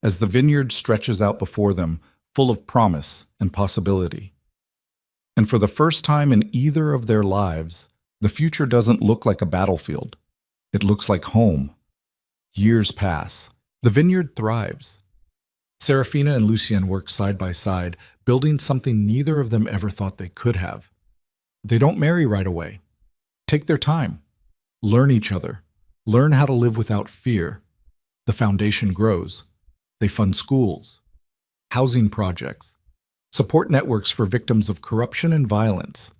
as the vineyard stretches out before them, full of promise and possibility. And for the first time in either of their lives, the future doesn't look like a battlefield. It looks like home. Years pass. The vineyard thrives. Serafina and Lucien work side by side, building something neither of them ever thought they could have. They don't marry right away. Take their time. Learn each other. Learn how to live without fear. The foundation grows. They fund schools, housing projects, support networks for victims of corruption and violence.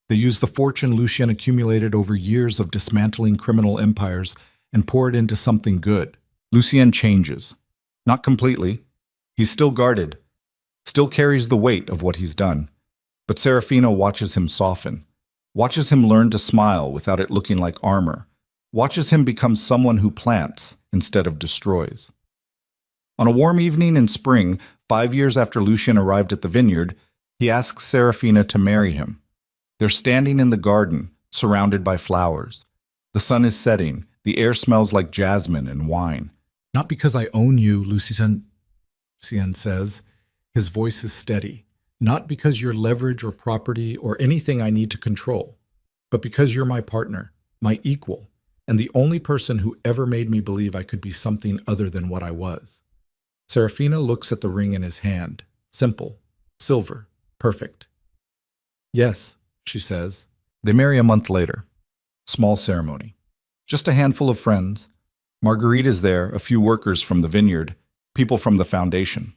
They use the fortune Lucien accumulated over years of dismantling criminal empires and pour it into something good. Lucien changes. Not completely. He's still guarded, still carries the weight of what he's done. But Serafina watches him soften, watches him learn to smile without it looking like armor, watches him become someone who plants instead of destroys. On a warm evening in spring, 5 years after Lucien arrived at the vineyard, he asks Serafina to marry him. They're standing in the garden, surrounded by flowers. The sun is setting, the air smells like jasmine and wine. "Not because I own you, Lucien says. His voice is steady. "Not because you're leverage or property or anything I need to control, but because you're my partner, my equal, and the only person who ever made me believe I could be something other than what I was." Serafina looks at the ring in his hand. Simple, silver, perfect. "Yes," she says. They marry a month later. Small ceremony. Just a handful of friends. Marguerite is there, a few workers from the vineyard, people from the foundation.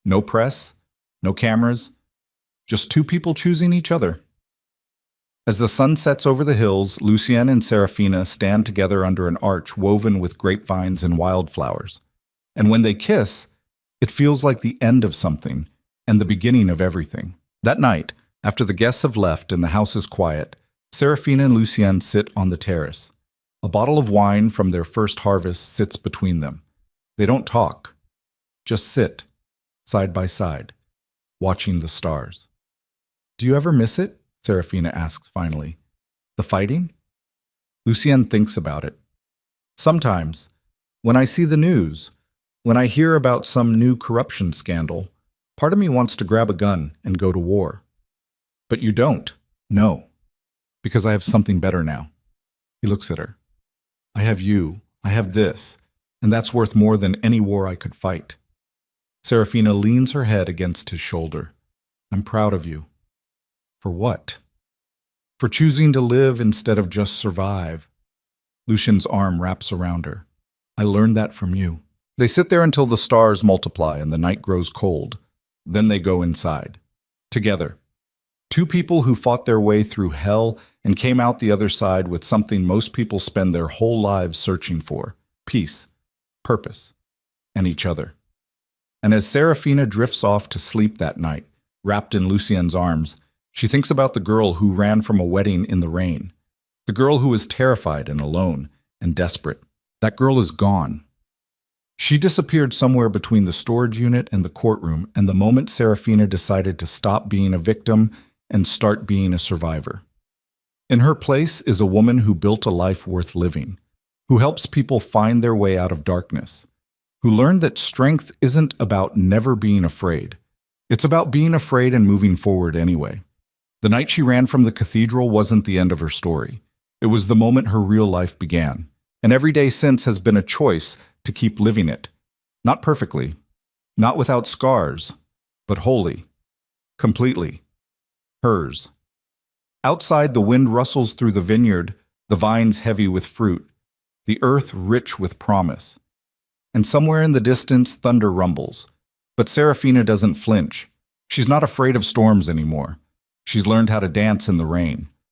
No press, no cameras, just two people choosing each other. As the sun sets over the hills, Lucien and Serafina stand together under an arch woven with grapevines and wildflowers. And when they kiss, it feels like the end of something and the beginning of everything. That night, after the guests have left and the house is quiet, Serafina and Lucien sit on the terrace. A bottle of wine from their first harvest sits between them. They don't talk, just sit, side by side, watching the stars. "Do you ever miss it?" Serafina asks finally. "The fighting?" Lucien thinks about it. "Sometimes, when I see the news, when I hear about some new corruption scandal, part of me wants to grab a gun and go to war." "But you don't." "No, Because I have something better now. He looks at her. I have you. I have this. And that's worth more than any war I could fight. Serafina leans her head against his shoulder. I'm proud of you. For what? For choosing to live instead of just survive. Lucian's arm wraps around her. I learned that from you. They sit there until the stars multiply and the night grows cold. Then they go inside. Together. Two people who fought their way through hell and came out the other side with something most people spend their whole lives searching for: peace, purpose, and each other. And as Serafina drifts off to sleep that night, wrapped in Lucien's arms, she thinks about the girl who ran from a wedding in the rain. The girl who was terrified and alone and desperate. That girl is gone. She disappeared somewhere between the storage unit and the courtroom, and the moment Serafina decided to stop being a victim and start being a survivor. In her place is a woman who built a life worth living, who helps people find their way out of darkness, who learned that strength isn't about never being afraid. It's about being afraid and moving forward anyway. The night she ran from the cathedral wasn't the end of her story. It was the moment her real life began. And every day since has been a choice to keep living it. Not perfectly, not without scars, but wholly, completely, hers. Outside, the wind rustles through the vineyard, the vines heavy with fruit, the earth rich with promise. And somewhere in the distance, thunder rumbles. But Serafina doesn't flinch. She's not afraid of storms anymore. She's learned how to dance in the rain.